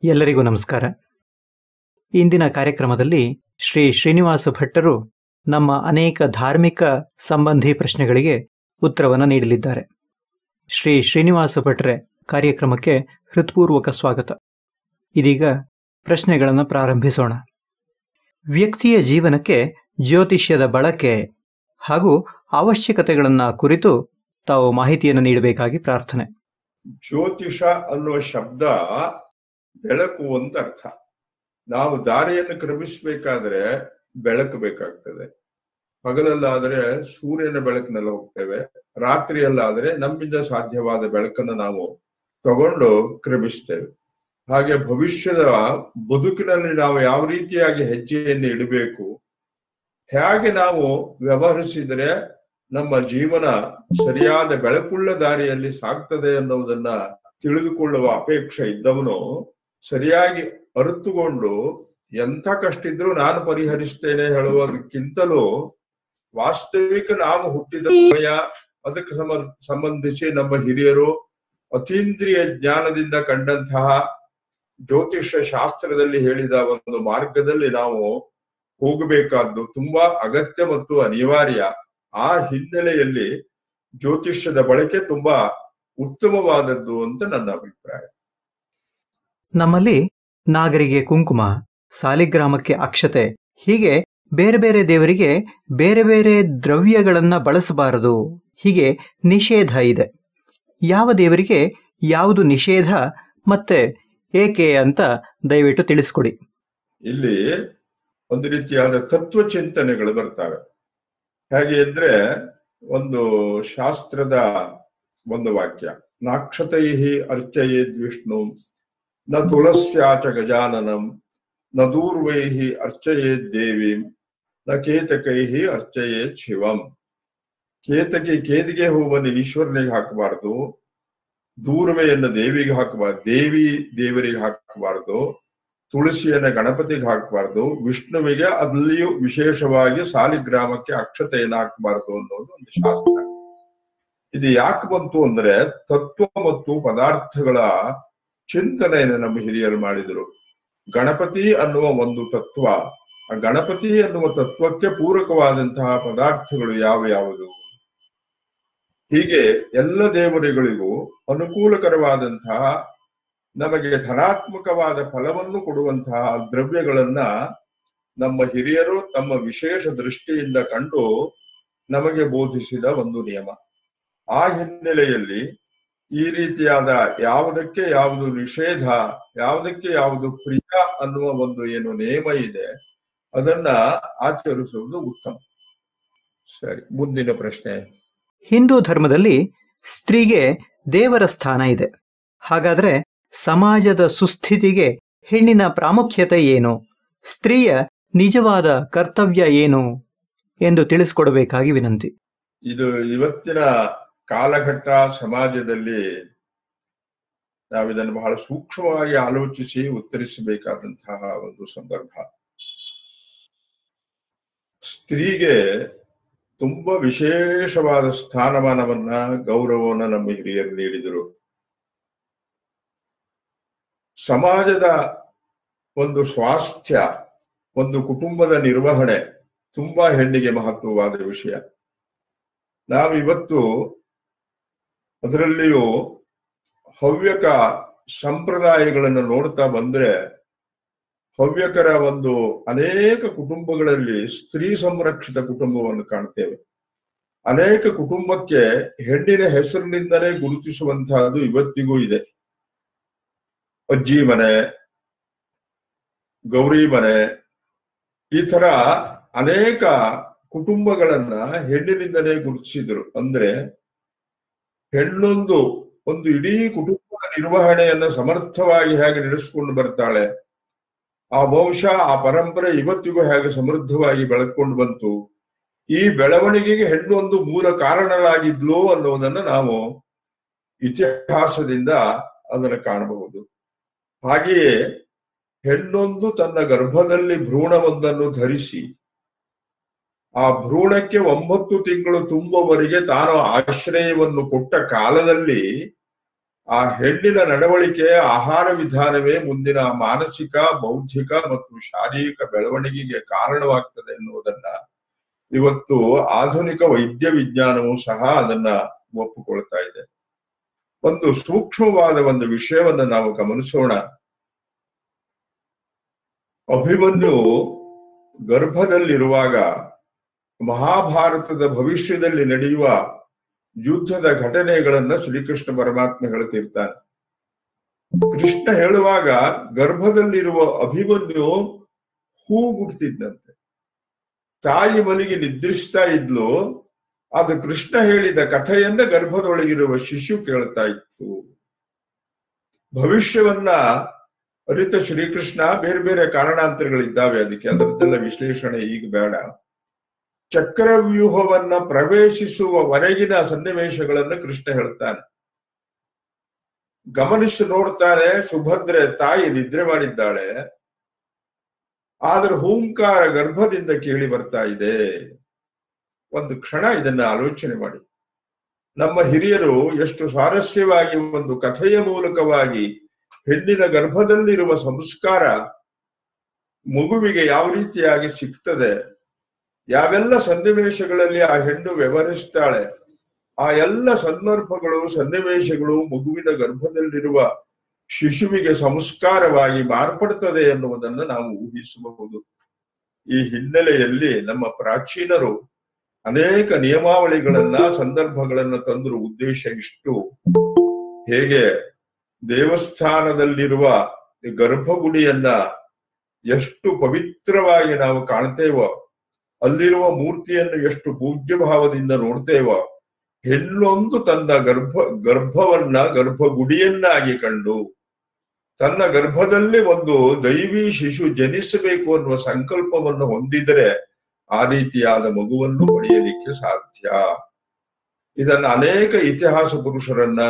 ಎಲ್ಲರಿಗೂ ನಮಸ್ಕಾರ. ಇಂದಿನ ಕಾರ್ಯಕ್ರಮದಲ್ಲಿ ಶ್ರೀ ಶ್ರೀನಿವಾಸ ಭಟ್ಟರು ನಮ್ಮ ಅನೇಕ ಧಾರ್ಮಿಕ ಸಂಬಂಧಿ ಪ್ರಶ್ನೆಗಳಿಗೆ ಉತ್ತರವನ್ನು ನೀಡಲಿದ್ದಾರೆ. ಶ್ರೀ ಶ್ರೀನಿವಾಸ ಭಟ್ರೆ, ಕಾರ್ಯಕ್ರಮಕ್ಕೆ ಹೃತ್ಪೂರ್ವಕ ಸ್ವಾಗತ. ಇದೀಗ ಪ್ರಶ್ನೆಗಳನ್ನು ಪ್ರಾರಂಭಿಸೋಣ. ವ್ಯಕ್ತಿಯ ಜೀವನಕ್ಕೆ ಜ್ಯೋತಿಷ್ಯದ ಬಳಕೆ ಹಾಗೂ ಅವಶ್ಯಕತೆಗಳನ್ನು ಕುರಿತು ತಾವು ಮಾಹಿತಿಯನ್ನು ನೀಡಬೇಕಾಗಿ ಪ್ರಾರ್ಥನೆ. ಜ್ಯೋತಿಷ ಅನ್ನುವ ಶಬ್ದ ಬೆಳಕು ಅಂತ ಅರ್ಥ. ನಾವು ದಾರಿಯನ್ನು ಕ್ರಮಿಸಬೇಕಾದ್ರೆ ಬೆಳಕು ಬೇಕಾಗ್ತದೆ. ಹಗಲಲ್ಲಾದರೆ ಸೂರ್ಯನ ಬೆಳಕಿನಲ್ಲಿ ಹೋಗ್ತೇವೆ, ರಾತ್ರಿಯಲ್ಲಾದರೆ ನಮ್ಮಿಂದ ಸಾಧ್ಯವಾದ ಬೆಳಕನ್ನು ನಾವು ತಗೊಂಡು ಕ್ರಮಿಸ್ತೇವೆ. ಹಾಗೆ ಭವಿಷ್ಯದ ಬದುಕಿನಲ್ಲಿ ನಾವು ಯಾವ ರೀತಿಯಾಗಿ ಹೆಜ್ಜೆಯನ್ನು ಇಡಬೇಕು, ಹೇಗೆ ನಾವು ವ್ಯವಹರಿಸಿದರೆ ನಮ್ಮ ಜೀವನ ಸರಿಯಾದ ಬೆಳಕುಳ್ಳ ದಾರಿಯಲ್ಲಿ ಸಾಗ್ತದೆ ಅನ್ನೋದನ್ನ ತಿಳಿದುಕೊಳ್ಳುವ ಅಪೇಕ್ಷೆ ಇದ್ದವನು ಸರಿಯಾಗಿ ಅರಿತುಕೊಂಡು ಎಂಥ ಕಷ್ಟ ಇದ್ರೂ ನಾನು ಪರಿಹರಿಸ್ತೇನೆ ಹೇಳುವುದಕ್ಕಿಂತಲೂ ವಾಸ್ತವಿಕ ನಾವು ಹುಟ್ಟಿದ ಸಮಯ, ಅದಕ್ಕೆ ಸಂಬಂಧಿಸಿ ನಮ್ಮ ಹಿರಿಯರು ಅತೀಂದ್ರಿಯ ಜ್ಞಾನದಿಂದ ಕಂಡಂತಹ ಜ್ಯೋತಿಷ್ಯ ಶಾಸ್ತ್ರದಲ್ಲಿ ಹೇಳಿದ ಒಂದು ಮಾರ್ಗದಲ್ಲಿ ನಾವು ಹೋಗಬೇಕಾದ್ದು ತುಂಬಾ ಅಗತ್ಯ ಮತ್ತು ಅನಿವಾರ್ಯ. ಆ ಹಿನ್ನೆಲೆಯಲ್ಲಿ ಜ್ಯೋತಿಷ್ಯದ ಬಳಕೆ ತುಂಬಾ ಉತ್ತಮವಾದದ್ದು ಅಂತ ನನ್ನ ಅಭಿಪ್ರಾಯ. ನಮ್ಮಲ್ಲಿ ನಾಗರಿಗೆ ಕುಂಕುಮ, ಸಾಲಿಗ್ರಾಮಕ್ಕೆ ಅಕ್ಷತೆ, ಹೀಗೆ ಬೇರೆ ಬೇರೆ ದೇವರಿಗೆ ಬೇರೆ ಬೇರೆ ದ್ರವ್ಯಗಳನ್ನು ಬಳಸಬಾರದು, ಹೀಗೆ ನಿಷೇಧ ಇದೆ. ಯಾವ ದೇವರಿಗೆ ಯಾವುದು ನಿಷೇಧ ಮತ್ತೆ ಏಕೆ ಅಂತ ದಯವಿಟ್ಟು ತಿಳಿಸ್ಕೊಡಿ. ಇಲ್ಲಿ ಒಂದು ರೀತಿಯಾದ ತತ್ವ ಚಿಂತನೆಗಳು ಬರ್ತವೆ. ಹೇಗೆ ಅಂದ್ರೆ, ಒಂದು ಶಾಸ್ತ್ರದ ಒಂದು ವಾಕ್ಯ, ನಾಕ್ಷತೈಹಿ ಅರ್ಚಯೇದ್ ವಿಷ್ಣು ನ ತುಳಸ್ಯಾಚ ಗಜಾನನಂ ನ ದೂರ್ವೈಹಿ ಅರ್ಚಯೇದ್ ದೇವಿಂ ನ ಕೇತಕೈಹಿ ಅರ್ಚಯೇದ್ ಶಿವಂ. ಕೇದಿಗೆ ಹೂವನ್ನು ಈಶ್ವರನಿಗೆ ಹಾಕಬಾರದು, ದೂರ್ವೆಯನ್ನು ದೇವಿಗೆ ಹಾಕಬಾರ್ದು, ದೇವರಿಗೆ ಹಾಕಬಾರದು, ತುಳಸಿಯನ್ನ ಗಣಪತಿಗೆ ಹಾಕಬಾರ್ದು, ವಿಷ್ಣುವಿಗೆ ಅಲ್ಲಿಯೂ ವಿಶೇಷವಾಗಿ ಸಾಲಿಗ್ರಾಮಕ್ಕೆ ಅಕ್ಷತೆಯನ್ನು ಹಾಕಬಾರದು ಅನ್ನೋದು ಒಂದು ಶಾಸ್ತ್ರ. ಇದು ಯಾಕೆ ಬಂತು ಅಂದ್ರೆ, ತತ್ವ ಮತ್ತು ಪದಾರ್ಥಗಳ ಚಿಂತನೆಯನ್ನು ನಮ್ಮ ಹಿರಿಯರು ಮಾಡಿದರು. ಗಣಪತಿ ಅನ್ನುವ ಒಂದು ತತ್ವ, ಆ ಗಣಪತಿ ಅನ್ನುವ ತತ್ವಕ್ಕೆ ಪೂರಕವಾದಂತಹ ಪದಾರ್ಥಗಳು ಯಾವುದು, ಹೀಗೆ ಎಲ್ಲ ದೇವರುಗಳಿಗೂ ಅನುಕೂಲಕರವಾದಂತಹ ನಮಗೆ ಧನಾತ್ಮಕವಾದ ಫಲವನ್ನು ಕೊಡುವಂತಹ ದ್ರವ್ಯಗಳನ್ನ ನಮ್ಮ ಹಿರಿಯರು ತಮ್ಮ ವಿಶೇಷ ದೃಷ್ಟಿಯಿಂದ ಕಂಡು ನಮಗೆ ಬೋಧಿಸಿದ ಒಂದು ನಿಯಮ. ಆ ಹಿನ್ನೆಲೆಯಲ್ಲಿ ಈ ರೀತಿಯಾದ ಯಾವುದಕ್ಕೆ ಯಾವುದು ನಿಷೇಧ, ಯಾವುದಕ್ಕೆ ಯಾವುದು ಪ್ರಿಯ ಅನ್ನುವ ಒಂದು ಏನು ನಿಯಮ ಇದೆ, ಅದನ್ನ ಆಚರಿಸುವುದು ಉತ್ತಮ. ಸರಿ, ಮುಂದಿನ ಪ್ರಶ್ನೆ. ಹಿಂದೂ ಧರ್ಮದಲ್ಲಿ ಸ್ತ್ರೀಗೆ ದೇವರ ಸ್ಥಾನ ಇದೆ. ಹಾಗಾದ್ರೆ ಸಮಾಜದ ಸುಸ್ಥಿತಿಗೆ ಹೆಣ್ಣಿನ ಪ್ರಾಮುಖ್ಯತೆ ಏನು, ಸ್ತ್ರೀಯ ನಿಜವಾದ ಕರ್ತವ್ಯ ಏನು ಎಂದು ತಿಳಿಸಿಕೊಡಬೇಕಾಗಿ ವಿನಂತಿ. ಇದು ಇವತ್ತಿನ ಕಾಲಘಟ್ಟ ಸಮಾಜದಲ್ಲಿ ನಾವಿದನ್ನು ಬಹಳ ಸೂಕ್ಷ್ಮವಾಗಿ ಆಲೋಚಿಸಿ ಉತ್ತರಿಸಬೇಕಾದಂತಹ ಒಂದು ಸಂದರ್ಭ. ಸ್ತ್ರೀಗೆ ತುಂಬಾ ವಿಶೇಷವಾದ ಸ್ಥಾನಮಾನವನ್ನ, ಗೌರವವನ್ನ ನಮ್ಮ ಹಿರಿಯರು ನೀಡಿದರು. ಸಮಾಜದ ಒಂದು ಸ್ವಾಸ್ಥ್ಯ, ಒಂದು ಕುಟುಂಬದ ನಿರ್ವಹಣೆ ತುಂಬಾ ಹೆಣ್ಣಿಗೆ ಮಹತ್ವವಾದ ವಿಷಯ. ನಾವಿವತ್ತು ಅದರಲ್ಲಿಯೂ ಹವ್ಯಕ ಸಂಪ್ರದಾಯಗಳನ್ನು ನೋಡ್ತಾ ಬಂದ್ರೆ, ಹವ್ಯಕರ ಒಂದು ಅನೇಕ ಕುಟುಂಬಗಳಲ್ಲಿ ಸ್ತ್ರೀ ಸಂರಕ್ಷಿತ ಕುಟುಂಬವನ್ನು ಕಾಣ್ತೇವೆ. ಅನೇಕ ಕುಟುಂಬಕ್ಕೆ ಹೆಣ್ಣಿನ ಹೆಸರಿನಿಂದಲೇ ಗುರುತಿಸುವಂತಹದ್ದು ಇವತ್ತಿಗೂ ಇದೆ. ಅಜ್ಜಿ ಮನೆ, ಗೌರಿ ಮನೆ, ಈ ತರ ಅನೇಕ ಕುಟುಂಬಗಳನ್ನ ಹೆಣ್ಣಿನಿಂದಲೇ ಗುರುತಿಸಿದ್ರು. ಅಂದ್ರೆ ಹೆಣ್ಣೊಂದು ಇಡೀ ಕುಟುಂಬದ ನಿರ್ವಹಣೆಯನ್ನು ಸಮರ್ಥವಾಗಿ ಹೇಗೆ ನಡೆಸಿಕೊಂಡು ಬರ್ತಾಳೆ, ಆ ವಂಶ, ಆ ಪರಂಪರೆ ಇವತ್ತಿಗೂ ಹೇಗೆ ಸಮೃದ್ಧವಾಗಿ ಬೆಳೆದುಕೊಂಡು ಬಂತು, ಈ ಬೆಳವಣಿಗೆಗೆ ಹೆಣ್ಣು ಒಂದು ಮೂಲ ಕಾರಣಗಳಾಗಿದ್ಲು ಅನ್ನೋದನ್ನ ನಾವು ಇತಿಹಾಸದಿಂದ ಅದನ್ನು ಕಾಣಬಹುದು. ಹಾಗೆಯೇ ಹೆಣ್ಣೊಂದು ತನ್ನ ಗರ್ಭದಲ್ಲಿ ಭ್ರೂಣವೊಂದನ್ನು ಧರಿಸಿ ಆ ಭ್ರೂಣಕ್ಕೆ 9 ತಿಂಗಳು ತುಂಬುವವರೆಗೆ ತಾನು ಆಶ್ರಯವನ್ನು ಕೊಟ್ಟ ಕಾಲದಲ್ಲಿ ಆ ಹೆಣ್ಣಿನ ನಡವಳಿಕೆ, ಆಹಾರ ವಿಧಾನವೇ ಮುಂದಿನ ಮಾನಸಿಕ, ಬೌದ್ಧಿಕ ಮತ್ತು ಶಾರೀರಿಕ ಬೆಳವಣಿಗೆಗೆ ಕಾರಣವಾಗ್ತದೆ ಎನ್ನುವುದನ್ನ ಇವತ್ತು ಆಧುನಿಕ ವೈದ್ಯ ವಿಜ್ಞಾನವೂ ಸಹ ಅದನ್ನ ಒಪ್ಪಿಕೊಳ್ತಾ ಇದೆ. ಒಂದು ಸೂಕ್ಷ್ಮವಾದ ಒಂದು ವಿಷಯವನ್ನು ನಾವು ಗಮನಿಸೋಣ. ಅಭಿಮನ್ಯು ಗರ್ಭದಲ್ಲಿರುವಾಗ ಮಹಾಭಾರತದ ಭವಿಷ್ಯದಲ್ಲಿ ನಡೆಯುವ ಯುದ್ಧದ ಘಟನೆಗಳನ್ನ ಶ್ರೀಕೃಷ್ಣ ಪರಮಾತ್ಮ ಹೇಳ್ತಿರ್ತಾನೆ. ಕೃಷ್ಣ ಹೇಳುವಾಗ ಗರ್ಭದಲ್ಲಿರುವ ಅಭಿಮನ್ಯು ಹೂಗುಡ್ತಿದ್ದಂತೆ. ತಾಯಿ ಮಲಿಗೆ ನಿದ್ರಿಸ್ತಾ ಇದ್ಲು. ಅದು ಕೃಷ್ಣ ಹೇಳಿದ ಕಥೆಯನ್ನ ಗರ್ಭದೊಳಗಿರುವ ಶಿಶು ಕೇಳ್ತಾ ಇತ್ತು. ಭವಿಷ್ಯವನ್ನ ಅರಿತ ಶ್ರೀಕೃಷ್ಣ ಬೇರೆ ಬೇರೆ ಕಾರಣಾಂತರಗಳಿದ್ದಾವೆ ಅದಕ್ಕೆ, ಅದರದ್ದೆಲ್ಲ ವಿಶ್ಲೇಷಣೆ ಈಗ ಬೇಡ. ಚಕ್ರವ್ಯೂಹವನ್ನ ಪ್ರವೇಶಿಸುವವರೆಗಿನ ಸನ್ನಿವೇಶಗಳನ್ನು ಕೃಷ್ಣ ಹೇಳ್ತಾನೆ. ಗಮನಿಸಿ ನೋಡ್ತಾನೆ, ಸುಭದ್ರೆ ತಾಯಿ ನಿದ್ರೆ ಮಾಡಿದ್ದಾಳೆ, ಆದ್ರೆ ಹೂಂಕಾರ ಗರ್ಭದಿಂದ ಕೇಳಿ ಬರ್ತಾ ಇದೆ. ಒಂದು ಕ್ಷಣ ಇದನ್ನ ಆಲೋಚನೆ ಮಾಡಿ. ನಮ್ಮ ಹಿರಿಯರು ಎಷ್ಟು ಸ್ವಾರಸ್ಯವಾಗಿ ಒಂದು ಕಥೆಯ ಮೂಲಕವಾಗಿ ಹೆಣ್ಣಿನ ಗರ್ಭದಲ್ಲಿರುವ ಸಂಸ್ಕಾರ ಮಗುವಿಗೆ ಯಾವ ರೀತಿಯಾಗಿ ಸಿಗ್ತದೆ, ಯಾವೆಲ್ಲ ಸನ್ನಿವೇಶಗಳಲ್ಲಿ ಆ ಹೆಣ್ಣು ವ್ಯವಹರಿಸ್ತಾಳೆ, ಆ ಎಲ್ಲ ಸಂದರ್ಭಗಳು ಸನ್ನಿವೇಶಗಳು ಮಗುವಿನ ಗರ್ಭದಲ್ಲಿರುವ ಶಿಶುವಿಗೆ ಸಂಸ್ಕಾರವಾಗಿ ಮಾರ್ಪಡ್ತದೆ ಎನ್ನುವುದನ್ನು ನಾವು ಊಹಿಸಬಹುದು. ಈ ಹಿನ್ನೆಲೆಯಲ್ಲಿ ನಮ್ಮ ಪ್ರಾಚೀನರು ಅನೇಕ ನಿಯಮಾವಳಿಗಳನ್ನ, ಸಂದರ್ಭಗಳನ್ನ ತಂದ್ರು. ಉದ್ದೇಶ ಇಷ್ಟು: ಹೇಗೆ ದೇವಸ್ಥಾನದಲ್ಲಿರುವ ಗರ್ಭಗುಡಿಯನ್ನ ಎಷ್ಟು ಪವಿತ್ರವಾಗಿ ನಾವು ಕಾಣ್ತೇವೋ, ಅಲ್ಲಿರುವ ಮೂರ್ತಿಯನ್ನು ಎಷ್ಟು ಪೂಜ್ಯ ಭಾವದಿಂದ ನೋಡ್ತೇವೋ, ಹೆಣ್ಣೊಂದು ತನ್ನ ಗರ್ಭವನ್ನ ಗರ್ಭಗುಡಿಯನ್ನಾಗಿ ಕಂಡು ತನ್ನ ಗರ್ಭದಲ್ಲಿ ಒಂದು ದೈವಿ ಶಿಶು ಜನಿಸಬೇಕು ಅನ್ನುವ ಸಂಕಲ್ಪವನ್ನು ಹೊಂದಿದರೆ ಆ ರೀತಿಯಾದ ಮಗುವನ್ನು ಪಡೆಯಲಿಕ್ಕೆ ಸಾಧ್ಯ. ಇದನ್ನ ಅನೇಕ ಇತಿಹಾಸ ಪುರುಷರನ್ನ,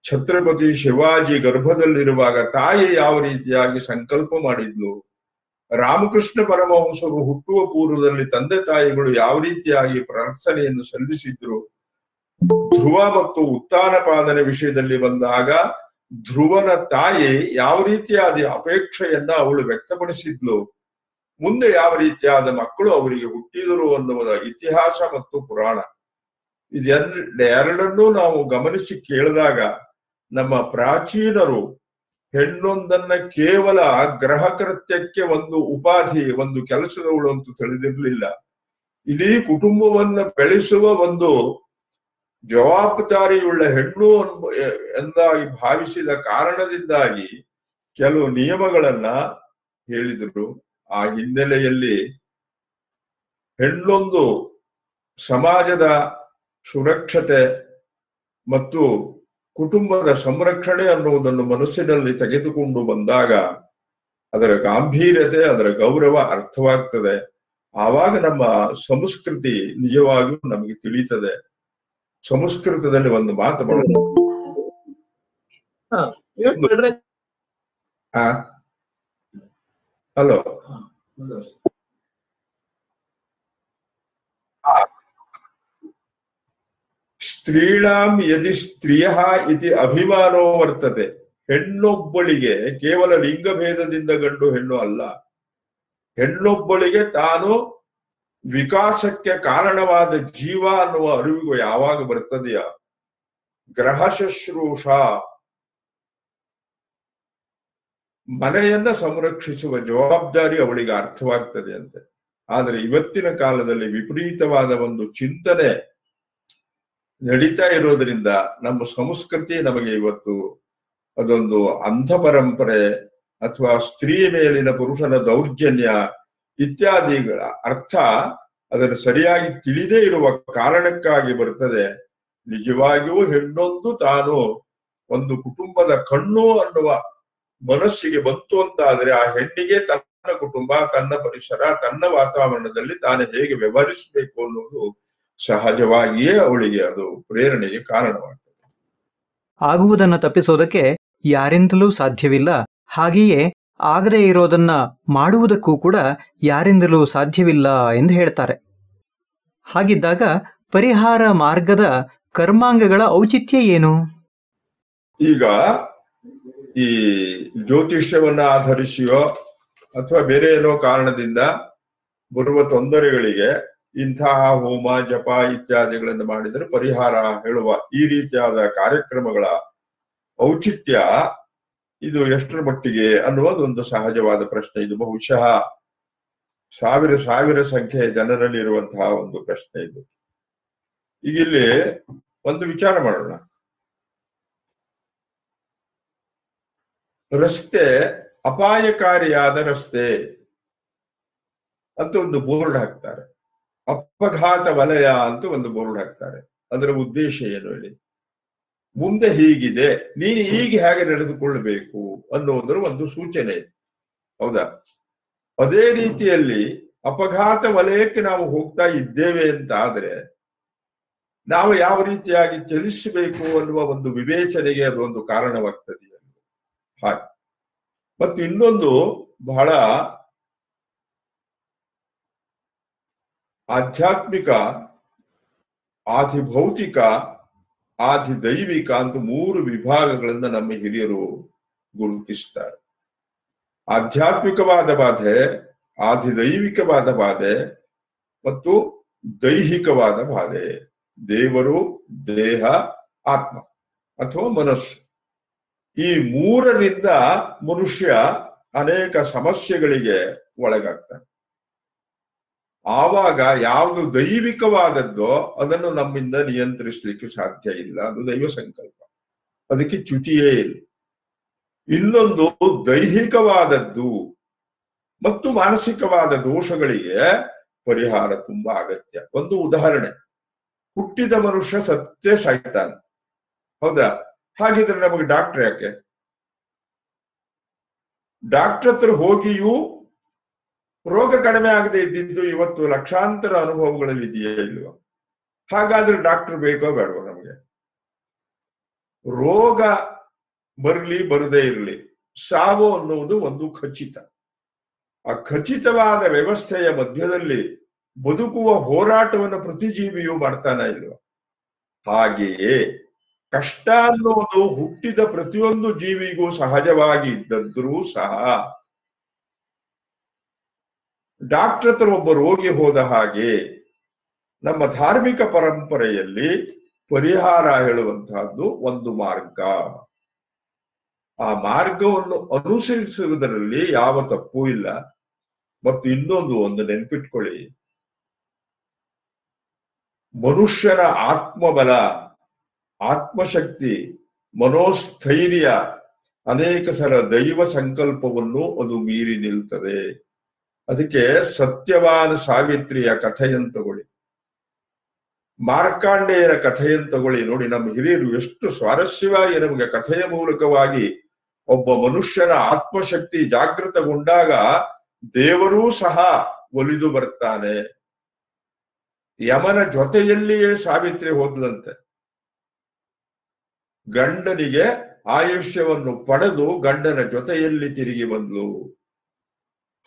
ಛತ್ರಪತಿ ಶಿವಾಜಿ ಗರ್ಭದಲ್ಲಿರುವಾಗ ತಾಯಿ ಯಾವ ರೀತಿಯಾಗಿ ಸಂಕಲ್ಪ ಮಾಡಿದ್ಲು, ರಾಮಕೃಷ್ಣ ಪರಮಹಂಸರು ಹುಟ್ಟುವ ಪೂರ್ವದಲ್ಲಿ ತಂದೆ ತಾಯಿಗಳು ಯಾವ ರೀತಿಯಾಗಿ ಪ್ರಾರ್ಥನೆಯನ್ನು ಸಲ್ಲಿಸಿದ್ರು, ಧ್ರುವ ಮತ್ತು ಉತ್ತಾನಪಾದನೆ ವಿಷಯದಲ್ಲಿ ಬಂದಾಗ ಧ್ರುವನ ತಾಯಿ ಯಾವ ರೀತಿಯಾದ ಅಪೇಕ್ಷೆಯನ್ನ ಅವಳು ವ್ಯಕ್ತಪಡಿಸಿದ್ಲು, ಮುಂದೆ ಯಾವ ರೀತಿಯಾದ ಮಕ್ಕಳು ಅವರಿಗೆ ಹುಟ್ಟಿದರು ಅನ್ನುವ ಇತಿಹಾಸ ಮತ್ತು ಪುರಾಣ, ಇದೆರಡನ್ನೂ ನಾವು ಗಮನಿಸಿ ಕೇಳಿದಾಗ ನಮ್ಮ ಪ್ರಾಚೀನರು ಹೆಣ್ಣೊಂದನ್ನ ಕೇವಲ ಗ್ರಹ ಕೃತ್ಯಕ್ಕೆ ಒಂದು ಉಪಾಧಿ, ಒಂದು ಕೆಲಸದವಳು ಅಂತ ತಿಳಿದಿರಲಿಲ್ಲ. ಇಡೀ ಕುಟುಂಬವನ್ನ ಬೆಳೆಸುವ ಒಂದು ಜವಾಬ್ದಾರಿಯುಳ್ಳ ಹೆಣ್ಣು ಎಂದಾಗಿ ಭಾವಿಸಿದ ಕಾರಣದಿಂದಾಗಿ ಕೆಲವು ನಿಯಮಗಳನ್ನ ಹೇಳಿದರು. ಆ ಹಿನ್ನೆಲೆಯಲ್ಲಿ ಹೆಣ್ಣೊಂದು ಸಮಾಜದ ಸುರಕ್ಷತೆ ಮತ್ತು ಕುಟುಂಬದ ಸಂರಕ್ಷಣೆ ಅನ್ನುವುದನ್ನು ಮನಸ್ಸಿನಲ್ಲಿ ತೆಗೆದುಕೊಂಡು ಬಂದಾಗ ಅದರ ಗಾಂಭೀರ್ಯತೆ, ಅದರ ಗೌರವ ಅರ್ಥವಾಗ್ತದೆ. ಆವಾಗ ನಮ್ಮ ಸಂಸ್ಕೃತಿ ನಿಜವಾಗಿಯೂ ನಮಗೆ ತಿಳಿಯುತ್ತದೆ. ಸಂಸ್ಕೃತದಲ್ಲಿ ಒಂದು ಮಾತು ಬರೋದು, ಹಲೋ, ಸ್ತ್ರೀಣಾಂ ಯದಿ ಸ್ತ್ರೀಯಃ ಇತಿ ಅಭಿಮಾನೋ ವರ್ತತೆ. ಹೆಣ್ಣೊಬ್ಬಳಿಗೆ ಕೇವಲ ಲಿಂಗಭೇದದಿಂದ ಗಂಡು ಹೆಣ್ಣು ಅಲ್ಲ, ಹೆಣ್ಣೊಬ್ಬಳಿಗೆ ತಾನು ವಿಕಾಸಕ್ಕೆ ಕಾರಣವಾದ ಜೀವ ಅನ್ನುವ ಅರಿವು ಯಾವಾಗ ಬರ್ತದೆಯ, ಗ್ರಹ ಶುಶ್ರೂಷ, ಮನೆಯನ್ನ ಸಂರಕ್ಷಿಸುವ ಜವಾಬ್ದಾರಿ ಅವಳಿಗೆ ಅರ್ಥವಾಗ್ತದೆ ಅಂತೆ. ಆದರೆ ಇವತ್ತಿನ ಕಾಲದಲ್ಲಿ ವಿಪರೀತವಾದ ಒಂದು ಚಿಂತನೆ ನಡೀತಾ ಇರೋದ್ರಿಂದ ನಮ್ಮ ಸಂಸ್ಕೃತಿ ನಮಗೆ ಇವತ್ತು ಅದೊಂದು ಅಂಧ ಪರಂಪರೆ ಅಥವಾ ಸ್ತ್ರೀ ಮೇಲಿನ ಪುರುಷನ ದೌರ್ಜನ್ಯ ಇತ್ಯಾದಿಗಳ ಅರ್ಥ ಅದನ್ನು ಸರಿಯಾಗಿ ತಿಳಿದೇ ಇರುವ ಕಾರಣಕ್ಕಾಗಿ ಬರ್ತದೆ. ನಿಜವಾಗಿಯೂ ಹೆಣ್ಣೊಂದು ತಾನು ಒಂದು ಕುಟುಂಬದ ಕಣ್ಣು ಅನ್ನುವ ಮನಸ್ಸಿಗೆ ಬಂತು ಅಂತಾದ್ರೆ ಆ ಹೆಣ್ಣಿಗೆ ತನ್ನ ಕುಟುಂಬ, ತನ್ನ ಪರಿಸರ, ತನ್ನ ವಾತಾವರಣದಲ್ಲಿ ತಾನು ಹೇಗೆ ವ್ಯವಹರಿಸಬೇಕು ಅನ್ನೋದು ಸಹಜವಾಗಿಯೇ ಅವಳಿಗೆ ಅದು ಪ್ರೇರಣೆಗೆ ಕಾರಣವಾಗ್ತದೆ. ಆಗುವುದನ್ನು ತಪ್ಪಿಸೋದಕ್ಕೆ ಯಾರಿಂದಲೂ ಸಾಧ್ಯವಿಲ್ಲ, ಹಾಗೆಯೇ ಆಗದೇ ಇರೋದನ್ನ ಮಾಡುವುದಕ್ಕೂ ಕೂಡ ಯಾರಿಂದಲೂ ಸಾಧ್ಯವಿಲ್ಲ ಎಂದು ಹೇಳ್ತಾರೆ. ಹಾಗಿದ್ದಾಗ ಪರಿಹಾರ ಮಾರ್ಗದ ಕರ್ಮಾಂಗಗಳ ಔಚಿತ್ಯ ಏನು? ಈಗ ಈ ಜ್ಯೋತಿಷ್ಯವನ್ನ ಆಧರಿಸಿಯೋ ಅಥವಾ ಬೇರೆ ಏನೋ ಕಾರಣದಿಂದ ಬರುವ ತೊಂದರೆಗಳಿಗೆ ಇಂತಹ ಹೋಮ ಜಪ ಇತ್ಯಾದಿಗಳನ್ನು ಮಾಡಿದರೆ ಪರಿಹಾರ ಹೇಳುವ ಈ ರೀತಿಯಾದ ಕಾರ್ಯಕ್ರಮಗಳ ಔಚಿತ್ಯ ಇದು ಎಷ್ಟರ ಮಟ್ಟಿಗೆ ಅನ್ನುವುದೊಂದು ಸಹಜವಾದ ಪ್ರಶ್ನೆ. ಇದು ಬಹುಶಃ ಸಾವಿರ ಸಂಖ್ಯೆಯ ಜನರಲ್ಲಿ ಇರುವಂತಹ ಒಂದು ಪ್ರಶ್ನೆ ಇದು. ಈಗ ಇಲ್ಲಿ ಒಂದು ವಿಚಾರ ಮಾಡೋಣ. ರಸ್ತೆ ಅಪಾಯಕಾರಿಯಾದ ರಸ್ತೆ ಅಂತ ಒಂದು ಬೋರ್ಡ್ ಹಾಕ್ತಾರೆ, ಅಪಘಾತ ವಲಯ ಅಂತ ಒಂದು ಬೋರ್ಡ್ ಹಾಕ್ತಾರೆ. ಅದರ ಉದ್ದೇಶ ಏನು ಹೇಳಿ? ಮುಂದೆ ಹೀಗಿದೆ, ನೀನು ಹೀಗೆ ಹೇಗೆ ನಡೆದುಕೊಳ್ಳಬೇಕು ಅನ್ನೋದ್ರ ಒಂದು ಸೂಚನೆ ಇದೆ, ಹೌದಾ? ಅದೇ ರೀತಿಯಲ್ಲಿ ಅಪಘಾತ ವಲಯಕ್ಕೆ ನಾವು ಹೋಗ್ತಾ ಇದ್ದೇವೆ ಅಂತ ಆದ್ರೆ ನಾವು ಯಾವ ರೀತಿಯಾಗಿ ಚಲಿಸಬೇಕು ಅನ್ನುವ ಒಂದು ವಿವೇಚನೆಗೆ ಅದು ಒಂದು ಕಾರಣವಾಗ್ತದೆ. ಹಾಗೆ ಮತ್ತು ಇನ್ನೊಂದು ಬಹಳ ಆಧ್ಯಾತ್ಮಿಕ, ಆಧಿಭೌತಿಕ, ಆಧಿದೈವಿಕ ಅಂತ 3 ವಿಭಾಗಗಳನ್ನ ನಮ್ಮ ಹಿರಿಯರು ಗುರುತಿಸ್ತಾರೆ. ಆಧ್ಯಾತ್ಮಿಕವಾದ ಬಾಧೆ, ಆಧಿದೈವಿಕವಾದ ಬಾಧೆ ಮತ್ತು ದೈಹಿಕವಾದ ಬಾಧೆ. ದೇವರು, ದೇಹ, ಆತ್ಮ ಅಥವಾ ಮನಸ್ಸು, ಈ 3ರಿಂದ ಮನುಷ್ಯ ಅನೇಕ ಸಮಸ್ಯೆಗಳಿಗೆ ಒಳಗಾಗ್ತಾನೆ. ಆವಾಗ ಯಾವುದು ದೈವಿಕವಾದದ್ದೋ ಅದನ್ನು ನಮ್ಮಿಂದ ನಿಯಂತ್ರಿಸಲಿಕ್ಕೆ ಸಾಧ್ಯ ಇಲ್ಲ, ಅದು ದೈವ ಸಂಕಲ್ಪ, ಅದಕ್ಕೆ ಚ್ಯುತಿಯೇ ಇಲ್ಲ. ಇನ್ನೊಂದು ದೈಹಿಕವಾದದ್ದು ಮತ್ತು ಮಾನಸಿಕವಾದ ದೋಷಗಳಿಗೆ ಪರಿಹಾರ ತುಂಬಾ ಅಗತ್ಯ. ಒಂದು ಉದಾಹರಣೆ, ಹುಟ್ಟಿದ ಮನುಷ್ಯ ಸತ್ತೇ ಸಾಯ್ತಾನೆ, ಹೌದಾ? ಹಾಗಿದ್ರೆ ನಮಗೆ ಡಾಕ್ಟರ್ ಯಾಕೆ? ಡಾಕ್ಟರ್ ಹತ್ರ ಹೋಗಿಯೂ ರೋಗ ಕಡಿಮೆ ಆಗದೆ ಇದ್ದಿದ್ದು ಇವತ್ತು ಲಕ್ಷಾಂತರ ಅನುಭವಗಳಲ್ಲಿ ಇದೆಯೇ ಇಲ್ವಾ? ಹಾಗಾದ್ರೆ ಡಾಕ್ಟರ್ ಬೇಕೋ ಬೇಡವೋ ನಮಗೆ? ರೋಗ ಬರಲಿ ಬರದೇ ಇರಲಿ, ಸಾವು ಅನ್ನುವುದು ಒಂದು ಖಚಿತ. ಆ ಖಚಿತವಾದ ವ್ಯವಸ್ಥೆಯ ಮಧ್ಯದಲ್ಲಿ ಬದುಕುವ ಹೋರಾಟವನ್ನು ಪ್ರತಿಜೀವಿಯೂ ಮಾಡ್ತಾನೆ ಇಲ್ವಾ? ಹಾಗೆಯೇ ಕಷ್ಟ ಅನ್ನೋದು ಹುಟ್ಟಿದ ಪ್ರತಿಯೊಂದು ಜೀವಿಗೂ ಸಹಜವಾಗಿ ಇದ್ದದ್ರೂ ಸಹ ಡಾಕ್ಟರ್ ಹತ್ರ ಒಬ್ಬ ರೋಗಿ ಹೋದ ಹಾಗೆ ನಮ್ಮ ಧಾರ್ಮಿಕ ಪರಂಪರೆಯಲ್ಲಿ ಪರಿಹಾರ ಹೇಳುವಂತಹದ್ದು ಒಂದು ಮಾರ್ಗ. ಆ ಮಾರ್ಗವನ್ನು ಅನುಸರಿಸುವುದರಲ್ಲಿ ಯಾವ ತಪ್ಪೂ ಇಲ್ಲ. ಮತ್ತು ಇನ್ನೊಂದು ಒಂದು ನೆನ್ಪಿಟ್ಕೊಳ್ಳಿ, ಮನುಷ್ಯನ ಆತ್ಮಬಲ, ಆತ್ಮಶಕ್ತಿ, ಮನೋಸ್ಥೈರ್ಯ ಅನೇಕ ಸಲ ದೈವ ಸಂಕಲ್ಪವನ್ನು ಅದು ಮೀರಿ ನಿಲ್ತದೆ. ಅದಕ್ಕೆ ಸತ್ಯವಾನ ಸಾವಿತ್ರಿಯ ಕಥೆಯನ್ನು ತಗೊಳ್ಳಿ, ಮಾರ್ಕಾಂಡೇಯರ ಕಥೆಯನ್ನು ತಗೊಳ್ಳಿ. ನೋಡಿ, ನಮ್ಮ ಹಿರಿಯರು ಎಷ್ಟು ಸ್ವಾರಸ್ಯವಾಗಿ ನಮಗೆ ಕಥೆಯ ಮೂಲಕವಾಗಿ ಒಬ್ಬ ಮನುಷ್ಯನ ಆತ್ಮಶಕ್ತಿ ಜಾಗೃತಗೊಂಡಾಗ ದೇವರೂ ಸಹ ಒಲಿದು ಬರ್ತಾನೆ. ಯಮನ ಜೊತೆಯಲ್ಲಿಯೇ ಸಾವಿತ್ರಿ ಹೋದ್ಲಂತೆ. ಗಂಡನಿಗೆ ಆಯುಷ್ಯವನ್ನು ಪಡೆದು ಗಂಡನ ಜೊತೆಯಲ್ಲಿ ತಿರುಗಿ ಬಂದ್ಲು.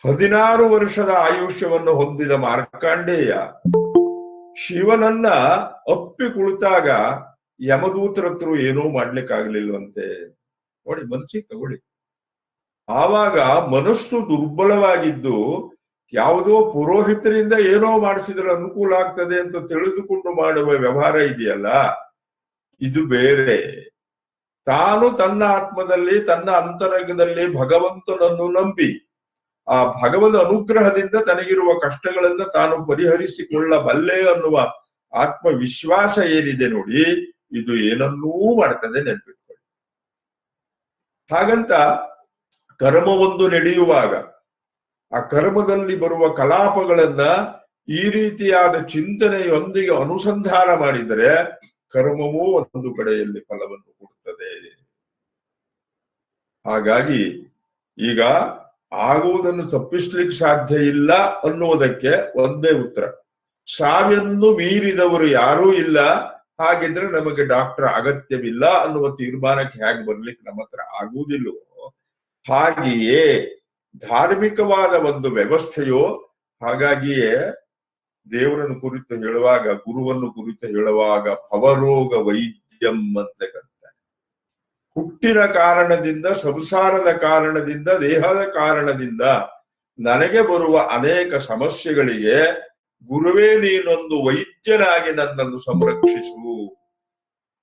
16 ವರ್ಷದ ಆಯುಷ್ಯವನ್ನು ಹೊಂದಿದ ಮಾರ್ಕಾಂಡೇಯ ಶಿವನನ್ನ ಅಪ್ಪಿ ಕುಳಿತಾಗ ಯಮದೂತರ ಹತ್ರ ಏನೂ ಮಾಡ್ಲಿಕ್ಕಾಗ್ಲಿಲ್ವಂತೆ. ನೋಡಿ, ಮನಸ್ಸಿಗೆ ತಗೊಳ್ಳಿ. ಆವಾಗ ಮನಸ್ಸು ದುರ್ಬಲವಾಗಿದ್ದು ಯಾವುದೋ ಪುರೋಹಿತರಿಂದ ಏನೋ ಮಾಡಿಸಿದ್ರೆ ಅನುಕೂಲ ಆಗ್ತದೆ ಅಂತ ತಿಳಿದುಕೊಂಡು ಮಾಡುವ ವ್ಯವಹಾರ ಇದೆಯಲ್ಲ, ಇದು ಬೇರೆ. ತಾನು ತನ್ನ ಆತ್ಮದಲ್ಲಿ, ತನ್ನ ಅಂತರಂಗದಲ್ಲಿ ಭಗವಂತನನ್ನು ನಂಬಿ ಆ ಭಗವದ ಅನುಗ್ರಹದಿಂದ ತನಗಿರುವ ಕಷ್ಟಗಳನ್ನ ತಾನು ಪರಿಹರಿಸಿಕೊಳ್ಳಬಲ್ಲೆ ಅನ್ನುವ ಆತ್ಮವಿಶ್ವಾಸ ಏನಿದೆ ನೋಡಿ, ಇದು ಏನನ್ನೂ ಮಾಡ್ತದೆ, ನೆನ್ಪಿಟ್ಕೊಳ್ಳಿ. ಹಾಗಂತ ಕರ್ಮವೊಂದು ನಡೆಯುವಾಗ ಆ ಕರ್ಮದಲ್ಲಿ ಬರುವ ಕಲಾಪಗಳನ್ನ ಈ ರೀತಿಯಾದ ಚಿಂತನೆಯೊಂದಿಗೆ ಅನುಸಂಧಾನ ಮಾಡಿದರೆ ಕರ್ಮವೂ ಒಂದು ಕಡೆಯಲ್ಲಿ ಫಲವನ್ನು ಕೊಡುತ್ತದೆ. ಹಾಗಾಗಿ ಈಗ ಆಗುವುದನ್ನು ತಪ್ಪಿಸ್ಲಿಕ್ಕೆ ಸಾಧ್ಯ ಇಲ್ಲ ಅನ್ನುವುದಕ್ಕೆ ಒಂದೇ ಉತ್ತರ, ಸಾವಿಯನ್ನು ಮೀರಿದವರು ಯಾರೂ ಇಲ್ಲ. ಹಾಗಿದ್ರೆ ನಮಗೆ ಡಾಕ್ಟರ್ ಅಗತ್ಯವಿಲ್ಲ ಅನ್ನುವ ತೀರ್ಮಾನಕ್ಕೆ ಹೇಗೆ ಬರ್ಲಿಕ್ಕೆ ನಮ್ಮ ಹತ್ರ ಆಗುವುದಿಲ್ಲವೋ, ಹಾಗೆಯೇ ಧಾರ್ಮಿಕವಾದ ಒಂದು ವ್ಯವಸ್ಥೆಯೋ. ಹಾಗಾಗಿಯೇ ದೇವರನ್ನು ಕುರಿತು ಹೇಳುವಾಗ, ಗುರುವನ್ನು ಕುರಿತು ಹೇಳುವಾಗ ಭವರೋಗ ವೈದ್ಯಂ ಅಂತ ಕರೀತಾರೆ. ಹುಟ್ಟಿನ ಕಾರಣದಿಂದ, ಸಂಸಾರದ ಕಾರಣದಿಂದ, ದೇಹದ ಕಾರಣದಿಂದ ನನಗೆ ಬರುವ ಅನೇಕ ಸಮಸ್ಯೆಗಳಿಗೆ ಗುರುವೇ ನೀನೊಂದು ವೈದ್ಯನಾಗಿ ನನ್ನನ್ನು ಸಂರಕ್ಷಿಸು,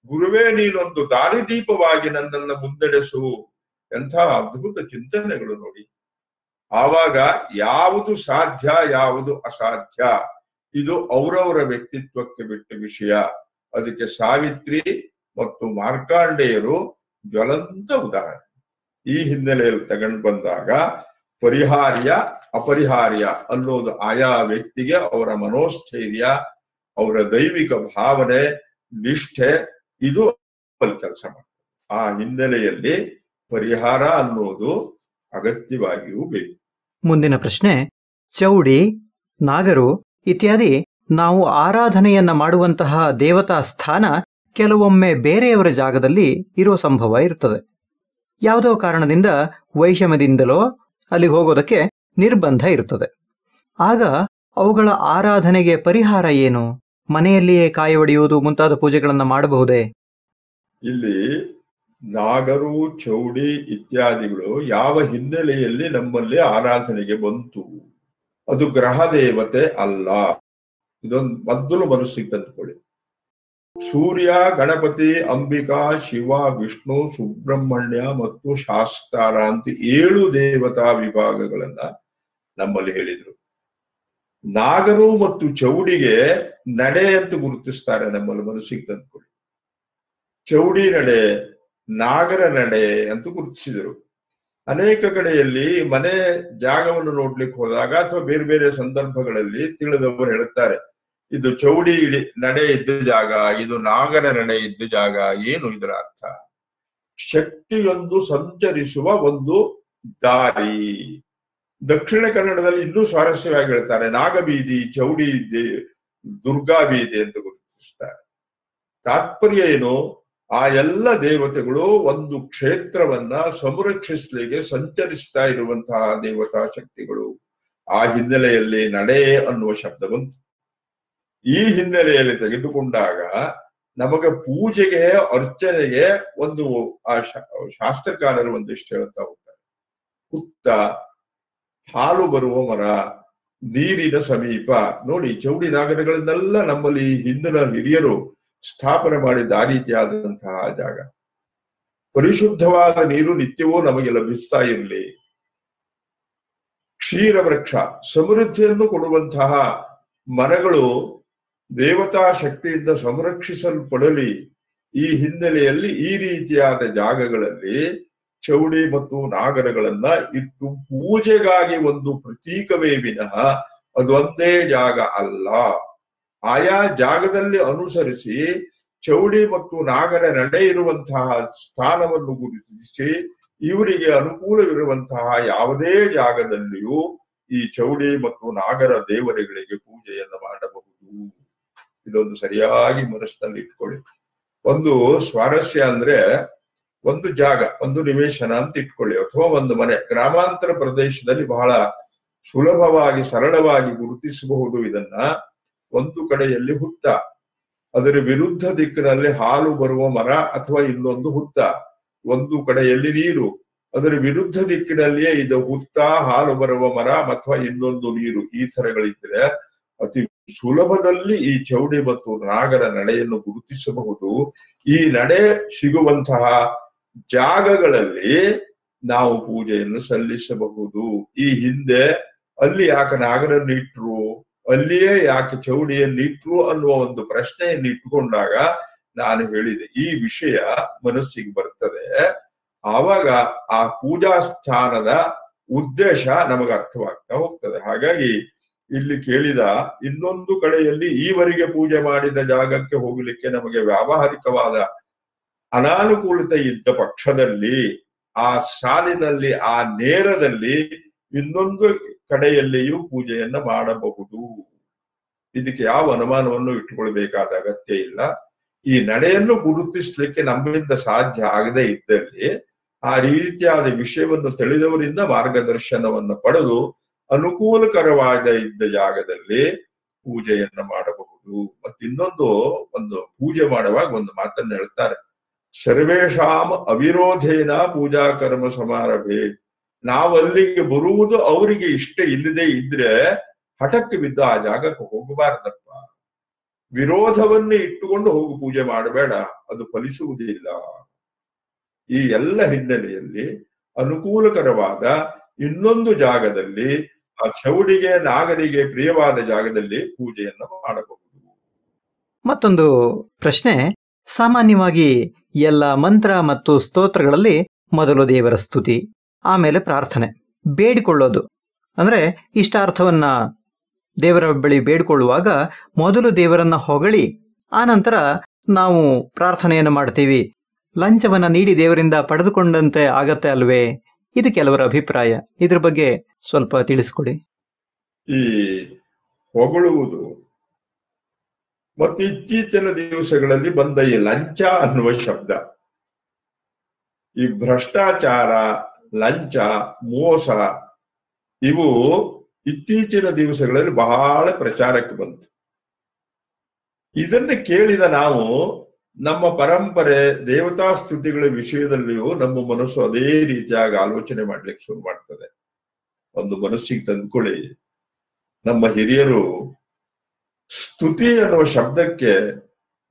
ಗುರುವೇ ನೀನೊಂದು ದಾರಿದೀಪವಾಗಿ ನನ್ನನ್ನು ಮುನ್ನಡೆಸು. ಎಂಥ ಅದ್ಭುತ ಚಿಂತನೆಗಳು ನೋಡಿ. ಆವಾಗ ಯಾವುದು ಸಾಧ್ಯ, ಯಾವುದು ಅಸಾಧ್ಯ, ಇದು ಅವರವರ ವ್ಯಕ್ತಿತ್ವಕ್ಕೆ ಬಿಟ್ಟ ವಿಷಯ. ಅದಕ್ಕೆ ಸಾವಿತ್ರಿ ಮತ್ತು ಮಾರ್ಕಾಂಡೇಯರು ಜ್ವಲಂತ ಉದಾಹರಣೆ. ಈ ಹಿನ್ನೆಲೆಯಲ್ಲಿ ತಗೊಂಡು ಬಂದಾಗ ಪರಿಹಾರ್ಯ ಅಪರಿಹಾರ್ಯ ಅನ್ನೋದು ಆಯಾ ವ್ಯಕ್ತಿಗೆ ಅವರ ಮನೋಸ್ಥೈರ್ಯ, ಅವರ ದೈವಿಕ ಭಾವನೆ, ನಿಷ್ಠೆ, ಇದು ಕೆಲಸ ಮಾಡ್ತದೆ. ಆ ಹಿನ್ನೆಲೆಯಲ್ಲಿ ಪರಿಹಾರ ಅನ್ನೋದು ಅಗತ್ಯವಾಗಿಯೂ ಬೇಕು. ಮುಂದಿನ ಪ್ರಶ್ನೆ, ಚೌಡಿ, ನಾಗರು ಇತ್ಯಾದಿ ನಾವು ಆರಾಧನೆಯನ್ನ ಮಾಡುವಂತಹ ದೇವತಾ ಸ್ಥಾನ ಕೆಲವೊಮ್ಮೆ ಬೇರೆಯವರ ಜಾಗದಲ್ಲಿ ಇರೋ ಸಂಭವ ಇರ್ತದೆ. ಯಾವುದೋ ಕಾರಣದಿಂದ ವೈಷಮ್ಯದಿಂದಲೋ ಅಲ್ಲಿಗೆ ಹೋಗೋದಕ್ಕೆ ನಿರ್ಬಂಧ ಇರ್ತದೆ. ಆಗ ಅವುಗಳ ಆರಾಧನೆಗೆ ಪರಿಹಾರ ಏನು? ಮನೆಯಲ್ಲಿಯೇ ಕಾಯಿ ಒಡೆಯುವುದು ಮುಂತಾದ ಪೂಜೆಗಳನ್ನು ಮಾಡಬಹುದೇ? ಇಲ್ಲಿ ನಾಗರು, ಚೌಡಿ ಇತ್ಯಾದಿಗಳು ಯಾವ ಹಿನ್ನೆಲೆಯಲ್ಲಿ ನಮ್ಮಲ್ಲಿ ಆರಾಧನೆಗೆ ಬಂತು? ಅದು ಗ್ರಹ ದೇವತೆ ಅಲ್ಲ. ಇದೊಂದು ಮೊದಲು ಮನಸ್ಸಿಗೆ ತಂದುಕೊಳ್ಳಿ. ಸೂರ್ಯ, ಗಣಪತಿ, ಅಂಬಿಕಾ, ಶಿವ, ವಿಷ್ಣು, ಸುಬ್ರಹ್ಮಣ್ಯ ಮತ್ತು ಶಾಸ್ತಾರ ಅಂತ 7 ದೇವತಾ ವಿಭಾಗಗಳನ್ನ ನಮ್ಮಲ್ಲಿ ಹೇಳಿದ್ರು. ನಾಗರು ಮತ್ತು ಚೌಡಿಗೆ ನಡೆ ಅಂತ ಗುರುತಿಸ್ತಾರೆ ನಮ್ಮಲ್ಲಿ, ಮನಸ್ಸಿಗೆ ತಂದುಕೊಳ್ಳಿ. ಚೌಡಿ ನಡೆ, ನಾಗರ ನಡೆ ಅಂತ ಗುರುತಿಸಿದರು. ಅನೇಕ ಕಡೆಯಲ್ಲಿ ಮನೆ ಜಾಗವನ್ನು ನೋಡ್ಲಿಕ್ಕೆ ಹೋದಾಗ ಅಥವಾ ಬೇರೆ ಬೇರೆ ಸಂದರ್ಭಗಳಲ್ಲಿ ತಿಳಿದವರು ಹೇಳುತ್ತಾರೆ, ಇದು ಚೌಡಿ ನಡೆ ಇದ್ದ ಜಾಗ, ಇದು ನಾಗರ ನಡೆ ಇದ್ದ ಜಾಗ. ಏನು ಇದರ ಅರ್ಥ? ಶಕ್ತಿಯೊಂದು ಸಂಚರಿಸುವ ಒಂದು ದಾರಿ. ದಕ್ಷಿಣ ಕನ್ನಡದಲ್ಲಿ ಇನ್ನೂ ಸ್ವಾರಸ್ಯವಾಗಿ ಹೇಳ್ತಾರೆ, ನಾಗಬೀದಿ, ಚೌಡಿ ದುರ್ಗಾ ಬೀದಿ ಅಂತ ಗುರುತಿಸ್ತಾರೆ. ತಾತ್ಪರ್ಯ ಏನು? ಆ ಎಲ್ಲ ದೇವತೆಗಳು ಒಂದು ಕ್ಷೇತ್ರವನ್ನ ಸಂರಕ್ಷಿಸಲಿಕ್ಕೆ ಸಂಚರಿಸ್ತಾ ಇರುವಂತಹ ದೇವತಾ ಶಕ್ತಿಗಳು. ಆ ಹಿನ್ನೆಲೆಯಲ್ಲಿ ನಡೆ ಅನ್ನುವ ಶಬ್ದ ಬಂತು. ಈ ಹಿನ್ನೆಲೆಯಲ್ಲಿ ತೆಗೆದುಕೊಂಡಾಗ ನಮಗೆ ಪೂಜೆಗೆ, ಅರ್ಚನೆಗೆ ಒಂದು ಆ ಶಾಸ್ತ್ರಕಾರರು ಒಂದಿಷ್ಟು ಹೇಳ್ತಾ ಹೋಗ್ತಾರೆ. ಹುತ್ತ, ಹಾಲು ಬರುವ ಮರ, ನೀರಿನ ಸಮೀಪ. ನೋಡಿ, ಚೌಡಿ ನಾಗರಗಳನ್ನೆಲ್ಲ ನಮ್ಮಲ್ಲಿ ಹಿಂದಿನ ಹಿರಿಯರು ಸ್ಥಾಪನೆ ಮಾಡಿದ ಆ ರೀತಿಯಾದಂತಹ ಜಾಗ. ಪರಿಶುದ್ಧವಾದ ನೀರು ನಿತ್ಯವೂ ನಮಗೆ ಲಭಿಸ್ತಾ ಇರಲಿ. ಕ್ಷೀರ ವೃಕ್ಷ, ಸಮೃದ್ಧಿಯನ್ನು ಕೊಡುವಂತಹ ಮರಗಳು ದೇವತಾ ಶಕ್ತಿಯಿಂದ ಸಂರಕ್ಷಿಸಲ್ಪಡಲಿ. ಈ ಹಿನ್ನೆಲೆಯಲ್ಲಿ ಈ ರೀತಿಯಾದ ಜಾಗಗಳಲ್ಲಿ ಚೌಡಿ ಮತ್ತು ನಾಗರಗಳನ್ನ ಇಟ್ಟು ಪೂಜೆಗಾಗಿ ಒಂದು ಪ್ರತೀಕವೇ ವಿನಃ ಅದೊಂದೇ ಜಾಗ ಅಲ್ಲ. ಆಯಾ ಜಾಗದಲ್ಲಿ ಅನುಸರಿಸಿ ಚೌಡಿ ಮತ್ತು ನಾಗರ ನಡೆ ಇರುವಂತಹ ಸ್ಥಾನವನ್ನು ಗುರುತಿಸಿ ಇವರಿಗೆ ಅನುಕೂಲವಿರುವಂತಹ ಯಾವುದೇ ಜಾಗದಲ್ಲಿಯೂ ಈ ಚೌಡಿ ಮತ್ತು ನಾಗರ ದೇವರುಗಳಿಗೆ ಪೂಜೆಯನ್ನು ಮಾಡಬಹುದು. ಇದೊಂದು ಸರಿಯಾಗಿ ಮನಸ್ಸಿನಲ್ಲಿ ಇಟ್ಕೊಳ್ಳಿ. ಒಂದು ಸ್ವಾರಸ್ಯ ಅಂದ್ರೆ, ಒಂದು ಜಾಗ, ಒಂದು ನಿವೇಶನ ಅಂತ ಇಟ್ಕೊಳ್ಳಿ, ಅಥವಾ ಒಂದು ಮನೆ. ಗ್ರಾಮಾಂತರ ಪ್ರದೇಶದಲ್ಲಿ ಬಹಳ ಸುಲಭವಾಗಿ, ಸರಳವಾಗಿ ಗುರುತಿಸಬಹುದು ಇದನ್ನ. ಒಂದು ಕಡೆಯಲ್ಲಿ ಹುತ್ತ, ಅದರ ವಿರುದ್ಧ ದಿಕ್ಕಿನಲ್ಲಿ ಹಾಲು ಬರುವ ಮರ ಅಥವಾ ಇನ್ನೊಂದು ಹುತ್ತ. ಒಂದು ಕಡೆಯಲ್ಲಿ ನೀರು, ಅದರ ವಿರುದ್ಧ ದಿಕ್ಕಿನಲ್ಲಿಯೇ ಇದು ಹುತ್ತ, ಹಾಲು ಬರುವ ಮರ ಅಥವಾ ಇನ್ನೊಂದು ನೀರು. ಈ ಥರಗಳಿದ್ರೆ ಅತಿ ಸುಲಭದಲ್ಲಿ ಈ ಚೌಡಿ ಮತ್ತು ನಾಗರ ನಡೆಯನ್ನು ಗುರುತಿಸಬಹುದು. ಈ ನಡೆ ಸಿಗುವಂತಹ ಜಾಗಗಳಲ್ಲಿ ನಾವು ಪೂಜೆಯನ್ನು ಸಲ್ಲಿಸಬಹುದು. ಈ ಹಿಂದೆ ಅಲ್ಲಿ ಯಾಕೆ ನಾಗರನ್ನು ಇಟ್ರು, ಅಲ್ಲಿಯೇ ಯಾಕೆ ಚೌಡಿಯನ್ನು ಇಟ್ರು ಅನ್ನುವ ಒಂದು ಪ್ರಶ್ನೆಯನ್ನು ಇಟ್ಟುಕೊಂಡಾಗ ನಾನು ಹೇಳಿದೆ, ಈ ವಿಷಯ ಮನಸ್ಸಿಗೆ ಬರ್ತದೆ. ಆವಾಗ ಆ ಪೂಜಾ ಸ್ಥಾನದ ಉದ್ದೇಶ ನಮಗೆ ಅರ್ಥವಾಗ್ತಾ ಹೋಗ್ತದೆ. ಹಾಗಾಗಿ ಇಲ್ಲಿ ಕೇಳಿದ ಇನ್ನೊಂದು ಕಡೆಯಲ್ಲಿ ಈವರೆಗೆ ಪೂಜೆ ಮಾಡಿದ ಜಾಗಕ್ಕೆ ಹೋಗ್ಲಿಕ್ಕೆ ನಮಗೆ ವ್ಯಾವಹಾರಿಕವಾದ ಅನಾನುಕೂಲತೆ ಇದ್ದ ಪಕ್ಷದಲ್ಲಿ ಆ ಸಾಲಿನಲ್ಲಿ, ಆ ನೇರದಲ್ಲಿ ಇನ್ನೊಂದು ಕಡೆಯಲ್ಲಿಯೂ ಪೂಜೆಯನ್ನ ಮಾಡಬಹುದು. ಇದಕ್ಕೆ ಯಾವ ಅನುಮಾನವನ್ನು ಇಟ್ಟುಕೊಳ್ಬೇಕಾದ ಅಗತ್ಯ ಇಲ್ಲ. ಈ ನಡೆಯನ್ನು ಗುರುತಿಸ್ಲಿಕ್ಕೆ ನಮ್ಮಿಂದ ಸಾಧ್ಯ ಆಗದೆ ಇದ್ದಲ್ಲಿ ಆ ರೀತಿಯಾದ ವಿಷಯವನ್ನು ತಿಳಿದವರಿಂದ ಮಾರ್ಗದರ್ಶನವನ್ನು ಪಡೆದು ಅನುಕೂಲಕರವಾದ ಇದ್ದ ಜಾಗದಲ್ಲಿ ಪೂಜೆಯನ್ನ ಮಾಡಬಹುದು. ಮತ್ತು ಇನ್ನೊಂದು, ಒಂದು ಪೂಜೆ ಮಾಡುವಾಗ ಒಂದು ಮಾತನ್ನ ಹೇಳ್ತಾರೆ, ಸರ್ವೇಷಾಂ ಅವಿರೋಧೇನ ಪೂಜಾ ಕರ್ಮ ಸಮಾರಭೆ. ನಾವಲ್ಲಿಗೆ ಬರುವುದು ಅವರಿಗೆ ಇಷ್ಟ ಇಲ್ಲದೆ ಇದ್ರೆ ಹಠಕ್ಕೆ ಬಿದ್ದು ಆ ಜಾಗಕ್ಕೆ ಹೋಗಬಾರದಪ್ಪ. ವಿರೋಧವನ್ನೇ ಇಟ್ಟುಕೊಂಡು ಹೋಗಿ ಪೂಜೆ ಮಾಡಬೇಡ, ಅದು ಫಲಿಸುವುದಿಲ್ಲ. ಈ ಎಲ್ಲ ಹಿನ್ನೆಲೆಯಲ್ಲಿ ಅನುಕೂಲಕರವಾದ ಇನ್ನೊಂದು ಜಾಗದಲ್ಲಿ, ಆ ಚೌಡಿಗೆ ನಾಗರಿಗೆ ಪ್ರಿಯವಾದ ಜಾಗದಲ್ಲಿ ಪೂಜೆಯನ್ನು ಮಾಡಬಹುದು. ಮತ್ತೊಂದು ಪ್ರಶ್ನೆ, ಸಾಮಾನ್ಯವಾಗಿ ಎಲ್ಲ ಮಂತ್ರ ಮತ್ತು ಸ್ತೋತ್ರಗಳಲ್ಲಿ ಮೊದಲು ದೇವರ ಸ್ತುತಿ, ಆಮೇಲೆ ಪ್ರಾರ್ಥನೆ, ಬೇಡಿಕೊಳ್ಳೋದು. ಅಂದ್ರೆ ಇಷ್ಟಾರ್ಥವನ್ನ ದೇವರ ಬಳಿ ಬೇಡಿಕೊಳ್ಳುವಾಗ ಮೊದಲು ದೇವರನ್ನ ಹೊಗಳಿ ಆನಂತರ ನಾವು ಪ್ರಾರ್ಥನೆಯನ್ನು ಮಾಡ್ತೀವಿ. ಲಂಚವನ್ನ ನೀಡಿ ದೇವರಿಂದ ಪಡೆದುಕೊಂಡಂತೆ ಆಗತ್ತೆ ಅಲ್ವೇ? ಇದು ಕೆಲವರ ಅಭಿಪ್ರಾಯ. ಇದ್ರ ಬಗ್ಗೆ ಸ್ವಲ್ಪ ತಿಳಿಸ್ಕೊಡಿ. ಈ ಹೊಗಳುವುದು ಮತ್ತು ಇತ್ತೀಚಿನ ದಿವಸಗಳಲ್ಲಿ ಬಂದ ಈ ಲಂಚ ಅನ್ನುವ ಶಬ್ದ, ಈ ಭ್ರಷ್ಟಾಚಾರ, ಲಂಚ, ಮೋಸ, ಇವು ಇತ್ತೀಚಿನ ದಿವಸಗಳಲ್ಲಿ ಬಹಳ ಪ್ರಚಾರಕ್ಕೆ ಬಂತು. ಇದನ್ನು ಕೇಳಿದ ನಾವು ನಮ್ಮ ಪರಂಪರೆ ದೇವತಾ ಸ್ತುತಿಗಳ ವಿಷಯದಲ್ಲಿಯೂ ನಮ್ಮ ಮನಸ್ಸು ಅದೇ ರೀತಿಯಾಗಿ ಆಲೋಚನೆ ಮಾಡ್ಲಿಕ್ಕೆ ಶುರು ಮಾಡ್ತದೆ. ಒಂದು ಮನಸ್ಸಿಗೆ ತಂದ್ಕೊಳ್ಳಿ, ನಮ್ಮ ಹಿರಿಯರು ಸ್ತುತಿ ಅನ್ನುವ ಶಬ್ದಕ್ಕೆ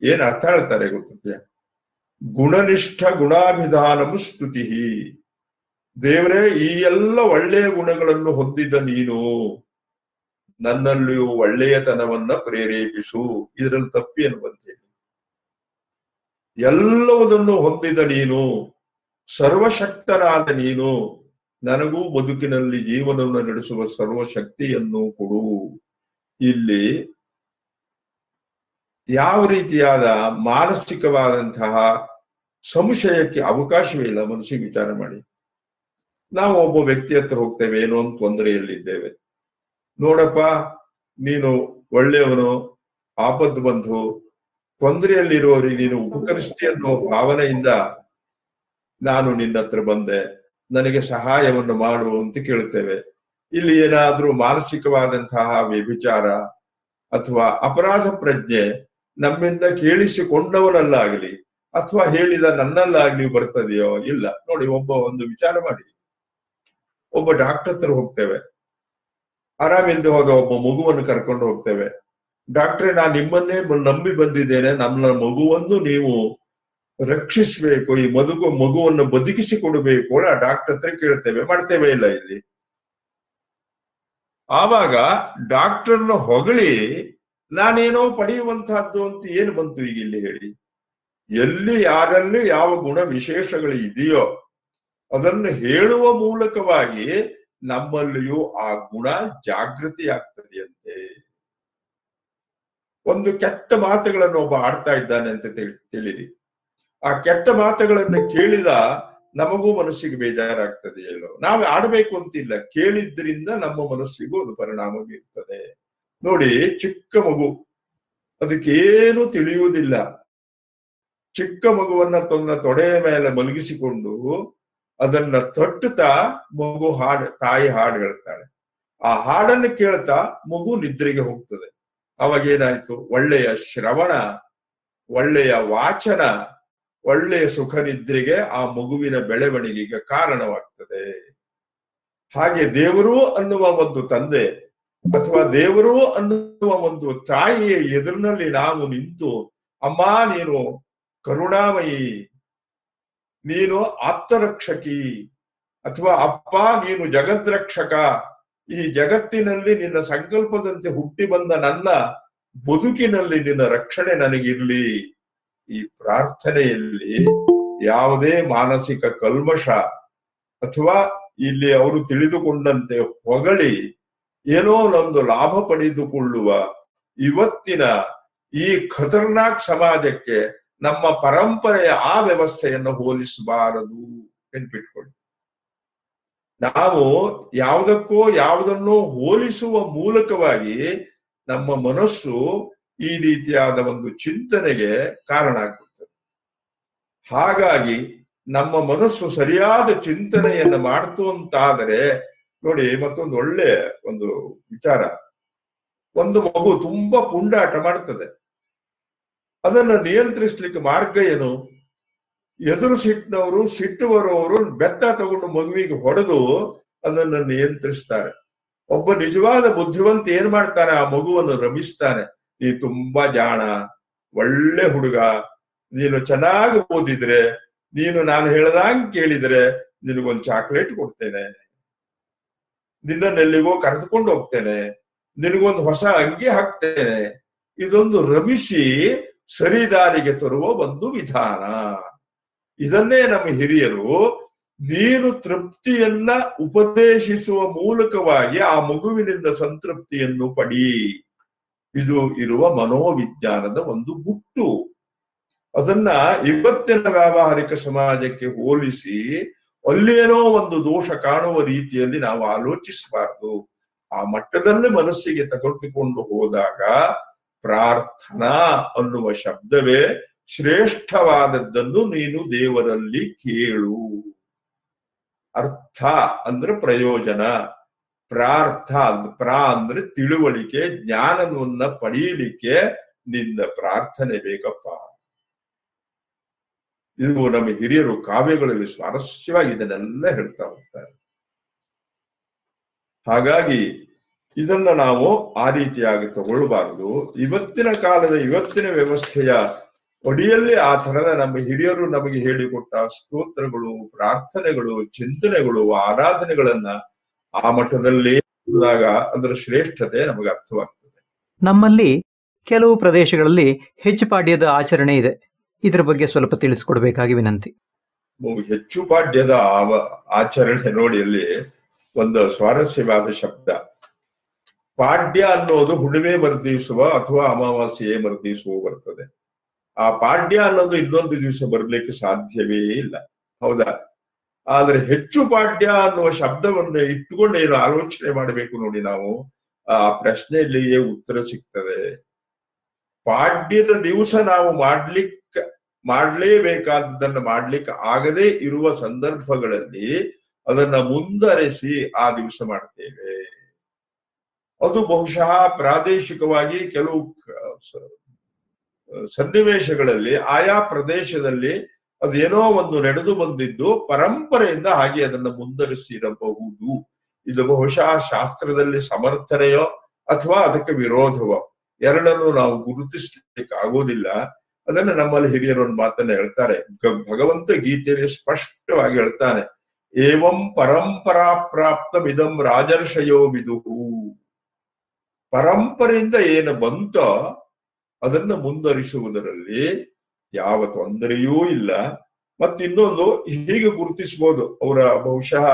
ಏನ್ ಅರ್ಥ ಹೇಳ್ತಾರೆ ಗೊತ್ತಿದೆಯಾ? ಗುಣನಿಷ್ಠ ಗುಣಾಭಿಧಾನಮು ಸ್ತುತಿ. ದೇವರೇ, ಈ ಎಲ್ಲ ಒಳ್ಳೆಯ ಗುಣಗಳನ್ನು ಹೊಂದಿದ ನೀನು ನನ್ನಲ್ಲಿಯೂ ಒಳ್ಳೆಯತನವನ್ನ ಪ್ರೇರೇಪಿಸು. ಇದರಲ್ಲಿ ತಪ್ಪೇನು ಬಂತೇಳಿ? ಎಲ್ಲವುದನ್ನು ಹೊಂದಿದ ನೀನು, ಸರ್ವಶಕ್ತನಾದ ನೀನು, ನನಗೂ ಬದುಕಿನಲ್ಲಿ ಜೀವನವನ್ನು ನಡೆಸುವ ಸರ್ವಶಕ್ತಿಯನ್ನು ಕೊಡು. ಇಲ್ಲಿ ಯಾವ ರೀತಿಯಾದ ಮಾನಸಿಕವಾದಂತಹ ಸಂಶಯಕ್ಕೆ ಅವಕಾಶವೇ ಇಲ್ಲ. ಮನಸ್ಸಿಗೆ ವಿಚಾರ ಮಾಡಿ. ನಾವು ಒಬ್ಬ ವ್ಯಕ್ತಿ ಹತ್ರ ಹೋಗ್ತೇವೆ, ಏನೋ ಒಂದು ತೊಂದರೆಯಲ್ಲಿದ್ದೇವೆ. ನೋಡಪ್ಪ, ನೀನು ಒಳ್ಳೆಯವನು, ಆಪತ್ತು ಬಂಧು, ತೊಂದರೆಯಲ್ಲಿರುವವರಿಗೆ ನೀನು ಉಪಕರಿಸ್ತಿ ಅನ್ನೋ ಭಾವನೆಯಿಂದ ನಾನು ನಿನ್ನ ಹತ್ರ ಬಂದೆ, ನನಗೆ ಸಹಾಯವನ್ನು ಮಾಡು ಅಂತ ಕೇಳ್ತೇವೆ. ಇಲ್ಲಿ ಏನಾದ್ರೂ ಮಾನಸಿಕವಾದಂತಹ ವ್ಯಭಿಚಾರ ಅಥವಾ ಅಪರಾಧ ಪ್ರಜ್ಞೆ ನಮ್ಮಿಂದ ಕೇಳಿಸಿಕೊಂಡವನಲ್ಲಾಗಲಿ ಅಥವಾ ಹೇಳಿದ ನನ್ನಲ್ಲಾಗ್ಲಿ ಬರ್ತದೆಯೋ? ಇಲ್ಲ. ನೋಡಿ, ಒಂದು ವಿಚಾರ ಮಾಡಿ. ಒಬ್ಬ ಡಾಕ್ಟರ್ ಹತ್ರ ಹೋಗ್ತೇವೆ, ಆರಾಮಿಲ್ದೆ ಹೋದ ಒಬ್ಬ ಮಗುವನ್ನು ಕರ್ಕೊಂಡು ಹೋಗ್ತೇವೆ. ಡಾಕ್ಟ್ರೇ, ನಾನು ನಿಮ್ಮನ್ನೇ ನಂಬಿ ಬಂದಿದ್ದೇನೆ, ನಮ್ಮ ಮಗುವನ್ನು ನೀವು ರಕ್ಷಿಸ್ಬೇಕು, ಈ ಮಗುವನ್ನು ಬದುಕಿಸಿ ಕೊಡಬೇಕು. ಆ ಡಾಕ್ಟರ್ ಹತ್ರ ಕೇಳ್ತೇವೆ, ಮಾಡ್ತೇವೆ ಇಲ್ಲ ಇಲ್ಲಿ? ಆವಾಗ ಡಾಕ್ಟರ್ನ ಹೊಗಳಿ ನಾನೇನೋ ಪಡೆಯುವಂತಹದ್ದು ಅಂತ ಏನು ಬಂತು ಈಗ ಇಲ್ಲಿ ಹೇಳಿ? ಎಲ್ಲಿ ಯಾರಲ್ಲಿ ಯಾವ ಗುಣ ವಿಶೇಷಗಳು ಇದೆಯೋ ಅದನ್ನು ಹೇಳುವ ಮೂಲಕವಾಗಿ ನಮ್ಮಲ್ಲಿಯೂ ಆ ಗುಣ ಜಾಗೃತಿ ಆಗ್ತದೆಯಂತೆ. ಒಂದು ಕೆಟ್ಟ ಮಾತುಗಳನ್ನು ಒಬ್ಬ ಆಡ್ತಾ ಇದ್ದಾನೆ ಅಂತ ತಿಳಿರಿ. ಆ ಕೆಟ್ಟ ಮಾತುಗಳನ್ನು ಕೇಳಿದ ನಮಗೂ ಮನಸ್ಸಿಗೆ ಬೇಜಾರಾಗ್ತದೆ. ಎಲ್ಲೋ ನಾವು ಆಡ್ಬೇಕು ಅಂತಿಲ್ಲ, ಕೇಳಿದ್ರಿಂದ ನಮ್ಮ ಮನಸ್ಸಿಗೂ ಅದು ಪರಿಣಾಮ ಬೀರ್ತದೆ. ನೋಡಿ, ಚಿಕ್ಕ ಮಗು, ಅದಕ್ಕೇನು ತಿಳಿಯುವುದಿಲ್ಲ. ಚಿಕ್ಕ ಮಗುವನ್ನ ತನ್ನ ತೊಡೆಯ ಮೇಲೆ ಮಲಗಿಸಿಕೊಂಡು ಅದನ್ನ ತಟ್ಟುತ್ತಾ ಮಗು ತಾಯಿ ಹಾಡು ಹೇಳ್ತಾಳೆ. ಆ ಹಾಡನ್ನು ಕೇಳ್ತಾ ಮಗು ನಿದ್ರೆಗೆ ಹೋಗ್ತದೆ. ಅವಾಗ ಏನಾಯ್ತು? ಒಳ್ಳೆಯ ಶ್ರವಣ, ಒಳ್ಳೆಯ ವಾಚನ, ಒಳ್ಳೆಯ ಸುಖ ನಿದ್ರೆಗೆ ಆ ಮಗುವಿನ ಬೆಳವಣಿಗೆಗೆ ಕಾರಣವಾಗ್ತದೆ. ಹಾಗೆ ದೇವರು ಅನ್ನುವ ಒಂದು ತಂದೆ ಅಥವಾ ದೇವರು ಅನ್ನುವ ಒಂದು ತಾಯಿಯ ಎದುರಿನಲ್ಲಿ ನಾವು ನಿಂತು, ಅಮ್ಮ ನೀನು ಕರುಣಾಮಯಿ, ನೀನು ಆಪ್ತರಕ್ಷಕಿ, ಅಥವಾ ಅಪ್ಪ ನೀನು ಜಗದ್ರಕ್ಷಕ, ಈ ಜಗತ್ತಿನಲ್ಲಿ ನಿನ್ನ ಸಂಕಲ್ಪದಂತೆ ಹುಟ್ಟಿ ಬಂದ ನನ್ನ ಬದುಕಿನಲ್ಲಿ ನಿನ್ನ ರಕ್ಷಣೆ ನನಗಿರ್ಲಿ. ಈ ಪ್ರಾರ್ಥನೆಯಲ್ಲಿ ಯಾವುದೇ ಮಾನಸಿಕ ಕಲ್ಮಶ ಅಥವಾ ಇಲ್ಲಿ ಅವರು ತಿಳಿದುಕೊಂಡಂತೆ ಹೊಗಳಿ ಏನೋ ಒಂದು ಲಾಭ ಪಡೆದುಕೊಳ್ಳುವ ಇವತ್ತಿನ ಈ ಖತರ್ನಾಕ್ ಸಮಾಜಕ್ಕೆ ನಮ್ಮ ಪರಂಪರೆಯ ಆ ವ್ಯವಸ್ಥೆಯನ್ನು ಹೋಲಿಸಬಾರದು ನೆನ್ಪಿಟ್ಕೊಳ್ಳಿ. ನಾವು ಯಾವುದನ್ನೋ ಹೋಲಿಸುವ ಮೂಲಕವಾಗಿ ನಮ್ಮ ಮನಸ್ಸು ಈ ರೀತಿಯಾದ ಒಂದು ಚಿಂತನೆಗೆ ಕಾರಣ ಆಗ್ಬಿಡ್ತದೆ. ಹಾಗಾಗಿ ನಮ್ಮ ಮನಸ್ಸು ಸರಿಯಾದ ಚಿಂತನೆಯನ್ನ ಮಾಡ್ತು ಅಂತಾದರೆ ನೋಡಿ, ಮತ್ತೊಂದು ಒಳ್ಳೆ ಒಂದು ವಿಚಾರ. ಒಂದು ಮಗು ತುಂಬಾ ಪುಂಡಾಟ ಮಾಡ್ತದೆ, ಅದನ್ನ ನಿಯಂತ್ರಿಸ್ಲಿಕ್ಕೆ ಮಾರ್ಗ ಏನು? ಎದುರು ಸಿಟ್ಟಿನವರು, ಸಿಟ್ಟು ಬರುವವರು ಬೆತ್ತ ತಗೊಂಡು ಮಗುವಿಗೆ ಹೊಡೆದು ಅದನ್ನು ನಿಯಂತ್ರಿಸ್ತಾರೆ. ಒಬ್ಬ ನಿಜವಾದ ಬುದ್ಧಿವಂತ ಏನ್ ಮಾಡ್ತಾನೆ, ಆ ಮಗುವನ್ನು ರಮಿಸ್ತಾನೆ. ನೀ ತುಂಬಾ ಜಾಣ, ಒಳ್ಳೆ ಹುಡುಗ, ನೀನು ಚೆನ್ನಾಗಿ ಓದಿದ್ರೆ, ನೀನು ನಾನು ಹೇಳ್ದಂಗ್ ಕೇಳಿದ್ರೆ ನಿನಗೊಂದು ಚಾಕ್ಲೇಟ್ ಕೊಡ್ತೇನೆ, ನಿನ್ನೆಲ್ಲಿಗೋ ಕರೆದುಕೊಂಡು ಹೋಗ್ತೇನೆ, ನಿನಗೊಂದು ಹೊಸ ಅಂಗಿ ಹಾಕ್ತೇನೆ. ಇದೊಂದು ರಮಿಸಿ ಸರಿದಾರಿಗೆ ತರುವ ಒಂದು ವಿಧಾನ. ಇದನ್ನೇ ನಮ್ಮ ಹಿರಿಯರು ನೀನು ತೃಪ್ತಿಯನ್ನ ಉಪದೇಶಿಸುವ ಮೂಲಕವಾಗಿ ಆ ಮಗುವಿನಿಂದ ಸಂತೃಪ್ತಿಯನ್ನು ಪಡಿ. ಇದು ಇರುವ ಮನೋವಿಜ್ಞಾನದ ಒಂದು ಗುಟ್ಟು. ಅದನ್ನ ಇವತ್ತಿನ ವ್ಯಾವಹಾರಿಕ ಸಮಾಜಕ್ಕೆ ಹೋಲಿಸಿ ಅಲ್ಲೇನೋ ಒಂದು ದೋಷ ಕಾಣುವ ರೀತಿಯಲ್ಲಿ ನಾವು ಆಲೋಚಿಸಬಾರದು. ಆ ಮಟ್ಟದಲ್ಲಿ ಮನಸ್ಸಿಗೆ ತೆಗೆದುಕೊಂಡು ಹೋದಾಗ ಪ್ರಾರ್ಥನಾ ಅನ್ನುವ ಶಬ್ದವೇ ಶ್ರೇಷ್ಠವಾದದ್ದನ್ನು ನೀನು ದೇವರಲ್ಲಿ ಕೇಳು. ಅರ್ಥ ಅಂದ್ರೆ ಪ್ರಯೋಜನ, ಅಂದ್ರೆ ತಿಳುವಳಿಕೆ, ಜ್ಞಾನವನ್ನ ಪಡೆಯಲಿಕ್ಕೆ ನಿನ್ನ ಪ್ರಾರ್ಥನೆ ಬೇಕಪ್ಪ. ಇದು ನಮ್ಮ ಹಿರಿಯರು ಕಾವ್ಯಗಳಲ್ಲಿ ಸ್ವಾರಸ್ಯವಾಗಿ ಇದನ್ನೆಲ್ಲ ಹೇಳ್ತಾ ಹೋಗ್ತಾರೆ. ಹಾಗಾಗಿ ಇದನ್ನ ನಾವು ಆ ರೀತಿಯಾಗಿ ತಗೊಳ್ಬಾರದು. ಇವತ್ತಿನ ಕಾಲದ ಇವತ್ತಿನ ವ್ಯವಸ್ಥೆಯ ಅಡಿಯಲ್ಲಿ ಆ ತರದ ನಮ್ಮ ಹಿರಿಯರು ನಮಗೆ ಹೇಳಿಕೊಟ್ಟ ಸ್ತೋತ್ರಗಳು, ಪ್ರಾರ್ಥನೆಗಳು, ಚಿಂತನೆಗಳು, ಆರಾಧನೆಗಳನ್ನ ಆ ಮಟ್ಟದಲ್ಲಿ ಅದರ ಶ್ರೇಷ್ಠತೆ ನಮಗೆ ಅರ್ಥವಾಗ್ತದೆ. ನಮ್ಮಲ್ಲಿ ಕೆಲವು ಪ್ರದೇಶಗಳಲ್ಲಿ ಹೆಚ್ಚು ಪಾಡ್ಯದ ಆಚರಣೆ ಇದೆ. ಇದರ ಬಗ್ಗೆ ಸ್ವಲ್ಪ ತಿಳಿಸ್ಕೊಡ್ಬೇಕಾಗಿ ವಿನಂತಿ. ಹೆಚ್ಚು ಪಾಡ್ಯದ ಆಚರಣೆ ನೋಡಿ, ಅಲ್ಲಿ ಒಂದು ಸ್ವಾರಸ್ಯವಾದ ಶಬ್ದ. ಪಾಡ್ಯ ಅನ್ನೋದು ಹುಣ್ಣಿಮೆ ಮರುದಿವಸುವ ಅಥವಾ ಅಮಾವಾಸ್ಯೆ ಮರುದಿವಸುವ ಬರ್ತದೆ. ಆ ಪಾಡ್ಯ ಅನ್ನೋದು ಇನ್ನೊಂದು ದಿವಸ ಬರ್ಲಿಕ್ಕೆ ಸಾಧ್ಯವೇ ಇಲ್ಲ, ಹೌದಾ? ಆದ್ರೆ ಹೆಚ್ಚು ಪಾಡ್ಯ ಅನ್ನುವ ಶಬ್ದವನ್ನು ಇಟ್ಟುಕೊಂಡು ಏನು ಆಲೋಚನೆ ಮಾಡಬೇಕು ನೋಡಿ ನಾವು, ಆ ಪ್ರಶ್ನೆಯಲ್ಲಿಯೇ ಉತ್ತರ ಸಿಗ್ತದೆ. ಪಾಡ್ಯದ ದಿವಸ ನಾವು ಮಾಡ್ಲೇಬೇಕಾದದನ್ನ ಮಾಡ್ಲಿಕ್ಕೆ ಆಗದೇ ಇರುವ ಸಂದರ್ಭಗಳಲ್ಲಿ ಅದನ್ನ ಮುಂದರೆಸಿ ಆ ದಿವಸ ಮಾಡ್ತೇವೆ. ಅದು ಬಹುಶಃ ಪ್ರಾದೇಶಿಕವಾಗಿ ಕೆಲವು ಸನ್ನಿವೇಶಗಳಲ್ಲಿ ಆಯಾ ಪ್ರದೇಶದಲ್ಲಿ ಅದೇನೋ ಒಂದು ನಡೆದು ಬಂದಿದ್ದು ಪರಂಪರೆಯಿಂದ ಹಾಗೆ ಅದನ್ನು ಮುಂದರಿಸಿರಬಹುದು. ಇದು ಬಹುಶಃ ಶಾಸ್ತ್ರದಲ್ಲಿ ಸಮರ್ಥನೆಯೋ ಅಥವಾ ಅದಕ್ಕೆ ವಿರೋಧವೋ ಎರಡನ್ನು ನಾವು ಗುರುತಿಸ್ಲಿಕ್ಕೆ ಆಗೋದಿಲ್ಲ. ಅದನ್ನ ನಮ್ಮಲ್ಲಿ ಹಿರಿಯರು ಒಂದು ಮಾತನ್ನ ಹೇಳ್ತಾರೆ. ಭಗವಂತ ಗೀತೆಯಲ್ಲಿ ಸ್ಪಷ್ಟವಾಗಿ ಹೇಳ್ತಾನೆ, ಏವಂ ಪರಂಪರಾ ಪ್ರಾಪ್ತಮಿದಂ ರಾಜರ್ಷಯೋ ವಿದುಹು. ಪರಂಪರೆಯಿಂದ ಏನು ಬಂತೋ ಅದನ್ನ ಮುಂದುವರಿಸುವುದರಲ್ಲಿ ಯಾವ ತೊಂದರೆಯೂ ಇಲ್ಲ. ಮತ್ತಿನ್ನೊಂದು ಹೀಗೆ ಗುರುತಿಸಬಹುದು. ಅವರ ಬಹುಶಃ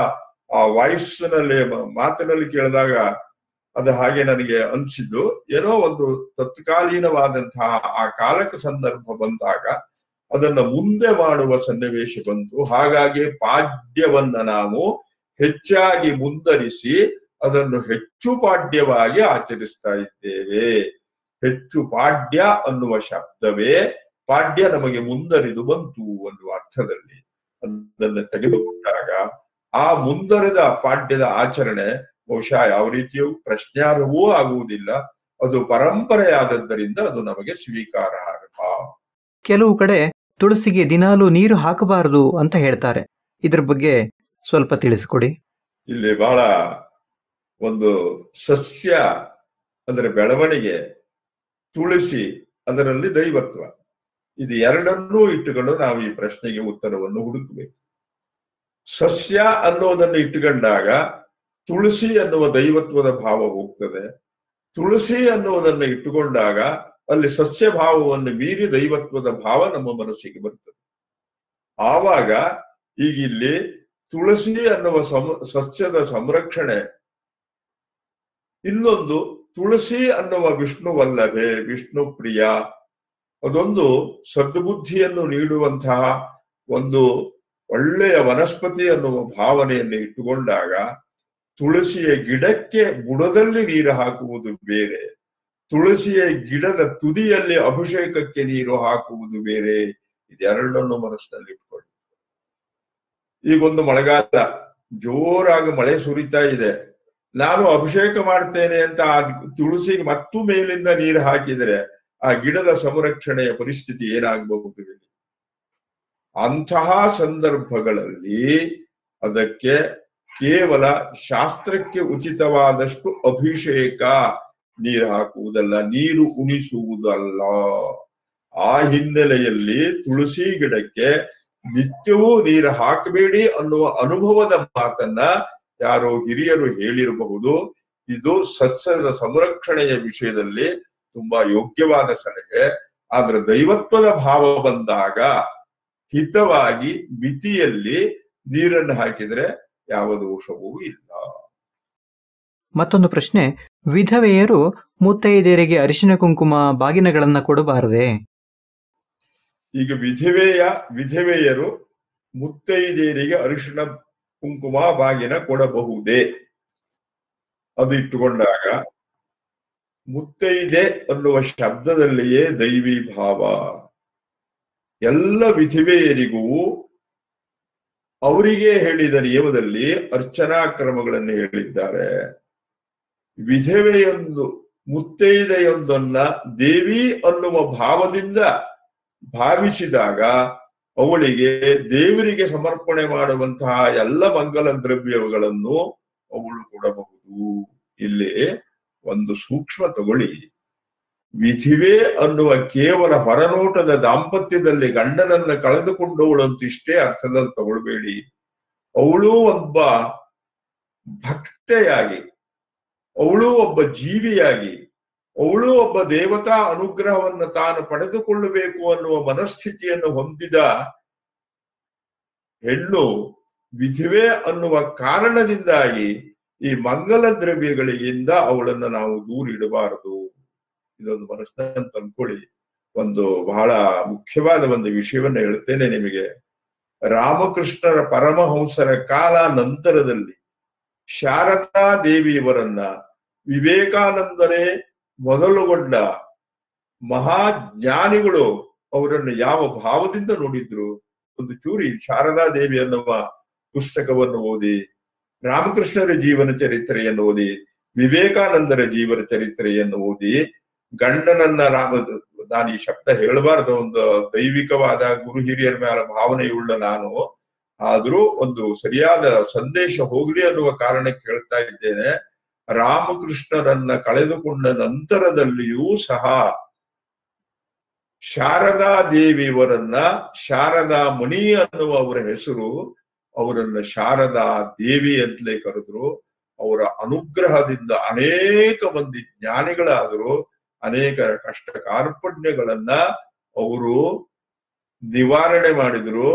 ಆ ವಾಯ್ಸ್ನಲ್ಲಿ ಮಾತಿನಲ್ಲಿ ಕೇಳಿದಾಗ ಅದು ಹಾಗೆ ನನಗೆ ಅನ್ಸಿದ್ದು, ಏನೋ ಒಂದು ತತ್ಕಾಲೀನವಾದಂತಹ ಆ ಕಾಲಕ್ಕೆ ಸಂದರ್ಭ ಬಂದಾಗ ಅದನ್ನ ಮುಂದೆ ಮಾಡುವ ಸನ್ನಿವೇಶ ಬಂತು. ಹಾಗಾಗಿ ಪಾಡ್ಯವನ್ನ ನಾವು ಹೆಚ್ಚಾಗಿ ಮುಂದರಿಸಿ ಅದನ್ನು ಹೆಚ್ಚು ಪಾಡ್ಯವಾಗಿ ಆಚರಿಸ್ತಾ ಇದ್ದೇವೆ. ಹೆಚ್ಚು ಪಾಡ್ಯ ಅನ್ನುವ ಶಬ್ದವೇ ಪಾಡ್ಯ ನಮಗೆ ಮುಂದರಿದು ಬಂತು ಅನ್ನುವ ಅರ್ಥದಲ್ಲಿ ಅದನ್ನು ತೆಗೆದುಕೊಂಡಾಗ ಆ ಮುಂದರಿದ ಪಾಡ್ಯದ ಆಚರಣೆ ಬಹುಶಃ ಯಾವ ರೀತಿಯೂ ಪ್ರಶ್ನಾರ್ಹವೂ ಆಗುವುದಿಲ್ಲ. ಅದು ಪರಂಪರೆಯಾದದ್ದರಿಂದ ಅದು ನಮಗೆ ಸ್ವೀಕಾರಾರ್ಹ. ಕೆಲವು ಕಡೆ ತುಳಸಿಗೆ ದಿನಾಲೂ ನೀರು ಹಾಕಬಾರದು ಅಂತ ಹೇಳ್ತಾರೆ. ಇದ್ರ ಬಗ್ಗೆ ಸ್ವಲ್ಪ ತಿಳಿಸ್ಕೊಡಿ. ಇಲ್ಲಿ ಬಹಳ ಒಂದು ಸಸ್ಯ ಅದರ ಬೆಳವಣಿಗೆ, ತುಳಸಿ ಅದರಲ್ಲಿ ದೈವತ್ವ, ಇದು ಎರಡನ್ನೂ ಇಟ್ಟುಕೊಂಡು ನಾವು ಈ ಪ್ರಶ್ನೆಗೆ ಉತ್ತರವನ್ನು ಹುಡುಕಬೇಕು. ಸಸ್ಯ ಅನ್ನೋದನ್ನು ಇಟ್ಟುಕೊಂಡಾಗ ತುಳಸಿ ಅನ್ನುವ ದೈವತ್ವದ ಭಾವ ಹೋಗ್ತದೆ. ತುಳಸಿ ಅನ್ನುವುದನ್ನು ಇಟ್ಟುಕೊಂಡಾಗ ಅಲ್ಲಿ ಸಸ್ಯ ಭಾವವನ್ನು ಮೀರಿ ದೈವತ್ವದ ಭಾವ ನಮ್ಮ ಮನಸ್ಸಿಗೆ ಬರ್ತದೆ. ಆವಾಗ ಈಗ ಇಲ್ಲಿ ತುಳಸಿ ಅನ್ನುವ ಸಸ್ಯದ ಸಂರಕ್ಷಣೆ, ಇನ್ನೊಂದು ತುಳಸಿ ಅನ್ನುವ ವಿಷ್ಣು ವಲ್ಲಭೆ, ವಿಷ್ಣು ಪ್ರಿಯ, ಅದೊಂದು ಸದ್ಬುದ್ಧಿಯನ್ನು ನೀಡುವಂತಹ ಒಂದು ಒಳ್ಳೆಯ ವನಸ್ಪತಿ ಅನ್ನುವ ಭಾವನೆಯನ್ನು ಇಟ್ಟುಕೊಂಡಾಗ ತುಳಸಿಯ ಗಿಡಕ್ಕೆ ಬುಡದಲ್ಲಿ ನೀರು ಹಾಕುವುದು ಬೇರೆ, ತುಳಸಿಯ ಗಿಡದ ತುದಿಯಲ್ಲಿ ಅಭಿಷೇಕಕ್ಕೆ ನೀರು ಹಾಕುವುದು ಬೇರೆ. ಇದೆರಡನ್ನು ಮನಸ್ಸಿನಲ್ಲಿ ಇಟ್ಕೊಳ್ಳಿ. ಈಗೊಂದು ಮಳೆಗಾಲ, ಜೋರಾಗಿ ಮಳೆ ಸುರಿತಾ ಇದೆ, ನಾನು ಅಭಿಷೇಕ ಮಾಡ್ತೇನೆ ಅಂತ ಆ ತುಳಸಿಗೆ ಮತ್ತು ಮೇಲಿಂದ ನೀರು ಹಾಕಿದರೆ ಆ ಗಿಡದ ಸಂರಕ್ಷಣೆಯ ಪರಿಸ್ಥಿತಿ ಏನಾಗಬಹುದು ಹೇಳಿ? ಅಂತಹ ಸಂದರ್ಭಗಳಲ್ಲಿ ಅದಕ್ಕೆ ಕೇವಲ ಶಾಸ್ತ್ರಕ್ಕೆ ಉಚಿತವಾದಷ್ಟು ಅಭಿಷೇಕ, ನೀರು ಹಾಕುವುದಲ್ಲ, ನೀರು ಉಣಿಸುವುದಲ್ಲ. ಆ ಹಿನ್ನೆಲೆಯಲ್ಲಿ ತುಳಸಿ ಗಿಡಕ್ಕೆ ನಿತ್ಯವೂ ನೀರು ಹಾಕಬೇಡಿ ಅನ್ನುವ ಅನುಭವದ ಮಾತನ್ನ ಯಾರೋ ಹಿರಿಯರು ಹೇಳಿರಬಹುದು. ಇದು ಸಸ್ಯದ ಸಂರಕ್ಷಣೆಯ ವಿಷಯದಲ್ಲಿ ತುಂಬಾ ಯೋಗ್ಯವಾದ ಸಲಹೆ. ಆದ್ರೆ ದೈವತ್ವದ ಭಾವ ಬಂದಾಗ ಹಿತವಾಗಿ ಮಿತಿಯಲ್ಲಿ ನೀರನ್ನು ಹಾಕಿದ್ರೆ ಯಾವ ದೋಷವೂ ಇಲ್ಲ. ಮತ್ತೊಂದು ಪ್ರಶ್ನೆ, ವಿಧವೆಯರು ಮುತ್ತೈದೆಯರಿಗೆ ಅರಿಶಿನ ಕುಂಕುಮ ಬಾಗಿನಗಳನ್ನ ಕೊಡಬಾರದೆ? ಈಗ ವಿಧವೆಯರು ಮುತ್ತೈದೆಯರಿಗೆ ಅರಿಶಿನ ಕುಂಕುಮ ಬಾಗಿನ ಕೊಡಬಹುದೇ? ಅದು ಇಟ್ಟುಕೊಂಡಾಗ ಮುತ್ತೈದೆ ಅನ್ನುವ ಶಬ್ದದಲ್ಲಿಯೇ ದೈವಿ ಭಾವ. ಎಲ್ಲ ವಿಧವೆಯರಿಗೂ ಅವರಿಗೆ ಹೇಳಿದ ನಿಯಮದಲ್ಲಿ ಅರ್ಚನಾ ಕ್ರಮಗಳನ್ನು ಹೇಳಿದ್ದಾರೆ. ವಿಧವೆಯೊಂದು ಮುತ್ತೈದೆಯೊಂದನ್ನ ದೇವಿ ಅನ್ನುವ ಭಾವದಿಂದ ಭಾವಿಸಿದಾಗ ಅವಳಿಗೆ ದೇವರಿಗೆ ಸಮರ್ಪಣೆ ಮಾಡುವಂತಹ ಎಲ್ಲ ಮಂಗಲ ದ್ರವ್ಯಗಳನ್ನು ಅವಳು ಕೊಡಬಹುದು. ಇಲ್ಲಿ ಒಂದು ಸೂಕ್ಷ್ಮ ತಗೊಳ್ಳಿ. ವಿಧಿವೆ ಅನ್ನುವ ಕೇವಲ ಹೊರನೋಟದ ದಾಂಪತ್ಯದಲ್ಲಿ ಗಂಡನನ್ನ ಕಳೆದುಕೊಂಡವಳು ಅಂತ ಇಷ್ಟೇ ಅರ್ಥದಲ್ಲಿ ತಗೊಳ್ಬೇಡಿ. ಅವಳು ಒಬ್ಬ ಭಕ್ತೆಯಾಗಿ, ಅವಳು ಒಬ್ಬ ಜೀವಿಯಾಗಿ, ಅವಳು ಒಬ್ಬ ದೇವತಾ ಅನುಗ್ರಹವನ್ನು ತಾನು ಪಡೆದುಕೊಳ್ಳಬೇಕು ಅನ್ನುವ ಮನಸ್ಥಿತಿಯನ್ನು ಹೊಂದಿದ ಹೆಣ್ಣು ವಿಧಿವೆ ಅನ್ನುವ ಕಾರಣದಿಂದಾಗಿ ಈ ಮಂಗಲ ದ್ರವ್ಯಗಳಿಂದ ಅವಳನ್ನ ನಾವು ದೂರ ಇಡಬಾರದು. ಇದೊಂದು ಮನಸ್ಸನ್ನು ತಂದ್ಕೊಳ್ಳಿ. ಒಂದು ಬಹಳ ಮುಖ್ಯವಾದ ಒಂದು ವಿಷಯವನ್ನ ಹೇಳ್ತೇನೆ ನಿಮಗೆ. ರಾಮಕೃಷ್ಣರ ಪರಮಹಂಸರ ಕಾಲ ನಂತರದಲ್ಲಿ ಶಾರದಾ ದೇವಿಯವರನ್ನ ವಿವೇಕಾನಂದರೇ ಮೊದಲುಗೊಂಡ ಮಹಾಜ್ಞಾನಿಗಳು ಅವರನ್ನು ಯಾವ ಭಾವದಿಂದ ನೋಡಿದ್ರು? ಒಂದು ಚೂರಿ ಶಾರದಾ ದೇವಿ ಅನ್ನುವ ಪುಸ್ತಕವನ್ನು ಓದಿ, ರಾಮಕೃಷ್ಣರ ಜೀವನ ಚರಿತ್ರೆಯನ್ನು ಓದಿ, ವಿವೇಕಾನಂದರ ಜೀವನ ಚರಿತ್ರೆಯನ್ನು ಓದಿ, ಗಂಡನನ್ನ ನಾನು ಈ ಶಬ್ದ ಹೇಳಬಾರ್ದು, ಒಂದು ದೈವಿಕವಾದ ಗುರು ಹಿರಿಯರ ಮೇಲೆ ಭಾವನೆಯುಳ್ಳ ನಾನು, ಆದ್ರೂ ಒಂದು ಸರಿಯಾದ ಸಂದೇಶ ಹೋಗ್ಲಿ ಅನ್ನುವ ಕಾರಣಕ್ಕೆ ಹೇಳ್ತಾ ಇದ್ದೇನೆ. ರಾಮಕೃಷ್ಣರನ್ನ ಕಳೆದುಕೊಂಡ ನಂತರದಲ್ಲಿಯೂ ಸಹ ಶಾರದಾ ದೇವಿಯವರನ್ನ ಶಾರದಾ ಮಣಿ ಅನ್ನುವ ಅವರ ಹೆಸರು, ಅವರನ್ನ ಶಾರದಾ ದೇವಿ ಅಂತಲೇ ಕರೆದ್ರು. ಅವರ ಅನುಗ್ರಹದಿಂದ ಅನೇಕ ಮಂದಿ ಜ್ಞಾನಿಗಳಾದರು. ಅನೇಕ ಕಷ್ಟ ಕಾರ್ಪಣ್ಯಗಳನ್ನ ಅವರು ನಿವಾರಣೆ ಮಾಡಿದ್ರು.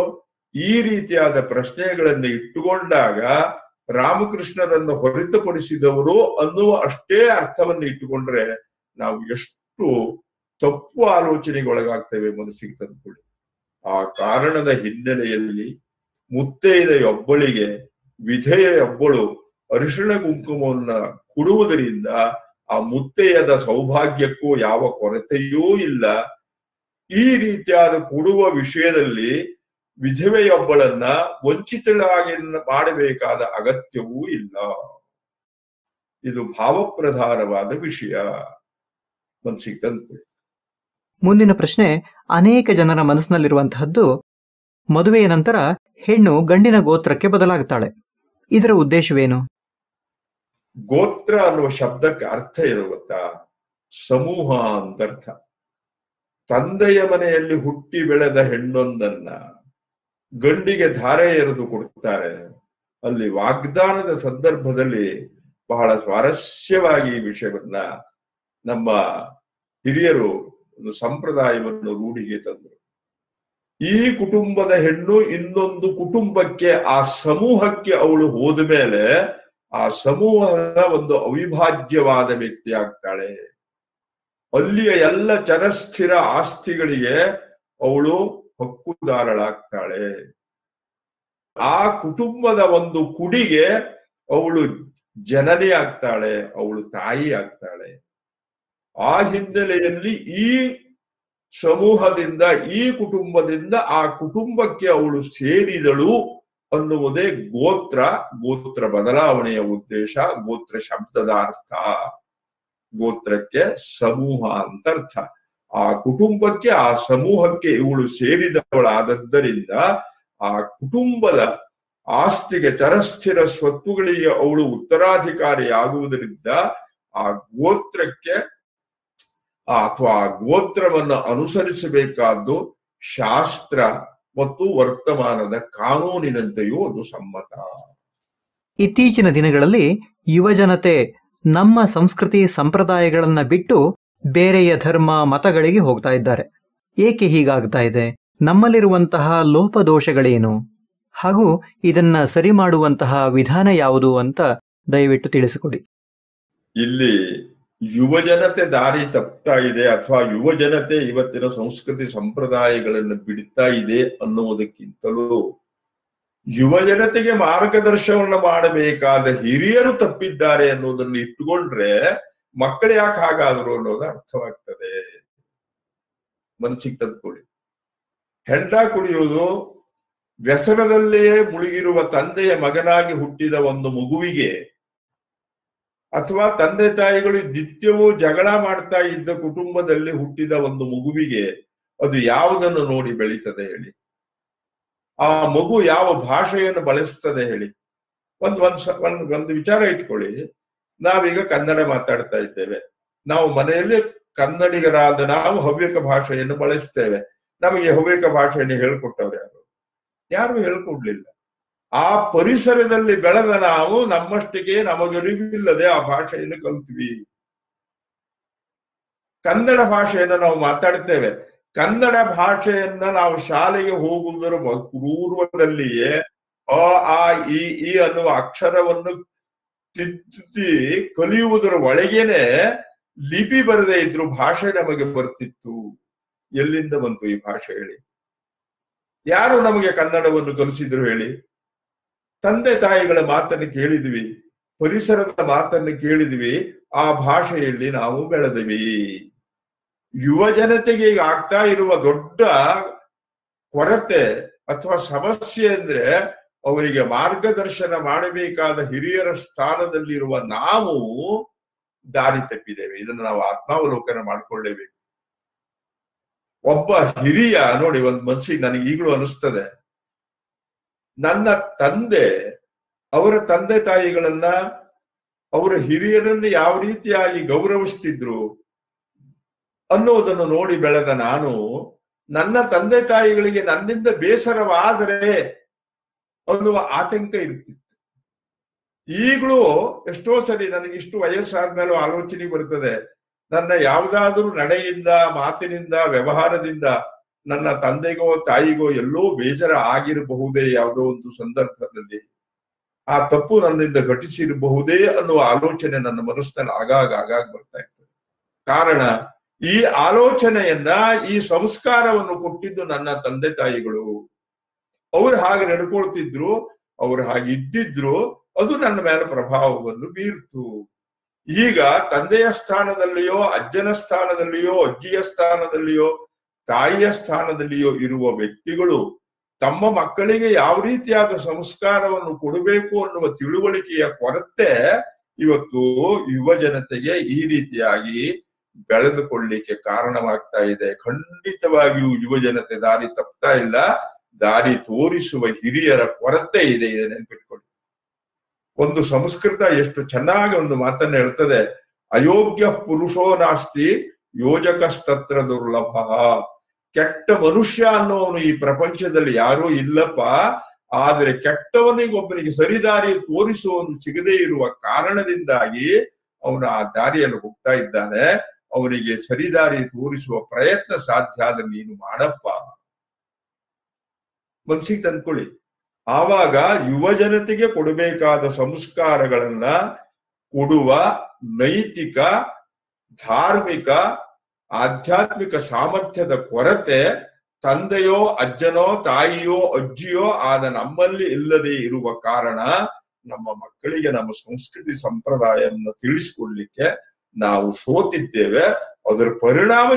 ಈ ರೀತಿಯಾದ ಪ್ರಶ್ನೆಗಳನ್ನು ಇಟ್ಟುಕೊಂಡಾಗ ರಾಮಕೃಷ್ಣರನ್ನು ಹೊರತುಪಡಿಸಿದವರು ಅನ್ನುವ ಅಷ್ಟೇ ಅರ್ಥವನ್ನು ಇಟ್ಟುಕೊಂಡ್ರೆ ನಾವು ಎಷ್ಟು ತಪ್ಪು ಆಲೋಚನೆಗೆ ಒಳಗಾಗ್ತೇವೆ ಮನಸ್ಸಿಗೆ ತಂದುಕೊಳ್ಳಿ. ಆ ಕಾರಣದ ಹಿನ್ನೆಲೆಯಲ್ಲಿ ಮುತ್ತೈದೆಯೊಬ್ಬಳಿಗೆ ವಿಧೆಯೊಬ್ಬಳು ಅರಿಶಿಣ ಕುಂಕುಮವನ್ನ ಕೊಡುವುದರಿಂದ ಆ ಮುತ್ತೈಯದ ಸೌಭಾಗ್ಯಕ್ಕೂ ಯಾವ ಕೊರತೆಯೂ ಇಲ್ಲ. ಈ ರೀತಿಯಾದ ಕೊಡುವ ವಿಷಯದಲ್ಲಿ ವಿಧವೆಯೊಬ್ಬಳನ್ನ ವಂಚಿತಳಾಗಿ ಮಾಡಬೇಕಾದ ಅಗತ್ಯವೂ ಇಲ್ಲ. ಇದು ಭಾವಪ್ರಧಾನವಾದ ವಿಷಯ, ಮನಸ್ಸಿಗೆ ತಂದುಕೊಳ್ಳಿ. ಮುಂದಿನ ಪ್ರಶ್ನೆ, ಅನೇಕ ಜನರ ಮನಸ್ಸಿನಲ್ಲಿರುವಂತಹದ್ದು, ಮದುವೆಯ ನಂತರ ಹೆಣ್ಣು ಗಂಡಿನ ಗೋತ್ರಕ್ಕೆ ಬದಲಾಗುತ್ತಾಳೆ. ಇದರ ಉದ್ದೇಶವೇನು? ಗೋತ್ರ ಅನ್ನುವ ಶಬ್ದಕ್ಕೆ ಅರ್ಥ ಏನು ಗೊತ್ತಾ? ಸಮೂಹ ಅಂತ ಅರ್ಥ. ತಂದೆಯ ಮನೆಯಲ್ಲಿ ಹುಟ್ಟಿ ಬೆಳೆದ ಹೆಣ್ಣೊಂದನ್ನ ಗಂಡಿಗೆ ಧಾರೆ ಎರೆದು ಕೊಡ್ತಾರೆ. ಅಲ್ಲಿ ವಾಗ್ದಾನದ ಸಂದರ್ಭದಲ್ಲಿ ಬಹಳ ಸ್ವಾರಸ್ಯವಾಗಿ ಈ ವಿಷಯವನ್ನ ನಮ್ಮ ಹಿರಿಯರು ಒಂದು ಸಂಪ್ರದಾಯವನ್ನು ರೂಢಿಗೆ ತಂದರು. ಈ ಕುಟುಂಬದ ಹೆಣ್ಣು ಇನ್ನೊಂದು ಕುಟುಂಬಕ್ಕೆ, ಆ ಸಮೂಹಕ್ಕೆ ಅವಳು ಹೋದ ಮೇಲೆ ಆ ಸಮೂಹದ ಒಂದು ಅವಿಭಾಜ್ಯವಾದ ವ್ಯಕ್ತಿ ಆಗ್ತಾಳೆ. ಅಲ್ಲಿಯ ಎಲ್ಲ ಚರಸ್ಥಿರ ಆಸ್ತಿಗಳಿಗೆ ಅವಳು ಹಕ್ಕುದಾರಳಾಗ್ತಾಳೆ. ಆ ಕುಟುಂಬದ ಒಂದು ಕುಡಿಗೆ ಅವಳು ಜನನಿ ಆಗ್ತಾಳೆ, ಅವಳು ತಾಯಿ ಆಗ್ತಾಳೆ. ಆ ಹಿನ್ನೆಲೆಯಲ್ಲಿ ಈ ಸಮೂಹದಿಂದ, ಈ ಕುಟುಂಬದಿಂದ ಆ ಕುಟುಂಬಕ್ಕೆ ಅವಳು ಸೇರಿದಳು ಅನ್ನುವುದೇ ಗೋತ್ರ. ಗೋತ್ರ ಬದಲಾವಣೆಯ ಉದ್ದೇಶ, ಗೋತ್ರ ಶಬ್ದದ ಅರ್ಥ. ಗೋತ್ರಕ್ಕೆ ಸಮೂಹ ಅಂತ ಅರ್ಥ. ಆ ಕುಟುಂಬಕ್ಕೆ, ಆ ಸಮೂಹಕ್ಕೆ ಇವಳು ಸೇರಿದವಳಾದದ್ದರಿಂದ ಆ ಕುಟುಂಬದ ಆಸ್ತಿಗೆ, ಚರಸ್ಥಿರ ಸ್ವತ್ತುಗಳಿಗೆ ಅವಳು ಉತ್ತರಾಧಿಕಾರಿ ಆಗುವುದರಿಂದ ಆ ಗೋತ್ರಕ್ಕೆ ಅಥವಾ ಆ ಗೋತ್ರವನ್ನು ಅನುಸರಿಸಬೇಕಾದ್ದು ಶಾಸ್ತ್ರ ಮತ್ತು ವರ್ತಮಾನದ ಕಾನೂನಿನಂತೆಯೂ ಅದು ಸಮ್ಮತ. ಇತ್ತೀಚಿನ ದಿನಗಳಲ್ಲಿ ಯುವಜನತೆ ನಮ್ಮ ಸಂಸ್ಕೃತಿ ಸಂಪ್ರದಾಯಗಳನ್ನ ಬಿಟ್ಟು ಬೇರೆಯ ಧರ್ಮ ಮತಗಳಿಗೆ ಹೋಗ್ತಾ ಇದ್ದಾರೆ. ಏಕೆ ಹೀಗಾಗ್ತಾ ಇದೆ? ನಮ್ಮಲ್ಲಿರುವಂತಹ ಲೋಪದೋಷಗಳೇನು ಹಾಗೂ ಇದನ್ನ ಸರಿ ಮಾಡುವಂತಹ ವಿಧಾನ ಯಾವುದು ಅಂತ ದಯವಿಟ್ಟು ತಿಳಿಸಿಕೊಡಿ. ಇಲ್ಲಿ ಯುವಜನತೆ ದಾರಿ ತಪ್ತಾ ಇದೆ ಅಥವಾ ಯುವಜನತೆ ಇವತ್ತಿನ ಸಂಸ್ಕೃತಿ ಸಂಪ್ರದಾಯಗಳನ್ನು ಬಿಡ್ತಾ ಇದೆ ಅನ್ನುವುದಕ್ಕಿಂತಲೂ ಯುವಜನತೆಗೆ ಮಾರ್ಗದರ್ಶನವನ್ನು ಮಾಡಬೇಕಾದ ಹಿರಿಯರು ತಪ್ಪಿದ್ದಾರೆ ಅನ್ನೋದನ್ನು ಇಟ್ಟುಕೊಂಡ್ರೆ ಮಕ್ಕಳು ಯಾಕೆ ಹಾಗಾದ್ರು ಅನ್ನೋದು ಅರ್ಥವಾಗ್ತದೆ. ಮನಸ್ಸಿಗೆ ತಂದ್ಕೊಳ್ಳಿ. ಹೆಂಡ ಕುಡಿಯುವುದು ವ್ಯಸನದಲ್ಲಿಯೇ ಮುಳುಗಿರುವ ತಂದೆಯ ಮಗನಾಗಿ ಹುಟ್ಟಿದ ಒಂದು ಮಗುವಿಗೆ ಅಥವಾ ತಂದೆ ತಾಯಿಗಳು ನಿತ್ಯವೂ ಜಗಳ ಮಾಡ್ತಾ ಇದ್ದ ಕುಟುಂಬದಲ್ಲಿ ಹುಟ್ಟಿದ ಒಂದು ಮಗುವಿಗೆ ಅದು ಯಾವುದನ್ನು ನೋಡಿ ಬೆಳೀತದೆ ಹೇಳಿ? ಆ ಮಗು ಯಾವ ಭಾಷೆಯನ್ನು ಬಳಸ್ತದೆ ಹೇಳಿ? ಒಂದು ವಿಚಾರ ಇಟ್ಕೊಳ್ಳಿ. ನಾವೀಗ ಕನ್ನಡ ಮಾತಾಡ್ತಾ ಇದ್ದೇವೆ. ನಾವು ಮನೆಯಲ್ಲಿ ಕನ್ನಡಿಗರಾದ ನಾವು ಹವ್ಯಕ ಭಾಷೆಯನ್ನು ಬಳಸ್ತೇವೆ. ನಮಗೆ ಹವ್ಯಕ ಭಾಷೆಯನ್ನು ಹೇಳ್ಕೊಟ್ಟವ್ರು ಯಾರು ಹೇಳ್ಕೊಡ್ಲಿಲ್ಲ. ಆ ಪರಿಸರದಲ್ಲಿ ಬೆಳೆದ ನಾವು ನಮ್ಮಷ್ಟಿಗೆ ನಮಗರಿವಿಲ್ಲದೆ ಆ ಭಾಷೆಯನ್ನು ಕಲ್ತ್ವಿ. ಕನ್ನಡ ಭಾಷೆಯನ್ನು ನಾವು ಮಾತಾಡ್ತೇವೆ. ಕನ್ನಡ ಭಾಷೆಯನ್ನ ನಾವು ಶಾಲೆಗೆ ಹೋಗುವುದರ ಪೂರ್ವದಲ್ಲಿಯೇ ಅ ಆ ಈ ಅನ್ನುವ ಅಕ್ಷರವನ್ನು ತಿದ್ದಿ ಕಲಿಯುವುದರ ಒಳಗೇನೆ ಲಿಪಿ ಬರದೇ ಇದ್ರು ಭಾಷೆ ನಮಗೆ ಬರ್ತಿತ್ತು. ಎಲ್ಲಿಂದ ಬಂತು ಈ ಭಾಷೆ ಹೇಳಿ? ಯಾರು ನಮಗೆ ಕನ್ನಡವನ್ನು ಕಲಿಸಿದ್ರು ಹೇಳಿ? ತಂದೆ ತಾಯಿಗಳ ಮಾತನ್ನು ಕೇಳಿದ್ವಿ, ಪರಿಸರದ ಮಾತನ್ನು ಕೇಳಿದ್ವಿ, ಆ ಭಾಷೆಯಲ್ಲಿ ನಾವು ಬೆಳೆದ್ವಿ. ಯುವ ಜನತೆಗೆ ಈಗ ಆಗ್ತಾ ಇರುವ ದೊಡ್ಡ ಕೊರತೆ ಅಥವಾ ಸಮಸ್ಯೆ ಅಂದ್ರೆ ಅವರಿಗೆ ಮಾರ್ಗದರ್ಶನ ಮಾಡಬೇಕಾದ ಹಿರಿಯರ ಸ್ಥಾನದಲ್ಲಿರುವ ನಾವು ದಾರಿ ತಪ್ಪಿದ್ದೇವೆ. ಇದನ್ನು ನಾವು ಆತ್ಮಾವಲೋಕನ ಮಾಡ್ಕೊಳ್ಳೇಬೇಕು. ಒಬ್ಬ ಹಿರಿಯ ನೋಡಿ, ಒಂದ್ ಮನ್ಸಿಗೆ ನನಗೆ ಈಗಲೂ ಅನಿಸ್ತದೆ, ನನ್ನ ತಂದೆ ಅವರ ತಂದೆ ತಾಯಿಗಳನ್ನ, ಅವರ ಹಿರಿಯರನ್ನು ಯಾವ ರೀತಿಯಾಗಿ ಗೌರವಿಸ್ತಿದ್ರು ಅನ್ನೋದನ್ನು ನೋಡಿ ಬೆಳೆದ ನಾನು, ನನ್ನ ತಂದೆ ತಾಯಿಗಳಿಗೆ ನನ್ನಿಂದ ಬೇಸರವಾದರೆ ಅನ್ನುವ ಆತಂಕ ಇರ್ತಿತ್ತು. ಈಗಲೂ ಎಷ್ಟೋ ಸರಿ ನನಗೆ ಇಷ್ಟು ವಯಸ್ಸಾದ್ಮೇಲೂ ಆಲೋಚನೆ ಬರ್ತದೆ, ನನ್ನ ಯಾವುದಾದ್ರೂ ನಡೆಯಿಂದ, ಮಾತಿನಿಂದ, ವ್ಯವಹಾರದಿಂದ ನನ್ನ ತಂದೆಗೋ ತಾಯಿಗೋ ಎಲ್ಲೋ ಬೇಜಾರ ಆಗಿರಬಹುದೇ ಯಾವುದೋ ಒಂದು ಸಂದರ್ಭದಲ್ಲಿ, ಆ ತಪ್ಪು ನನ್ನಿಂದ ಘಟಿಸಿರಬಹುದೇ ಅನ್ನುವ ಆಲೋಚನೆ ನನ್ನ ಮನಸ್ಸಿನಲ್ಲಿ ಆಗಾಗ ಬರ್ತಾ ಇರ್ತದೆ. ಕಾರಣ, ಈ ಆಲೋಚನೆಯನ್ನ, ಈ ಸಂಸ್ಕಾರವನ್ನು ಕೊಟ್ಟಿದ್ದು ನನ್ನ ತಂದೆ ತಾಯಿಗಳು. ಅವ್ರು ಹಾಗೆ ನಡ್ಕೊಳ್ತಿದ್ರು, ಅವ್ರು ಹಾಗೆ ಇದ್ದಿದ್ರು, ಅದು ನನ್ನ ಮೇಲೆ ಪ್ರಭಾವವನ್ನು ಬೀರ್ತು. ಈಗ ತಂದೆಯ ಸ್ಥಾನದಲ್ಲಿಯೋ, ಅಜ್ಜನ ಸ್ಥಾನದಲ್ಲಿಯೋ, ಅಜ್ಜಿಯ ಸ್ಥಾನದಲ್ಲಿಯೋ, ತಾಯಿಯ ಸ್ಥಾನದಲ್ಲಿಯೋ ಇರುವ ವ್ಯಕ್ತಿಗಳು ತಮ್ಮ ಮಕ್ಕಳಿಗೆ ಯಾವ ರೀತಿಯಾದ ಸಂಸ್ಕಾರವನ್ನು ಕೊಡಬೇಕು ಅನ್ನುವ ತಿಳುವಳಿಕೆಯ ಕೊರತೆ ಇವತ್ತು ಯುವ ಜನತೆಗೆ ಈ ರೀತಿಯಾಗಿ ಬೆಳೆದುಕೊಳ್ಳಿಕ್ಕೆ ಕಾರಣವಾಗ್ತಾ ಇದೆ. ಖಂಡಿತವಾಗಿಯೂ ಯುವ ಜನತೆ ದಾರಿ ತಪ್ತಾ ಇಲ್ಲ, ದಾರಿ ತೋರಿಸುವ ಹಿರಿಯರ ಕೊರತೆ ಇದೆ. ನೆನ್ಪಿಟ್ಕೊಳ್ಳಿ. ಒಂದು ಸಂಸ್ಕೃತ ಎಷ್ಟು ಚೆನ್ನಾಗಿ ಒಂದು ಮಾತನ್ನ ಹೇಳ್ತದೆ, ಅಯೋಗ್ಯ ಪುರುಷೋ ನಾಸ್ತಿ ಯೋಜಕಸ್ತತ್ರ ದುರ್ಲಭ. ಕೆಟ್ಟ ಮನುಷ್ಯ ಅನ್ನೋನು ಈ ಪ್ರಪಂಚದಲ್ಲಿ ಯಾರೂ ಇಲ್ಲಪ್ಪ, ಆದರೆ ಕೆಟ್ಟವನಿಗೊಬ್ಬನಿಗೆ ಸರಿದಾರಿ ತೋರಿಸುವವನು ಸಿಗದೇ ಇರುವ ಕಾರಣದಿಂದಾಗಿ ಅವನು ಆ ದಾರಿಯಲ್ಲಿ ಹೋಗ್ತಾ ಇದ್ದಾನೆ. ಅವನಿಗೆ ಸರಿದಾರಿ ತೋರಿಸುವ ಪ್ರಯತ್ನ ಸಾಧ್ಯ ಆದ್ರೆ ನೀನು ಮಾಡಪ್ಪ. ಮನ್ಸಿಗೆ ತಂದ್ಕೊಳ್ಳಿ. ಆವಾಗ ಯುವ ಜನತೆಗೆ ಕೊಡಬೇಕಾದ ಸಂಸ್ಕಾರಗಳನ್ನ ಕೊಡುವ ನೈತಿಕ, ಧಾರ್ಮಿಕ, ಆಧ್ಯಾತ್ಮಿಕ ಸಾಮರ್ಥ್ಯದ ಕೊರತೆ ತಂದೆಯೋ, ಅಜ್ಜನೋ, ತಾಯಿಯೋ, ಅಜ್ಜಿಯೋ ಆದ ನಮ್ಮಲ್ಲಿ ಇಲ್ಲದೆ ಇರುವ ಕಾರಣ ನಮ್ಮ ಮಕ್ಕಳಿಗೆ ನಮ್ಮ ಸಂಸ್ಕೃತಿ ಸಂಪ್ರದಾಯವನ್ನು ತಿಳಿಸಿಕೊಡ್ಲಿಕ್ಕೆ ನಾವು ಸೋತಿದ್ದೇವೆ. ಅದರ ಪರಿಣಾಮ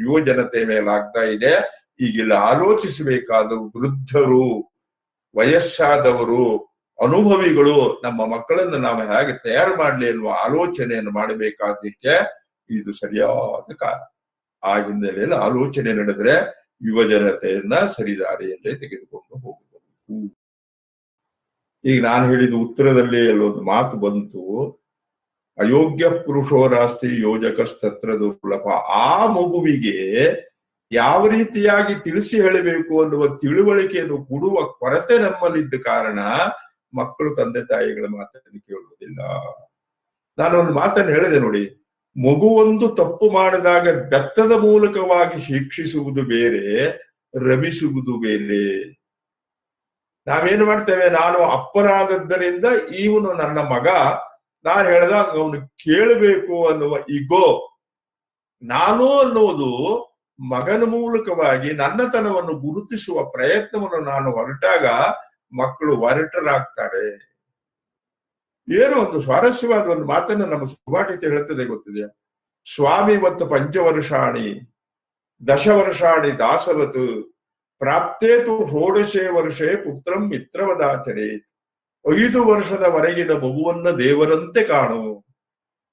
ಯುವ ಜನತೆ ಮೇಲಾಗ್ತಾ ಇದೆ. ಈಗಿಲ್ಲ ಆಲೋಚಿಸಬೇಕಾದ ವೃದ್ಧರು, ವಯಸ್ಸಾದವರು, ಅನುಭವಿಗಳು ನಮ್ಮ ಮಕ್ಕಳನ್ನು ನಾವು ಹೇಗೆ ತಯಾರು ಮಾಡಲಿ ಎನ್ನುವ ಆಲೋಚನೆಯನ್ನು ಮಾಡಬೇಕಾದಕ್ಕೆ ಇದು ಸರಿಯಾದ ಕಾಲ. ಆ ಹಿನ್ನೆಲೆಯಲ್ಲಿ ಆಲೋಚನೆ ನಡೆದ್ರೆ ಯುವ ಜನತೆಯನ್ನ ಸರಿದಾರಿಯಲ್ಲೇ ತೆಗೆದುಕೊಂಡು ಹೋಗಬಹುದು. ಈಗ ನಾನು ಹೇಳಿದ ಉತ್ತರದಲ್ಲಿ ಅಲ್ಲೊಂದು ಮಾತು ಬಂತು, ಅಯೋಗ್ಯ ಪುರುಷೋರಾಸ್ತಿ ಯೋಜಕಸ್ತತ್ರ ದುರ್ಲಭ. ಆ ಮಗುವಿಗೆ ಯಾವ ರೀತಿಯಾಗಿ ತಿಳಿಸಿ ಹೇಳಬೇಕು ಅನ್ನುವ ತಿಳುವಳಿಕೆಯನ್ನು ಕೊಡುವ ಕೊರತೆ ನಮ್ಮಲ್ಲಿದ್ದ ಕಾರಣ ಮಕ್ಕಳು ತಂದೆ ತಾಯಿಗಳ ಮಾತನ್ನು ಕೇಳುವುದಿಲ್ಲ. ನಾನು ಒಂದು ಮಾತನ್ನು ಹೇಳಿದೆ ನೋಡಿ, ಮಗುವೊಂದು ತಪ್ಪು ಮಾಡಿದಾಗ ಬೆತ್ತದ ಮೂಲಕವಾಗಿ ಶಿಕ್ಷಿಸುವುದು ಬೇರೆ, ರಮಿಸುವುದು ಬೇರೆ. ನಾವೇನು ಮಾಡ್ತೇವೆ, ನಾನು ಅಪ್ಪನಾದದ್ದರಿಂದ ಇವನು ನನ್ನ ಮಗ, ನಾನು ಹೇಳಿದಾಗ ಅವನು ಕೇಳಬೇಕು ಅನ್ನುವ ಈಗೋ, ನಾನು ಅನ್ನುವುದು ಮಗನ ಮೂಲಕವಾಗಿ ನನ್ನತನವನ್ನು ಗುರುತಿಸುವ ಪ್ರಯತ್ನವನ್ನು ನಾನು ಹೊರಟಾಗ ಮಕ್ಕಳು ಹೊರಟರಾಗ್ತಾರೆ. ಏನೋ ಒಂದು ಸ್ವಾರಸ್ಯವಾದ ಒಂದು ಮಾತನ್ನು ನಮ್ಮ ಸುಭಾಟಿತ ಹೇಳ್ತದೆ ಗೊತ್ತಿದೆಯಾ? ಸ್ವಾಮಿ ಮತ್ತು ಪಂಚವರ್ಷಾಣಿ ದಶವರ್ಷಾಣಿ ದಾಸವತ್ ಪ್ರಾಪ್ತೇತು ಷೋಡಶೇ ವರ್ಷೇ ಪುತ್ರಂ ಮಿತ್ರವದಾಚರೇತ್. 5 ವರ್ಷದವರೆಗಿನ ಮಗುವನ್ನ ದೇವರಂತೆ ಕಾಣು.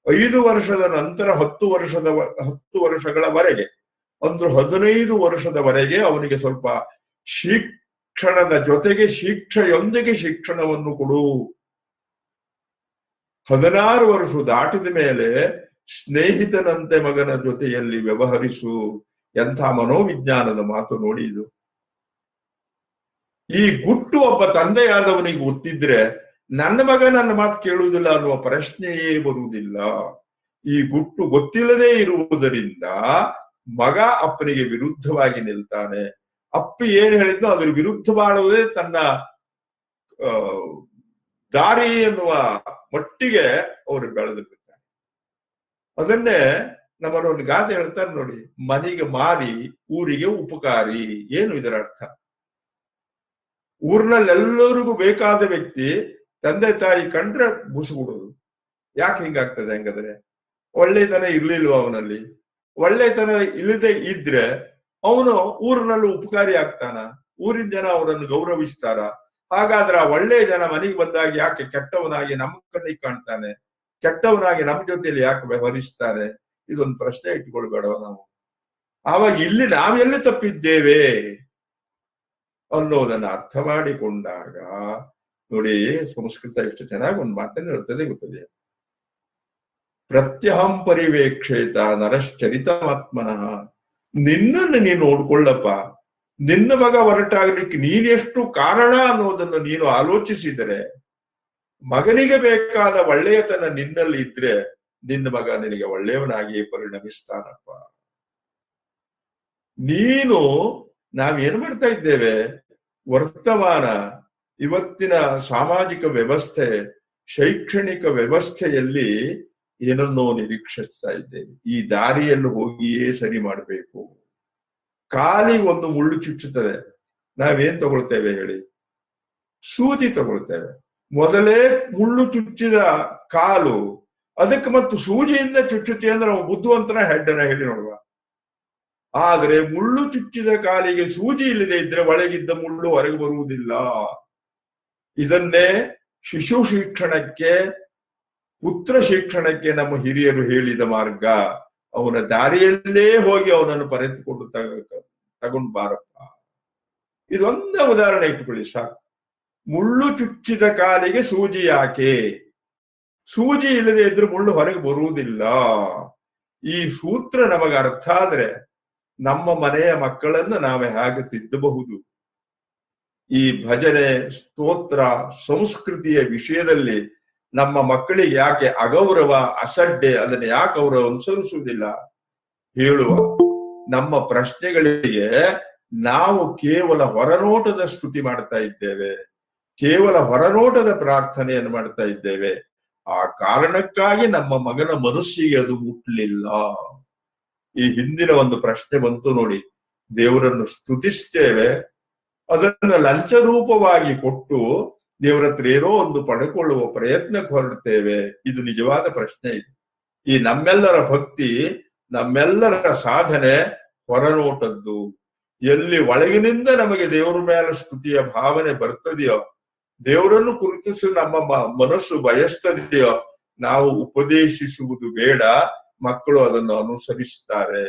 5 ವರ್ಷದ ನಂತರ 10 ವರ್ಷಗಳವರೆಗೆ ಅಂದ್ರೆ 15 ವರ್ಷದವರೆಗೆ ಅವನಿಗೆ ಸ್ವಲ್ಪ ಶಿಕ್ಷಣದ ಜೊತೆಗೆ ಶಿಕ್ಷೆಯೊಂದಿಗೆ ಶಿಕ್ಷಣವನ್ನು ಕೊಡು. 16 ವರ್ಷ ದಾಟಿದ ಮೇಲೆ ಸ್ನೇಹಿತನಂತೆ ಮಗನ ಜೊತೆಯಲ್ಲಿ ವ್ಯವಹರಿಸು. ಎಂಥ ಮನೋವಿಜ್ಞಾನದ ಮಾತು ನೋಡಿ ಇದು. ಈ ಗುಟ್ಟು ಒಬ್ಬ ತಂದೆಯಾದವನಿಗೆ ಗೊತ್ತಿದ್ರೆ ನನ್ನ ಮಗ ನನ್ನ ಮಾತು ಕೇಳುವುದಿಲ್ಲ ಅನ್ನುವ ಪ್ರಶ್ನೆಯೇ ಬರುವುದಿಲ್ಲ. ಈ ಗುಟ್ಟು ಗೊತ್ತಿಲ್ಲದೆ ಇರುವುದರಿಂದ ಮಗ ಅಪ್ಪನಿಗೆ ವಿರುದ್ಧವಾಗಿ ನಿಲ್ತಾನೆ. ಅಪ್ಪಿ ಏನ್ ಹೇಳಿದ್ನೋ ಅದ್ರ ವಿರುದ್ಧ ಮಾಡುವುದೇ ತನ್ನ ದಾರಿ ಎನ್ನುವ ಮಟ್ಟಿಗೆ ಅವರು ಬೆಳೆದಿರ್ತಾರೆ. ಅದನ್ನೇ ನಮ್ಮಲ್ಲೊಂದು ಗಾದೆ ಹೇಳ್ತಾರೆ ನೋಡಿ, ಮನೆಗೆ ಮಾರಿ ಊರಿಗೆ ಉಪಕಾರಿ. ಏನು ಇದರ ಅರ್ಥ? ಊರಿನಲ್ಲೆಲ್ಲರಿಗೂ ಬೇಕಾದ ವ್ಯಕ್ತಿ ತಂದೆ ತಾಯಿ ಕಂಡ್ರೆ ಬುಸುಗುಡುದು. ಯಾಕೆ ಹಿಂಗಾಗ್ತದೆ? ಹಂಗಾದ್ರೆ ಒಳ್ಳೆತನ ಇರ್ಲಿಲ್ವ ಅವನಲ್ಲಿ? ಒಳ್ಳೆತನ ಇಲ್ಲದೆ ಇದ್ರೆ ಅವನು ಊರಿನಲ್ಲೂ ಉಪಕಾರಿ ಆಗ್ತಾನ? ಊರಿನ ಜನ ಅವರನ್ನು ಗೌರವಿಸ್ತಾರ? ಹಾಗಾದ್ರೆ ಆ ಒಳ್ಳೆಯ ಜನ ಮನೆಗೆ ಬಂದಾಗ ಯಾಕೆ ಕೆಟ್ಟವನಾಗಿ ನಮ್ಮ ಕಣ್ಣಿಗೆ ಕಾಣ್ತಾನೆ? ಕೆಟ್ಟವನಾಗಿ ನಮ್ಮ ಜೊತೆಯಲ್ಲಿ ಯಾಕೆ ವ್ಯವಹರಿಸ್ತಾನೆ? ಇದೊಂದು ಪ್ರಶ್ನೆ ಇಟ್ಕೊಳ್ಬೇಡವ ನಾವು. ಆವಾಗ ಇಲ್ಲಿ ನಾವೆಲ್ಲಿ ತಪ್ಪಿದ್ದೇವೆ ಅನ್ನೋದನ್ನ ಅರ್ಥ ಮಾಡಿಕೊಂಡಾಗ ನೋಡಿ, ಸಂಸ್ಕೃತ ಎಷ್ಟು ಚೆನ್ನಾಗಿ ಒಂದು ಮಾತನ್ನು ಹೇಳ್ತದೆ ಗೊತ್ತದೆ. ಪ್ರತ್ಯಹಂ ಪರಿವೇಕ್ಷೇತ ನರಶ್ಚರಿತಾತ್ಮನಃ. ನಿನ್ನನ್ನು ನೀನು ನೋಡ್ಕೊಳ್ಳಪ್ಪ. ನಿನ್ನ ಮಗ ಹೊರಟಾಗ್ಲಿಕ್ಕೆ ನೀನೆಷ್ಟು ಕಾರಣ ಅನ್ನೋದನ್ನು ನೀನು ಆಲೋಚಿಸಿದರೆ, ಮಗನಿಗೆ ಬೇಕಾದ ಒಳ್ಳೆಯತನ ನಿನ್ನಲ್ಲಿ ಇದ್ರೆ ನಿನ್ನ ಮಗ ನಿನಗೆ ಒಳ್ಳೆಯವನಾಗಿಯೇ ಪರಿಣಮಿಸ್ತಾನಪ್ಪ. ನೀನು ನಾವೇನು ಮಾಡ್ತಾ ಇದ್ದೇವೆ, ವರ್ತಮಾನ ಇವತ್ತಿನ ಸಾಮಾಜಿಕ ವ್ಯವಸ್ಥೆ, ಶೈಕ್ಷಣಿಕ ವ್ಯವಸ್ಥೆಯಲ್ಲಿ ಏನನ್ನೋ ನಿರೀಕ್ಷಿಸ್ತಾ ಇದ್ದೇವೆ. ಈ ದಾರಿಯಲ್ಲಿ ಹೋಗಿಯೇ ಸರಿ ಮಾಡಬೇಕು. ಕಾಲಿಗೆ ಒಂದು ಮುಳ್ಳು ಚುಚ್ಚುತ್ತದೆ, ನಾವೇನ್ ತಗೊಳ್ತೇವೆ ಹೇಳಿ? ಸೂಜಿ ತಗೊಳ್ತೇವೆ. ಮೊದಲೇ ಮುಳ್ಳು ಚುಚ್ಚಿದ ಕಾಲು ಅದಕ್ಕೆ ಮತ್ತು ಸೂಜಿಯಿಂದ ಚುಚ್ಚುತ್ತೆ ಅಂದ್ರೆ ನಾವು ಬುದ್ಧಿವಂತನ ಹೆಡ್ಡನ ಹೇಳಿ ನೋಡುವ. ಆದ್ರೆ ಮುಳ್ಳು ಚುಚ್ಚಿದ ಕಾಲಿಗೆ ಸೂಜಿ ಇಲ್ಲದೆ ಇದ್ರೆ ಒಳಗಿದ್ದ ಮುಳ್ಳು ಹೊರಗೆ ಬರುವುದಿಲ್ಲ. ಇದನ್ನೇ ಶಿಶು ಶಿಕ್ಷಣಕ್ಕೆ, ಪುತ್ರ ಶಿಕ್ಷಣಕ್ಕೆ ನಮ್ಮ ಹಿರಿಯರು ಹೇಳಿದ ಮಾರ್ಗ. ಅವನ ದಾರಿಯಲ್ಲೇ ಹೋಗಿ ಅವನನ್ನು ಪರೆದುಕೊಂಡು ತಗೊಂಡು ಬಾರಪ್ಪ. ಇದೊಂದೇ ಉದಾಹರಣೆ ಇಟ್ಟುಕೊಳ್ಳಿ ಸಾಕು. ಮುಳ್ಳು ಚುಚ್ಚಿದ ಕಾಲಿಗೆ ಸೂಜಿ ಯಾಕೆ? ಸೂಜಿ ಇಲ್ಲದೆ ಇದ್ರೆ ಮುಳ್ಳು ಹೊರಗೆ ಬರುವುದಿಲ್ಲ. ಈ ಸೂತ್ರ ನಮಗೆ ಅರ್ಥ ಆದ್ರೆ ನಮ್ಮ ಮನೆಯ ಮಕ್ಕಳನ್ನು ನಾವೇ ಹಾಗೆ ತಿದ್ದಬಹುದು. ಈ ಭಜನೆ, ಸ್ತೋತ್ರ, ಸಂಸ್ಕೃತಿಯ ವಿಷಯದಲ್ಲಿ ನಮ್ಮ ಮಕ್ಕಳಿಗೆ ಯಾಕೆ ಅಗೌರವ, ಅಸಡ್ಡೆ, ಅದನ್ನ ಯಾಕೆ ಅವರು ಅನುಸರಿಸುವುದಿಲ್ಲ ಹೇಳುವ ನಮ್ಮ ಪ್ರಶ್ನೆಗಳಿಗೆ ನಾವು ಕೇವಲ ಹೊರನೋಟದ ಸ್ತುತಿ ಮಾಡ್ತಾ ಇದ್ದೇವೆ, ಕೇವಲ ಹೊರನೋಟದ ಪ್ರಾರ್ಥನೆಯನ್ನು ಮಾಡ್ತಾ ಇದ್ದೇವೆ. ಆ ಕಾರಣಕ್ಕಾಗಿ ನಮ್ಮ ಮಗನ ಮನಸ್ಸಿಗೆ ಅದು ಮುಟ್ಲಿಲ್ಲ. ಈ ಹಿಂದಿನ ಒಂದು ಪ್ರಶ್ನೆ ಬಂತು ನೋಡಿ, ದೇವರನ್ನು ಸ್ತುತಿಸ್ತೇವೆ, ಅದನ್ನು ಲಂಚ ರೂಪವಾಗಿ ಕೊಟ್ಟು ದೇವರ ಹತ್ರ ಏನೋ ಒಂದು ಪಡ್ಕೊಳ್ಳುವ ಪ್ರಯತ್ನಕ್ಕೆ ಹೊರಡ್ತೇವೆ. ಇದು ನಿಜವಾದ ಪ್ರಶ್ನೆ. ಇದು ಈ ನಮ್ಮೆಲ್ಲರ ಭಕ್ತಿ, ನಮ್ಮೆಲ್ಲರ ಸಾಧನೆ ಹೊರನೋಟದ್ದು. ಎಲ್ಲಿ ಒಳಗಿನಿಂದ ನಮಗೆ ದೇವರ ಮೇಲೆ ಸ್ತುತಿಯ ಭಾವನೆ ಬರ್ತದೆಯೋ, ದೇವರನ್ನು ಕುರಿತಿಸಿ ನಮ್ಮ ಮನಸ್ಸು ಬಯಸ್ತದೆಯೋ, ನಾವು ಉಪದೇಶಿಸುವುದು ಬೇಡ, ಮಕ್ಕಳು ಅದನ್ನು ಅನುಸರಿಸ್ತಾರೆ.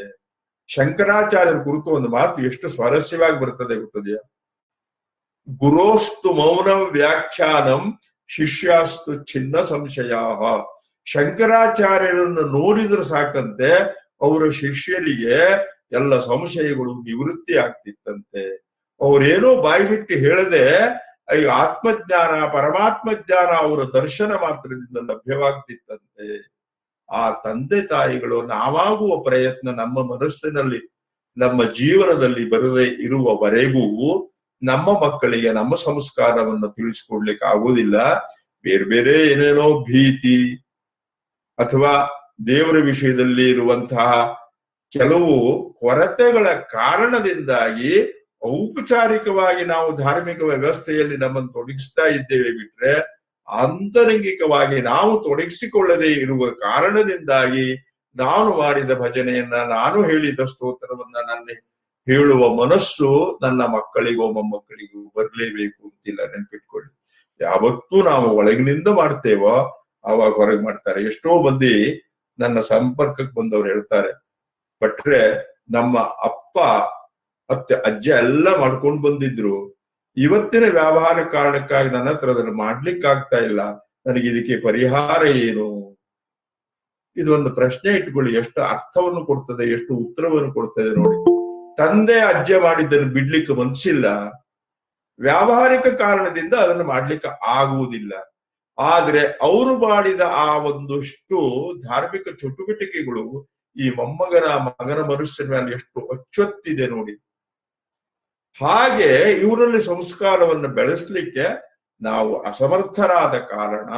ಶಂಕರಾಚಾರ್ಯರ ಕುರಿತು ಒಂದು ಮಾತು ಎಷ್ಟು ಸ್ವಾರಸ್ಯವಾಗಿ ಬರ್ತದೆ ಗೊತ್ತದೆಯಾ? ಗುರೋಸ್ತು ಮೌನಂ ವ್ಯಾಖ್ಯಾನಂ ಶಿಷ್ಯಾಸ್ತು ಚಿನ್ನ ಸಂಶಯ. ಶಂಕರಾಚಾರ್ಯರನ್ನು ನೋಡಿದ್ರೆ ಸಾಕಂತೆ ಅವರ ಶಿಷ್ಯರಿಗೆ ಎಲ್ಲ ಸಂಶಯಗಳು ನಿವೃತ್ತಿ ಆಗ್ತಿತ್ತಂತೆ. ಅವರೇನೋ ಬಾಯಿ ಬಿಟ್ಟು ಹೇಳದೆ ಈ ಆತ್ಮಜ್ಞಾನ ಪರಮಾತ್ಮ ಜ್ಞಾನ ಅವರ ದರ್ಶನ ಮಾತ್ರದಿಂದ ಲಭ್ಯವಾಗ್ತಿತ್ತಂತೆ. ಆ ತಂದೆ ತಾಯಿಗಳು ನಾವಾಗುವ ಪ್ರಯತ್ನ ನಮ್ಮ ಮನಸ್ಸಿನಲ್ಲಿ ನಮ್ಮ ಜೀವನದಲ್ಲಿ ಬರದೇ ಇರುವವರೆಗೂ ನಮ್ಮ ಮಕ್ಕಳಿಗೆ ನಮ್ಮ ಸಂಸ್ಕಾರವನ್ನು ತಿಳಿಸ್ಕೊಡ್ಲಿಕ್ಕೆ ಆಗೋದಿಲ್ಲ. ಬೇರೆ ಬೇರೆ ಏನೇನೋ ಭೀತಿ ಅಥವಾ ದೇವರ ವಿಷಯದಲ್ಲಿ ಇರುವಂತಹ ಕೆಲವು ಕೊರತೆಗಳ ಕಾರಣದಿಂದಾಗಿ ಔಪಚಾರಿಕವಾಗಿ ನಾವು ಧಾರ್ಮಿಕ ವ್ಯವಸ್ಥೆಯಲ್ಲಿ ನಮ್ಮನ್ನು ತೊಡಗಿಸ್ತಾ ಇದ್ದೇವೆ ಬಿಟ್ರೆ, ಆಂತರಂಗಿಕವಾಗಿ ನಾವು ತೊಡಗಿಸಿಕೊಳ್ಳದೆ ಇರುವ ಕಾರಣದಿಂದಾಗಿ ನಾನು ಮಾಡಿದ ಭಜನೆಯನ್ನ, ನಾನು ಹೇಳಿದ ಸ್ತೋತ್ರವನ್ನ ನನ್ನ ಹೇಳುವ ಮನಸ್ಸು ನನ್ನ ಮಕ್ಕಳಿಗೋ ಮೊಮ್ಮಕ್ಕಳಿಗೂ ಬರಲೇಬೇಕು ಅಂತಿಲ್ಲ. ನೆನ್ಪಿಟ್ಕೊಳ್ಳಿ, ಯಾವತ್ತೂ ನಾವು ಒಳಗಿನಿಂದ ಮಾಡ್ತೇವೋ ಆವಾಗ ಹೊರಗೆ ಮಾಡ್ತಾರೆ. ಎಷ್ಟೋ ಮಂದಿ ನನ್ನ ಸಂಪರ್ಕಕ್ಕೆ ಬಂದವರು ಹೇಳ್ತಾರೆ, ಭಟ್ರೆ ನಮ್ಮ ಅಪ್ಪ ಅತ್ತೆ ಅಜ್ಜ ಎಲ್ಲ ಮಾಡ್ಕೊಂಡು ಬಂದಿದ್ರು, ಇವತ್ತಿನ ವ್ಯವಹಾರ ಕಾರಣಕ್ಕಾಗಿ ನನ್ನ ಹತ್ರ ಅದನ್ನು ಮಾಡ್ಲಿಕ್ಕೆ ಆಗ್ತಾ ಇಲ್ಲ, ನನಗೆ ಇದಕ್ಕೆ ಪರಿಹಾರ ಏನು? ಇದೊಂದು ಪ್ರಶ್ನೆ ಇಟ್ಕೊಳ್ಳಿ, ಎಷ್ಟು ಅರ್ಥವನ್ನು ಕೊಡ್ತದೆ, ಎಷ್ಟು ಉತ್ತರವನ್ನು ಕೊಡ್ತದೆ ನೋಡಿ. ತಂದೆ ಅಜ್ಜ ಮಾಡಿದ್ದನ್ನು ಬಿಡ್ಲಿಕ್ಕೆ ಮನಸ್ಸಿಲ್ಲ, ವ್ಯಾವಹಾರಿಕ ಕಾರಣದಿಂದ ಅದನ್ನು ಮಾಡ್ಲಿಕ್ಕೆ ಆಗುವುದಿಲ್ಲ. ಆದ್ರೆ ಅವರು ಮಾಡಿದ ಆ ಒಂದಷ್ಟು ಧಾರ್ಮಿಕ ಚಟುವಟಿಕೆಗಳು ಈ ಮಗನ ಮನಸ್ಸಿನ ಮೇಲೆ ಎಷ್ಟು ಅಚ್ಚೊತ್ತಿದೆ ನೋಡಿ. ಹಾಗೆ ಇವರಲ್ಲಿ ಸಂಸ್ಕಾರವನ್ನು ಬೆಳೆಸ್ಲಿಕ್ಕೆ ನಾವು ಅಸಮರ್ಥರಾದ ಕಾರಣ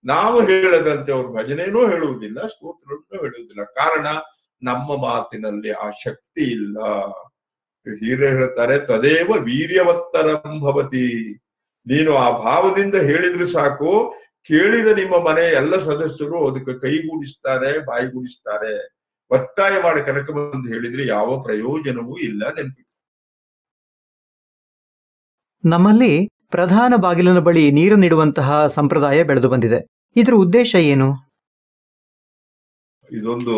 ನಾವು ಹೇಳದಂತೆ ಅವ್ರ ಭಜನೆನೂ ಹೇಳುವುದಿಲ್ಲ, ಸ್ತೋತ್ರವನ್ನು ಹೇಳುವುದಿಲ್ಲ. ಕಾರಣ ನಮ್ಮ ಮಾತಿನಲ್ಲಿ ಆ ಶಕ್ತಿ ಇಲ್ಲ. ಹೀರೆ ಹೇಳ್ತಾರೆ, ತದೇವ ವೀರ್ಯವತ್ತರಂ ಭವತಿ. ನೀನು ಆ ಭಾವದಿಂದ ಹೇಳಿದ್ರೆ ಸಾಕು, ಕೇಳಿದ ನಿಮ್ಮ ಮನೆ ಎಲ್ಲ ಸದಸ್ಯರು ಅದಕ್ಕೆ ಕೈಗೂಡಿಸ್ತಾರೆ, ಬಾಯಿಗೂಡಿಸ್ತಾರೆ. ಒತ್ತಾಯ ಮಾಡಿ ಕನಕಬಂದು ಹೇಳಿದ್ರೆ ಯಾವ ಪ್ರಯೋಜನವೂ ಇಲ್ಲ. ನೆನಪಿ, ನಮ್ಮಲ್ಲಿ ಪ್ರಧಾನ ಬಾಗಿಲಿನ ಬಳಿ ನೀರು ನೀಡುವಂತಹ ಸಂಪ್ರದಾಯ ಬೆಳೆದು ಬಂದಿದೆ. ಇದರ ಉದ್ದೇಶ ಏನು? ಇದೊಂದು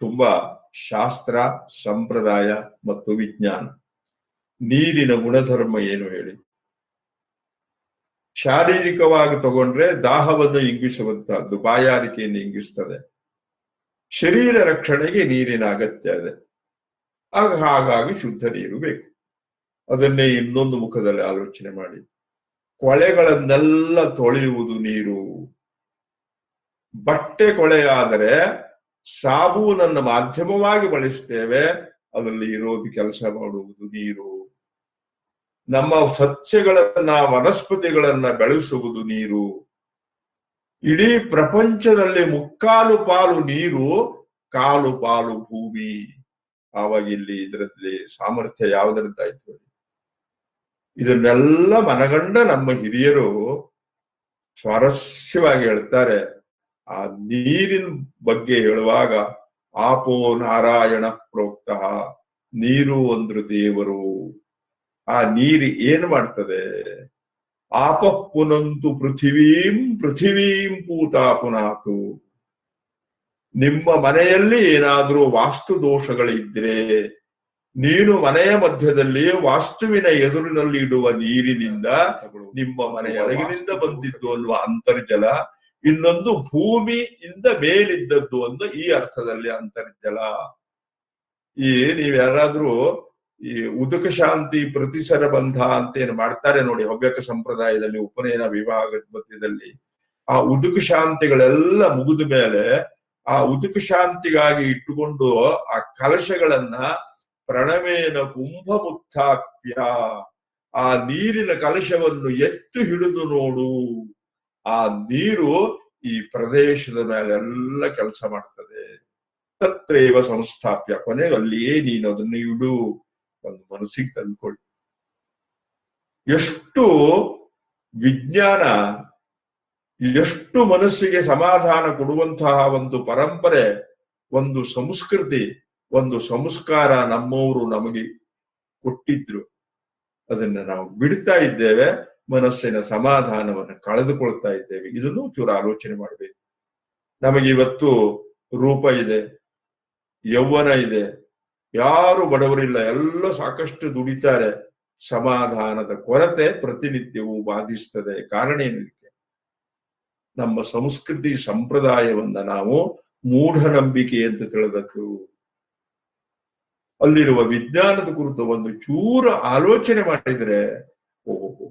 ತುಂಬಾ ಶಾಸ್ತ್ರ, ಸಂಪ್ರದಾಯ ಮತ್ತು ವಿಜ್ಞಾನ. ನೀರಿನ ಗುಣಧರ್ಮ ಏನು ಹೇಳಿ? ಶಾರೀರಿಕವಾಗಿ ತಗೊಂಡ್ರೆ ದಾಹವನ್ನು ಇಂಗಿಸುವಂತಹದ್ದು, ಬಾಯಾರಿಕೆಯನ್ನು ಇಂಗಿಸ್ತದೆ. ಶರೀರ ರಕ್ಷಣೆಗೆ ನೀರಿನ ಅಗತ್ಯ ಇದೆ. ಹಾಗಾಗಿ ಶುದ್ಧ ನೀರು ಬೇಕು. ಅದನ್ನೇ ಇನ್ನೊಂದು ಮುಖದಲ್ಲಿ ಆಲೋಚನೆ ಮಾಡಿ. ಕೊಳೆಗಳನ್ನೆಲ್ಲ ತೊಳೆಯುವುದು ನೀರು. ಬಟ್ಟೆ ಕೊಳೆಯಾದರೆ ಸಾಬೂನನ್ನು ಮಾಧ್ಯಮವಾಗಿ ಬಳಸ್ತೇವೆ, ಅದರಲ್ಲಿ ಇರೋದು ಕೆಲಸ ಮಾಡುವುದು ನೀರು. ನಮ್ಮ ಸಸ್ಯಗಳನ್ನ ವನಸ್ಪತಿಗಳನ್ನ ಬೆಳೆಸುವುದು ನೀರು. ಇಡೀ ಪ್ರಪಂಚದಲ್ಲಿ ಮುಕ್ಕಾಲು ಪಾಲು ನೀರು, ಕಾಲು ಪಾಲು ಭೂಮಿ. ಆವಾಗ ಇಲ್ಲಿ ಇದರಲ್ಲಿ ಸಾಮರ್ಥ್ಯ ಯಾವುದರದ್ದಾಯ್ತು? ಇದನ್ನೆಲ್ಲ ಮನಗಂಡ ನಮ್ಮ ಹಿರಿಯರು ಸ್ವಾರಸ್ಯವಾಗಿ ಹೇಳ್ತಾರೆ. ಆ ನೀರಿನ ಬಗ್ಗೆ ಹೇಳುವಾಗ ಆಪೋ ನಾರಾಯಣ ಪ್ರೋಕ್ತ, ನೀರು ಅಂದ್ರು ದೇವರು. ಆ ನೀರು ಏನು ಮಾಡ್ತದೆ? ಆಪ ಪುನಂತು ಪೃಥಿವೀಂ ಪೂತಾ ಪುನಾತು. ನಿಮ್ಮ ಮನೆಯಲ್ಲಿ ಏನಾದ್ರೂ ವಾಸ್ತು ದೋಷಗಳಿದ್ರೆ, ನೀನು ಮನೆಯ ಮಧ್ಯದಲ್ಲಿ ವಾಸ್ತುವಿನ ಎದುರಿನಲ್ಲಿ ಇಡುವ ನೀರಿನಿಂದ ನಿಮ್ಮ ಮನೆಯ ಒಳಗಿನಿಂದ ಬಂದಿದ್ದು ಅನ್ನುವ ಅಂತರ್ಜಲ, ಇನ್ನೊಂದು ಭೂಮಿಯಿಂದ ಮೇಲಿದ್ದದ್ದು ಅನ್ನೋ ಈ ಅರ್ಥದಲ್ಲಿ ಅಂತರ್ಜಲ. ನೀವ್ಯಾರಾದ್ರೂ ಈ ಉದಕ ಶಾಂತಿ ಪ್ರತಿಸರ ಬಂಧ ಅಂತ ಏನು ಮಾಡ್ತಾರೆ ನೋಡಿ ಹವ್ಯಕ ಸಂಪ್ರದಾಯದಲ್ಲಿ, ಉಪನಯನ ವಿವಾಹದ ಮಧ್ಯದಲ್ಲಿ. ಆ ಉದಕ ಶಾಂತಿಗಳೆಲ್ಲ ಮುಗಿದ ಮೇಲೆ ಆ ಉದಕ ಶಾಂತಿಗಾಗಿ ಇಟ್ಟುಕೊಂಡು ಆ ಕಲಶಗಳನ್ನ ಪ್ರಣವೇನ ಕುಂಭಮುತ್ಥಾಪ್ಯ, ಆ ನೀರಿನ ಕಲಶವನ್ನು ಎತ್ತು ಹಿಡಿದು ನೋಡು. ಆ ನೀರು ಈ ಪ್ರದೇಶದ ಮೇಲೆಲ್ಲ ಕೆಲಸ ಮಾಡ್ತದೆ. ತತ್ರೇವ ಸಂಸ್ಥಾಪ್ಯ, ಕೊನೆಗೆ ಅಲ್ಲಿಯೇ ನೀನು ಅದನ್ನು ಇಡು. ಒಂದು ಮನಸ್ಸಿಗೆ ತಂದ್ಕೊಳ್ಳಿ. ಎಷ್ಟು ವಿಜ್ಞಾನ, ಎಷ್ಟು ಮನಸ್ಸಿಗೆ ಸಮಾಧಾನ ಕೊಡುವಂತಹ ಒಂದು ಪರಂಪರೆ, ಒಂದು ಸಂಸ್ಕೃತಿ, ಒಂದು ಸಂಸ್ಕಾರ ನಮ್ಮವರು ನಮಗೆ ಕೊಟ್ಟಿದ್ರು. ಅದನ್ನ ನಾವು ಬಿಡ್ತಾ ಇದ್ದೇವೆ, ಮನಸ್ಸಿನ ಸಮಾಧಾನವನ್ನು ಕಳೆದುಕೊಳ್ತಾ ಇದ್ದೇವೆ. ಇದನ್ನು ಚೂರು ಆಲೋಚನೆ ಮಾಡಬೇಕು. ನಮಗೆ ಇವತ್ತು ರೂಪ ಇದೆ, ಯೌವನ ಇದೆ, ಯಾರು ಬಡವರಿಲ್ಲ, ಎಲ್ಲ ಸಾಕಷ್ಟು ದುಡಿತಾರೆ. ಸಮಾಧಾನದ ಕೊರತೆ ಪ್ರತಿನಿತ್ಯವೂ ಬಾಧಿಸ್ತದೆ. ಕಾರಣ ಏನಿದಕ್ಕೆ? ನಮ್ಮ ಸಂಸ್ಕೃತಿ ಸಂಪ್ರದಾಯವನ್ನ ನಾವು ಮೂಢನಂಬಿಕೆ ಅಂತ ತಿಳಿದದ್ದು. ಅಲ್ಲಿರುವ ವಿಜ್ಞಾನದ ಕುರಿತು ಒಂದು ಚೂರು ಆಲೋಚನೆ ಮಾಡಿದ್ರೆ, ಓಹೋ,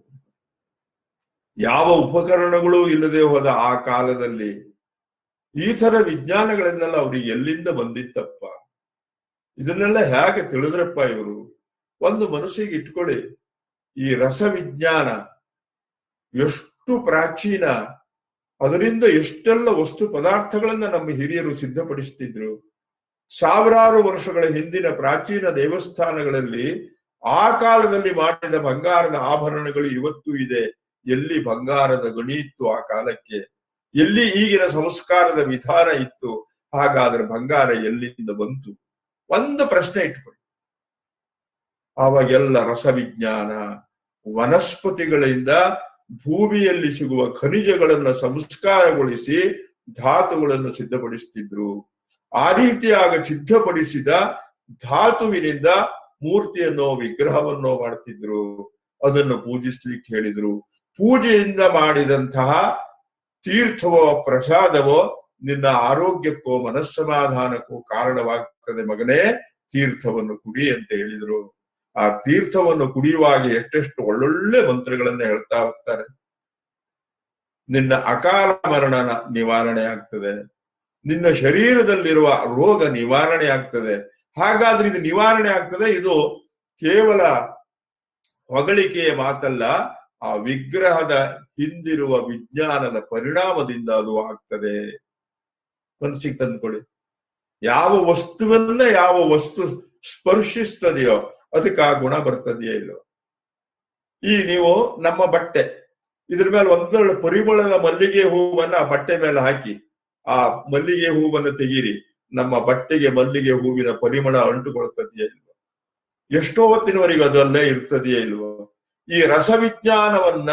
ಯಾವ ಉಪಕರಣಗಳು ಇಲ್ಲದೆ ಹೋದ ಆ ಕಾಲದಲ್ಲಿ ಈ ತರ ವಿಜ್ಞಾನಗಳನ್ನೆಲ್ಲ ಅವ್ರಿಗೆ ಎಲ್ಲಿಂದ ಬಂದಿತ್ತಪ್ಪ? ಇದನ್ನೆಲ್ಲ ಹೇಗೆ ತಿಳಿದ್ರಪ್ಪ ಇವರು? ಒಂದು ಮನಸ್ಸಿಗೆ ಇಟ್ಕೊಳ್ಳಿ, ಈ ರಸವಿಜ್ಞಾನ ಎಷ್ಟು ಪ್ರಾಚೀನ, ಅದರಿಂದ ಎಷ್ಟೆಲ್ಲ ವಸ್ತು ಪದಾರ್ಥಗಳನ್ನ ನಮ್ಮ ಹಿರಿಯರು ಸಿದ್ಧಪಡಿಸ್ತಿದ್ರು. ಸಾವಿರಾರು ವರ್ಷಗಳ ಹಿಂದಿನ ಪ್ರಾಚೀನ ದೇವಸ್ಥಾನಗಳಲ್ಲಿ ಆ ಕಾಲದಲ್ಲಿ ಮಾಡಿದ ಬಂಗಾರದ ಆಭರಣಗಳು ಇವತ್ತು ಇದೆ. ಎಲ್ಲಿ ಬಂಗಾರದ ಗಣಿ ಇತ್ತು ಆ ಕಾಲಕ್ಕೆ? ಎಲ್ಲಿ ಈಗಿನ ಸಂಸ್ಕಾರದ ವಿಧಾನ ಇತ್ತು? ಹಾಗಾದ್ರೆ ಬಂಗಾರ ಎಲ್ಲಿಂದ ಬಂತು? ಒಂದು ಪ್ರಶ್ನೆ ಇಟ್ಕೊಳ್ಳಿ. ಆವಾಗೆಲ್ಲ ರಸವಿಜ್ಞಾನ, ವನಸ್ಪತಿಗಳಿಂದ ಭೂಮಿಯಲ್ಲಿ ಸಿಗುವ ಖನಿಜಗಳನ್ನ ಸಂಸ್ಕಾರಗೊಳಿಸಿ ಧಾತುಗಳನ್ನು ಸಿದ್ಧಪಡಿಸ್ತಿದ್ರು. ಆ ರೀತಿಯಾಗ ಸಿದ್ಧಪಡಿಸಿದ ಧಾತುವಿನಿಂದ ಮೂರ್ತಿಯನ್ನೋ ವಿಗ್ರಹವನ್ನೋ ಮಾಡ್ತಿದ್ರು. ಅದನ್ನು ಪೂಜಿಸ್ಲಿಕ್ಕೆ ಹೇಳಿದ್ರು. ಪೂಜೆಯಿಂದ ಮಾಡಿದಂತಹ ತೀರ್ಥವೋ ಪ್ರಸಾದವೋ ನಿನ್ನ ಆರೋಗ್ಯಕ್ಕೋ ಮನಸ್ಸಮಾಧಾನಕ್ಕೂ ಕಾರಣವಾಗ್ತದೆ ಮಗನೇ, ತೀರ್ಥವನ್ನು ಕುಡಿ ಅಂತ ಹೇಳಿದ್ರು. ಆ ತೀರ್ಥವನ್ನು ಕುಡಿಯುವಾಗ ಎಷ್ಟೆಷ್ಟು ಒಳ್ಳೊಳ್ಳೆ ಮಂತ್ರಗಳನ್ನ ಹೇಳ್ತಾ ಹೋಗ್ತಾರೆ. ನಿನ್ನ ಅಕಾಲ ಮರಣ ನಿವಾರಣೆ ಆಗ್ತದೆ, ನಿನ್ನ ಶರೀರದಲ್ಲಿರುವ ರೋಗ ನಿವಾರಣೆ ಆಗ್ತದೆ. ಹಾಗಾದ್ರೆ ಇದು ನಿವಾರಣೆ ಆಗ್ತದೆ. ಇದು ಕೇವಲ ಹೊಗಳಿಕೆಯ ಮಾತಲ್ಲ, ಆ ವಿಗ್ರಹದ ಹಿಂದಿರುವ ವಿಜ್ಞಾನದ ಪರಿಣಾಮದಿಂದ ಅದು ಆಗ್ತದೆ. ಮನಸ್ಸಿಗೆ ತಂದ್ಕೊಳ್ಳಿ. ಯಾವ ವಸ್ತುವನ್ನ ಯಾವ ವಸ್ತು ಸ್ಪರ್ಶಿಸ್ತದೆಯೋ ಅದಕ್ಕೆ ಆ ಗುಣ ಬರ್ತದೆಯೇ ಇಲ್ಲೋ? ಈ ನೀವು ನಮ್ಮ ಬಟ್ಟೆ, ಇದ್ರ ಮೇಲೆ ಒಂದೊಳ್ಳೆ ಪರಿಮಳದ ಮಲ್ಲಿಗೆ ಹೂವನ್ನ ಆ ಬಟ್ಟೆ ಮೇಲೆ ಹಾಕಿ ಆ ಮಲ್ಲಿಗೆ ಹೂವನ್ನು ತೆಗೀರಿ, ನಮ್ಮ ಬಟ್ಟೆಗೆ ಮಲ್ಲಿಗೆ ಹೂವಿನ ಪರಿಮಳ ಅಂಟುಕೊಳ್ತದೆಯೇ ಇಲ್ವೋ? ಎಷ್ಟೋ ಹೊತ್ತಿನವರೆಗೆ ಅದಲ್ಲೇ ಇರ್ತದೆಯೇ ಇಲ್ವೋ? ಈ ರಸವಿಜ್ಞಾನವನ್ನ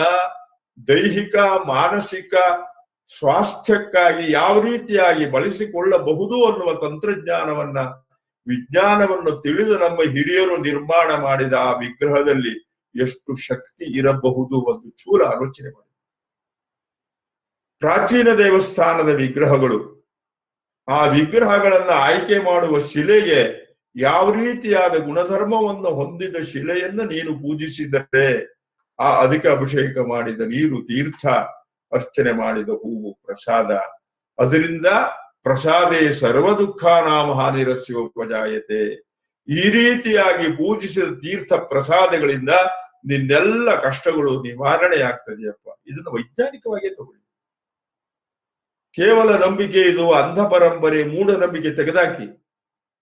ದೈಹಿಕ ಮಾನಸಿಕ ಸ್ವಾಸ್ಥ್ಯಕ್ಕಾಗಿ ಯಾವ ರೀತಿಯಾಗಿ ಬಳಸಿಕೊಳ್ಳಬಹುದು ಅನ್ನುವ ತಂತ್ರಜ್ಞಾನವನ್ನ, ವಿಜ್ಞಾನವನ್ನು ತಿಳಿದು ನಮ್ಮ ಹಿರಿಯರು ನಿರ್ಮಾಣ ಮಾಡಿದ ಆ ವಿಗ್ರಹದಲ್ಲಿ ಎಷ್ಟು ಶಕ್ತಿ ಇರಬಹುದು? ಒಂದು ಚೂರ ಆಲೋಚನೆ ಮಾಡಿ. ಪ್ರಾಚೀನ ದೇವಸ್ಥಾನದ ವಿಗ್ರಹಗಳು, ಆ ವಿಗ್ರಹಗಳನ್ನ ಆಯ್ಕೆ ಮಾಡುವ ಶಿಲೆಗೆ ಯಾವ ರೀತಿಯಾದ ಗುಣಧರ್ಮವನ್ನು ಹೊಂದಿದ ಶಿಲೆಯನ್ನು ನೀನು ಪೂಜಿಸಿದರೆ, ಆ ಅಧಿಕ ಅಭಿಷೇಕ ಮಾಡಿದ ನೀರು ತೀರ್ಥ, ಅರ್ಚನೆ ಮಾಡಿದ ಹೂವು ಪ್ರಸಾದ, ಅದರಿಂದ ಪ್ರಸಾದೇ ಸರ್ವ ದುಃಖಾನಾಂ ಹಾನಿರಸ್ಯೋಪಜಾಯತೆ. ಈ ರೀತಿಯಾಗಿ ಪೂಜಿಸಿದ ತೀರ್ಥ ಪ್ರಸಾದಗಳಿಂದ ನಿನ್ನೆಲ್ಲ ಕಷ್ಟಗಳು ನಿವಾರಣೆ ಆಗ್ತದೆಯಪ್ಪ. ಇದನ್ನು ವೈಜ್ಞಾನಿಕವಾಗಿ ತಗೊಳ್ಳಿ. ಕೇವಲ ನಂಬಿಕೆ ಇದು, ಅಂಧ ಪರಂಪರೆ, ಮೂಢನಂಬಿಕೆ ತೆಗೆದಾಕಿ.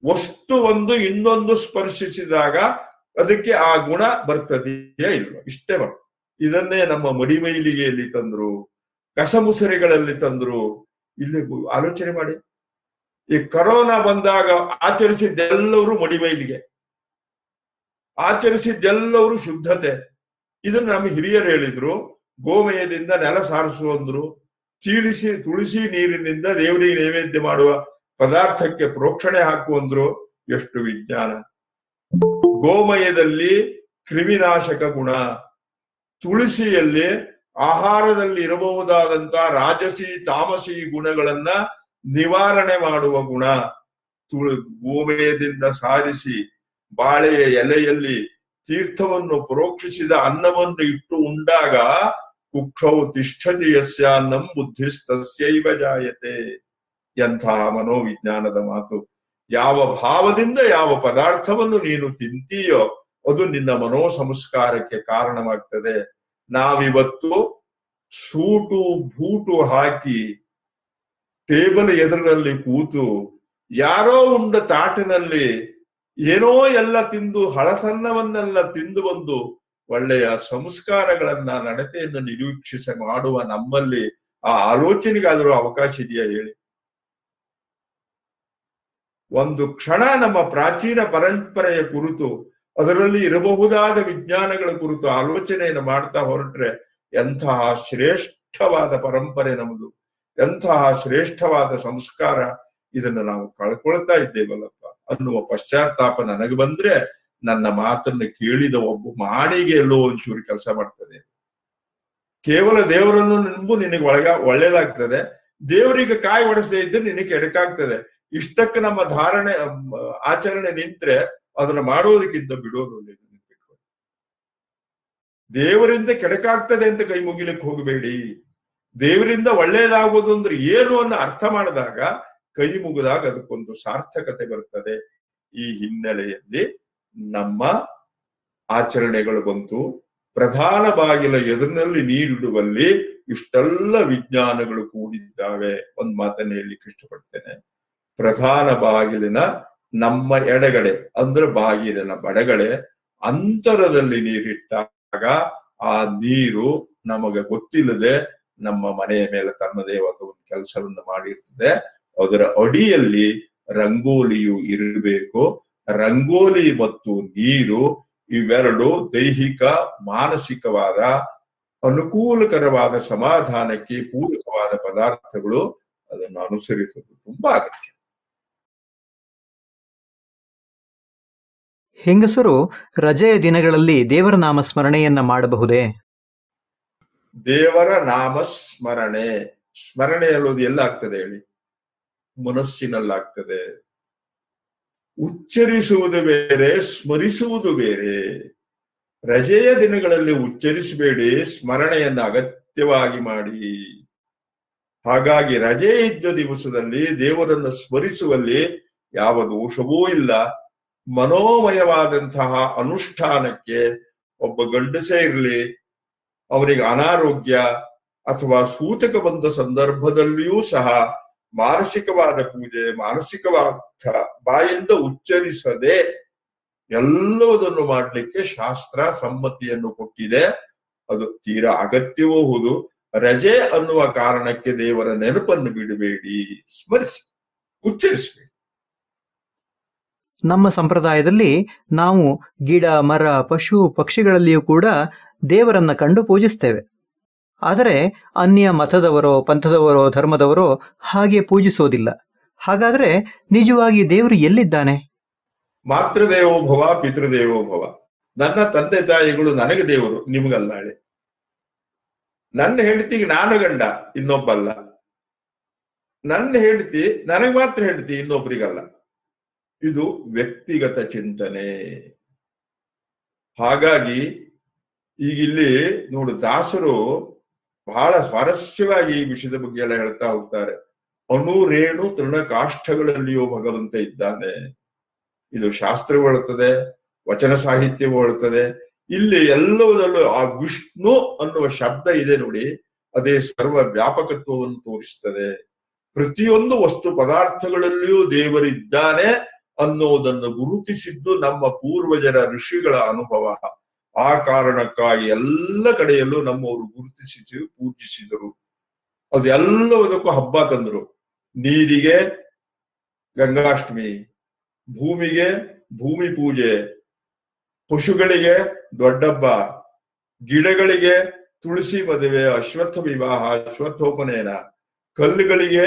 ವಸ್ತು ಒಂದು ಇನ್ನೊಂದು ಸ್ಪರ್ಶಿಸಿದಾಗ ಅದಕ್ಕೆ ಆ ಗುಣ ಬರ್ತದೆಯೇ ಇಲ್ವ? ಇಷ್ಟೇ ಬರ್ತದೆ. ಇದನ್ನೇ ನಮ್ಮ ಮಡಿಮೈಲಿಗೆಯಲ್ಲಿ ತಂದ್ರು, ಕಸಮುಸರೆಗಳಲ್ಲಿ ತಂದ್ರು. ಇಲ್ಲಿ ಆಲೋಚನೆ ಮಾಡಿ. ಈ ಕರೋನಾ ಬಂದಾಗ ಆಚರಿಸಿದ್ದೆಲ್ಲವರು ಮಡಿಮೈಲಿಗೆ, ಆಚರಿಸಿದ್ದೆಲ್ಲವರು ಶುದ್ಧತೆ. ಇದನ್ನು ನಮ್ಮ ಹಿರಿಯರು ಹೇಳಿದ್ರು. ಗೋಮಯದಿಂದ ನೆಲ ಸಾರಿಸು ಅಂದ್ರು. ತುಳಸಿ ನೀರಿನಿಂದ ದೇವರಿಗೆ ನೈವೇದ್ಯ ಮಾಡುವ ಪದಾರ್ಥಕ್ಕೆ ಪ್ರೋಕ್ಷಣೆ ಹಾಕುವಂದ್ರು. ಎಷ್ಟು ವಿಜ್ಞಾನ! ಗೋಮಯದಲ್ಲಿ ಕ್ರಿಮಿನಾಶಕ ಗುಣ, ತುಳಸಿಯಲ್ಲಿ ಆಹಾರದಲ್ಲಿ ಇರಬಹುದಾದಂತಹ ರಾಜಸಿ ತಾಮಸಿ ಗುಣಗಳನ್ನ ನಿವಾರಣೆ ಮಾಡುವ ಗುಣ. ಗೋಮಯದಿಂದ ಸಾರಿಸಿ ಬಾಳೆಯ ಎಲೆಯಲ್ಲಿ ತೀರ್ಥವನ್ನು ಪ್ರೋಕ್ಷಿಸಿದ ಅನ್ನವನ್ನು ಇಟ್ಟು ಉಂಡಾಗ ಕುಕ್ಷೌ ತಿಷ್ಠತಿ ಯಸ್ಯ ಅನ್ನಂ ಬುದ್ಧಿಸ್ತಸ್ಯೈವ ಜಾಯತೆ. ಎಂತಹ ಮನೋವಿಜ್ಞಾನದ ಮಾತು! ಯಾವ ಭಾವದಿಂದ ಯಾವ ಪದಾರ್ಥವನ್ನು ನೀನು ತಿಂತೀಯೋ ಅದು ನಿನ್ನ ಮನೋ ಸಂಸ್ಕಾರಕ್ಕೆ ಕಾರಣವಾಗ್ತದೆ. ನಾವಿವತ್ತು ಸೂಟು ಬೂಟು ಹಾಕಿ ಟೇಬಲ್ ಎದುರಿನಲ್ಲಿ ಕೂತು ಯಾರೋ ಉಂಡ ತಾಟಿನಲ್ಲಿ ಏನೋ ಎಲ್ಲ ತಿಂದು ಹಳಸನ್ನವನ್ನೆಲ್ಲ ತಿಂದು ಬಂದು ಒಳ್ಳೆಯ ಸಂಸ್ಕಾರಗಳನ್ನ ನಡತೆಯನ್ನು ನಿರೀಕ್ಷಿಸ ಮಾಡುವ ನಮ್ಮಲ್ಲಿ ಆ ಆಲೋಚನೆಗಾದರೂ ಅವಕಾಶ ಇದೆಯಾ ಹೇಳಿ? ಒಂದು ಕ್ಷಣ ನಮ್ಮ ಪ್ರಾಚೀನ ಪರಂಪರೆಯ ಕುರಿತು, ಅದರಲ್ಲಿ ಇರಬಹುದಾದ ವಿಜ್ಞಾನಗಳ ಕುರಿತು ಆಲೋಚನೆಯನ್ನು ಮಾಡ್ತಾ ಹೊರಟ್ರೆ ಎಂತಹ ಶ್ರೇಷ್ಠವಾದ ಪರಂಪರೆ ನಮ್ಮದು, ಎಂತಹ ಶ್ರೇಷ್ಠವಾದ ಸಂಸ್ಕಾರ. ಇದನ್ನು ನಾವು ಕಳ್ಕೊಳ್ತಾ ಇದ್ದೇವಲ್ಲಪ್ಪ. ಅನ್ನುವ ಪಶ್ಚಾತ್ತಾಪ ನನಗೆ ಬಂದ್ರೆ ನನ್ನ ಮಾತನ್ನು ಕೇಳಿದ ಒಬ್ಬ ಮಾಡಿಗೆ ಎಲ್ಲೋ ಒಂಚೂರು ಕೆಲಸ ಮಾಡ್ತದೆ. ಕೇವಲ ದೇವರನ್ನು ನಂಬು, ನಿನಗೆ ಒಳ್ಳೇದಾಗ್ತದೆ. ದೇವರಿಗೆ ಕಾಯಿ ಒಡಿಸದೇ ಇದ್ರೆ ನಿನಗೆ ಕೆಡಕಾಗ್ತದೆ. ಇಷ್ಟಕ್ಕೆ ನಮ್ಮ ಧಾರಣೆ ಆಚರಣೆ ನಿಂತ್ರೆ ಅದನ್ನ ಮಾಡೋದಕ್ಕಿಂತ ಬಿಡೋದು ಒಳ್ಳೇದು. ದೇವರಿಂದ ಕೆಡಕಾಗ್ತದೆ ಅಂತ ಕೈ ಮುಗಿಲಿಕ್ಕೆ ಹೋಗಬೇಡಿ. ದೇವರಿಂದ ಒಳ್ಳೇದಾಗುವುದು ಅಂದ್ರೆ ಏನು ಅನ್ನೋ ಅರ್ಥ ಮಾಡಿದಾಗ, ಕೈ ಮುಗಿದಾಗ ಅದಕ್ಕೊಂದು ಸಾರ್ಥಕತೆ ಬರ್ತದೆ. ಈ ಹಿನ್ನೆಲೆಯಲ್ಲಿ ನಮ್ಮ ಆಚರಣೆಗಳು ಬಂತು. ಪ್ರಧಾನ ಬಾಗಿಲ ಎದುರಿನಲ್ಲಿ ನೀರಿಡುವಲ್ಲಿ ಇಷ್ಟೆಲ್ಲ ವಿಜ್ಞಾನಗಳು ಕೂಡಿದ್ದಾವೆ. ಒಂದ್ ಮಾತನ್ನ ಹೇಳಲಿಕ್ಕೆ ಇಷ್ಟಪಡ್ತೇನೆ. ಪ್ರಧಾನ ಬಾಗಿಲಿನ ನಮ್ಮ ಎಡಗಡೆ ಅಂದ್ರೆ ಬಾಗಿಲಿನ ಬಡಗಡೆ ಅಂತರದಲ್ಲಿ ನೀರಿಟ್ಟಾಗ ಆ ನೀರು ನಮಗೆ ಗೊತ್ತಿಲ್ಲದೆ ನಮ್ಮ ಮನೆಯ ಮೇಲೆ ತನ್ನದೇ ಒಂದು ಕೆಲಸವನ್ನು ಮಾಡಿರ್ತದೆ. ಅದರ ಅಡಿಯಲ್ಲಿ ರಂಗೋಲಿಯು ಇರಬೇಕು. ರಂಗೋಲಿ ಮತ್ತು ನೀರು ಇವೆರಡು ದೈಹಿಕ ಮಾನಸಿಕವಾದ ಅನುಕೂಲಕರವಾದ ಸಮಾಧಾನಕ್ಕೆ ಪೂರಕವಾದ ಪದಾರ್ಥಗಳು. ಅದನ್ನು ಅನುಸರಿಸುವುದು ತುಂಬಾ ಅಗತ್ಯ. ಹೆಂಗಸರು ರಜೆಯ ದಿನಗಳಲ್ಲಿ ದೇವರ ನಾಮಸ್ಮರಣೆಯನ್ನ ಮಾಡಬಹುದೇ? ದೇವರ ನಾಮ ಸ್ಮರಣೆ ಅನ್ನೋದು ಎಲ್ಲ ಆಗ್ತದೆ ಹೇಳಿ? ಮನಸ್ಸಿನಲ್ಲಾಗ್ತದೆ. ಉಚ್ಚರಿಸುವುದು ಬೇರೆ, ಸ್ಮರಿಸುವುದು ಬೇರೆ. ರಜೆಯ ದಿನಗಳಲ್ಲಿ ಉಚ್ಚರಿಸಬೇಡಿ, ಸ್ಮರಣೆಯನ್ನು ಅಗತ್ಯವಾಗಿ ಮಾಡಿ. ಹಾಗಾಗಿ ರಜೆ ಇದ್ದ ದಿವಸದಲ್ಲಿ ದೇವರನ್ನು ಸ್ಮರಿಸುವಲ್ಲಿ ಯಾವ ದೋಷವೂ ಇಲ್ಲ. ಮನೋಮಯವಾದಂತಹ ಅನುಷ್ಠಾನಕ್ಕೆ ಒಬ್ಬ ಗಂಡಸೇ ಇರಲಿ, ಅವರಿಗೆ ಅನಾರೋಗ್ಯ ಅಥವಾ ಸೂತಕ ಬಂದ ಸಂದರ್ಭದಲ್ಲಿಯೂ ಸಹ ಮಾನಸಿಕವಾದ ಪೂಜೆ, ಮಾನಸಿಕವಾದ ಬಾಯಿಂದ ಉಚ್ಚರಿಸದೆ ಎಲ್ಲವುದನ್ನು ಮಾಡಲಿಕ್ಕೆ ಶಾಸ್ತ್ರ ಸಮ್ಮತಿಯನ್ನು ಕೊಟ್ಟಿದೆ. ಅದು ತೀರಾ ಅಗತ್ಯವೂ ಹೌದು. ರಜೆ ಅನ್ನುವ ಕಾರಣಕ್ಕೆ ದೇವರ ನೆನಪನ್ನು ಬಿಡಬೇಡಿ, ಸ್ಮರಿಸಿ, ಉಚ್ಚರಿಸಬೇಡಿ. ನಮ್ಮ ಸಂಪ್ರದಾಯದಲ್ಲಿ ನಾವು ಗಿಡ, ಮರ, ಪಶು, ಪಕ್ಷಿಗಳಲ್ಲಿಯೂ ಕೂಡ ದೇವರನ್ನ ಕಂಡು ಪೂಜಿಸ್ತೇವೆ. ಆದರೆ ಅನ್ಯ ಮತದವರೋ, ಪಂಥದವರೋ, ಧರ್ಮದವರೋ ಹಾಗೆ ಪೂಜಿಸೋದಿಲ್ಲ. ಹಾಗಾದ್ರೆ ನಿಜವಾಗಿ ದೇವರು ಎಲ್ಲಿದ್ದಾನೆ? ಮಾತೃದೇವೋಭವ, ಪಿತೃದೇವೋಭವ. ನನ್ನ ತಂದೆ ತಾಯಿಗಳು ನನಗೆ ದೇವರು, ನಿಮಗಲ್ಲ. ನನ್ನ ಹೆಂಡತಿಗೆ ನಾನು ಗಂಡ, ಇನ್ನೊಬ್ಬಲ್ಲ. ನನ್ನ ಹೆಂಡತಿ ನನಗೆ ಮಾತ್ರ ಹೆಂಡತಿ, ಇನ್ನೊಬ್ಬರಿಗಲ್ಲ. ಇದು ವ್ಯಕ್ತಿಗತ ಚಿಂತನೆ. ಹಾಗಾಗಿ ಈಗಿಲ್ಲಿ ನೋಡು, ದಾಸರು ಬಹಳ ಸ್ವಾರಸ್ಯವಾಗಿ ಈ ವಿಷಯದ ಬಗ್ಗೆ ಎಲ್ಲ ಹೇಳ್ತಾ ಹೋಗ್ತಾರೆ. ಅಣು ರೇಣು ತೃಣಕಾಷ್ಠಗಳಲ್ಲಿಯೂ ಭಗವಂತ ಇದ್ದಾನೆ. ಇದು ಶಾಸ್ತ್ರವೂ ಹೇಳುತ್ತದೆ, ವಚನ ಸಾಹಿತ್ಯವೂ ಹೇಳುತ್ತದೆ. ಇಲ್ಲಿ ಎಲ್ಲದಲ್ಲೂ ಆ ವಿಷ್ಣು ಅನ್ನುವ ಶಬ್ದ ಇದೆ ನೋಡಿ, ಅದೇ ಸರ್ವ ವ್ಯಾಪಕತ್ವವನ್ನು ತೋರಿಸ್ತದೆ. ಪ್ರತಿಯೊಂದು ವಸ್ತು ಪದಾರ್ಥಗಳಲ್ಲಿಯೂ ದೇವರಿದ್ದಾನೆ ಅನ್ನೋದನ್ನು ಗುರುತಿಸಿದ್ದು ನಮ್ಮ ಪೂರ್ವಜರ ಋಷಿಗಳ ಅನುಭವ. ಆ ಕಾರಣಕ್ಕಾಗಿ ಎಲ್ಲ ಕಡೆಯಲ್ಲೂ ನಮ್ಮವರು ಗುರುತಿಸಿ ಪೂಜಿಸಿದರು. ಅದೆಲ್ಲದಕ್ಕೂ ಹಬ್ಬ ತಂದರು. ನೀರಿಗೆ ಗಂಗಾಷ್ಟಮಿ, ಭೂಮಿಗೆ ಭೂಮಿ ಪೂಜೆ, ಪಶುಗಳಿಗೆ ದೊಡ್ಡಬ್ಬ, ಗಿಡಗಳಿಗೆ ತುಳಸಿ ಮದುವೆ, ಅಶ್ವತ್ಥ ವಿವಾಹ, ಅಶ್ವತ್ಥೋಪನಯನ, ಕಲ್ಲುಗಳಿಗೆ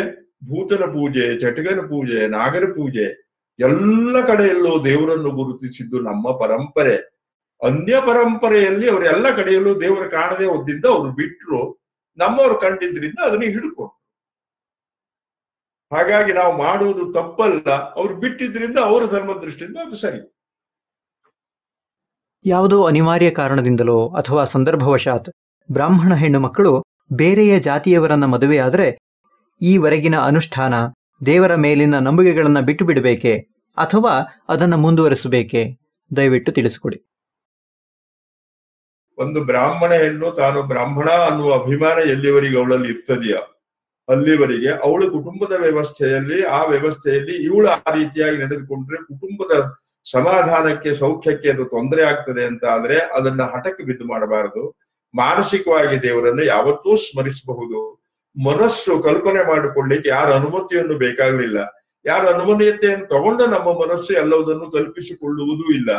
ಭೂತನ ಪೂಜೆ, ಚಟಗನ ಪೂಜೆ, ನಾಗರ ಪೂಜೆ. ಎಲ್ಲ ಕಡೆಯಲ್ಲೂ ದೇವರನ್ನು ಗುರುತಿಸಿದ್ದು ನಮ್ಮ ಪರಂಪರೆ. ಅನ್ಯ ಪರಂಪರೆಯಲ್ಲಿ ಅವರೆಲ್ಲ ಕಡೆಯಲ್ಲೂ ದೇವರ ಕಾಣದೆ ಹೋದ್ರಿಂದ ಅವ್ರು ಬಿಟ್ರು, ನಮ್ಮವ್ರು ಕಂಡಿದ್ರಿಂದ ಅದನ್ನ ಹಿಡ್ಕೊಂಡು. ಹಾಗಾಗಿ ನಾವು ಮಾಡುವುದು ತಪ್ಪಲ್ಲ, ಅವ್ರು ಬಿಟ್ಟಿದ್ರಿಂದ ಅವರ ಧರ್ಮ ದೃಷ್ಟಿಯಿಂದ ಅದು ಸರಿ. ಯಾವುದೋ ಅನಿವಾರ್ಯ ಕಾರಣದಿಂದಲೋ ಅಥವಾ ಸಂದರ್ಭವಶಾತ್ ಬ್ರಾಹ್ಮಣ ಹೆಣ್ಣು ಮಕ್ಕಳು ಬೇರೆಯ ಜಾತಿಯವರನ್ನ ಮದುವೆಯಾದರೆ ಈವರೆಗಿನ ಅನುಷ್ಠಾನ, ದೇವರ ಮೇಲಿನ ನಂಬಿಕೆಗಳನ್ನ ಬಿಟ್ಟು ಬಿಡಬೇಕೆ ಅಥವಾ ಅದನ್ನ ಮುಂದುವರಿಸಬೇಕೆ? ದಯವಿಟ್ಟು ತಿಳಿಸಿಕೊಡಿ. ಒಂದು ಬ್ರಾಹ್ಮಣ ಹೆಣ್ಣು ತಾನು ಬ್ರಾಹ್ಮಣ ಅನ್ನುವ ಅಭಿಮಾನ ಎಲ್ಲಿವರೆಗೆ ಅವಳಲ್ಲಿ ಇರ್ತದೆಯೋ ಅಲ್ಲಿವರೆಗೆ ಅವಳ ಕುಟುಂಬದ ವ್ಯವಸ್ಥೆಯಲ್ಲಿ, ಆ ವ್ಯವಸ್ಥೆಯಲ್ಲಿ ಇವಳು ಆ ರೀತಿಯಾಗಿ ನಡೆದುಕೊಂಡ್ರೆ ಕುಟುಂಬದ ಸಮಾಧಾನಕ್ಕೆ, ಸೌಖ್ಯಕ್ಕೆ ಅದು ತೊಂದರೆ ಆಗ್ತದೆ ಅಂತ ಆದ್ರೆ ಅದನ್ನ ಹಠಕ್ಕೆ ಬಿದ್ದು ಮಾಡಬಾರದು. ಮಾನಸಿಕವಾಗಿ ದೇವರನ್ನು ಯಾವತ್ತೂ ಸ್ಮರಿಸಬಹುದು. ಮನಸ್ಸು ಕಲ್ಪನೆ ಮಾಡಿಕೊಳ್ಳಿಕ್ಕೆ ಯಾರ ಅನುಮತಿಯನ್ನು ಬೇಕಾಗಲಿಲ್ಲ. ಯಾರ ಅನುಮತಿಯನ್ನು ತಗೊಂಡು ನಮ್ಮ ಮನಸ್ಸು ಎಲ್ಲವುದನ್ನು ಕಲ್ಪಿಸಿಕೊಳ್ಳುವುದೂ ಇಲ್ಲ.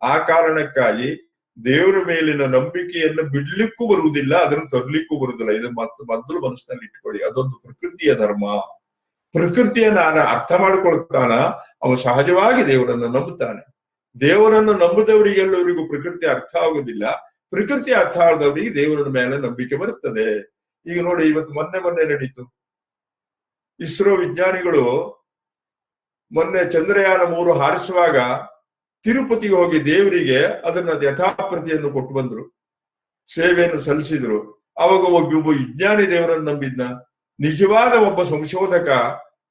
ಆ ಕಾರಣಕ್ಕಾಗಿ ದೇವರ ಮೇಲಿನ ನಂಬಿಕೆಯನ್ನು ಬಿಡ್ಲಿಕ್ಕೂ ಬರುವುದಿಲ್ಲ, ಅದನ್ನು ತರ್ಲಿಕ್ಕೂ ಬರುವುದಿಲ್ಲ. ಇದು ಮೊದಲು ಮನಸ್ಸಿನಲ್ಲಿ ಇಟ್ಕೊಳ್ಳಿ. ಅದೊಂದು ಪ್ರಕೃತಿಯ ಧರ್ಮ. ಪ್ರಕೃತಿಯನ್ನ ಅರ್ಥ ಮಾಡಿಕೊಳ್ತಾನ, ಅವನು ಸಹಜವಾಗಿ ದೇವರನ್ನು ನಂಬುತ್ತಾನೆ. ದೇವರನ್ನು ನಂಬುದವರಿಗೆಲ್ಲವರಿಗೂ ಪ್ರಕೃತಿ ಅರ್ಥ ಆಗುದಿಲ್ಲ. ಪ್ರಕೃತಿ ಅರ್ಥ ಆದವರಿಗೆ ದೇವರ ಮೇಲೆ ನಂಬಿಕೆ ಬರುತ್ತದೆ. ಈಗ ನೋಡಿ, ಇವತ್ತು ಮೊನ್ನೆ ನಡೀತು, ಇಸ್ರೋ ವಿಜ್ಞಾನಿಗಳು ಮೊನ್ನೆ ಚಂದ್ರಯಾನ 3 ಹಾರಿಸುವಾಗ ತಿರುಪತಿಗೆ ಹೋಗಿ ದೇವರಿಗೆ ಅದನ್ನ ಯಥಾಪ್ರತಿಯನ್ನು ಕೊಟ್ಟು ಬಂದ್ರು, ಸೇವೆಯನ್ನು ಸಲ್ಲಿಸಿದ್ರು. ಅವಾಗ ಒಬ್ಬ ವಿಜ್ಞಾನಿ ದೇವರನ್ನು ನಂಬಿದ್ನ? ನಿಜವಾದ ಒಬ್ಬ ಸಂಶೋಧಕ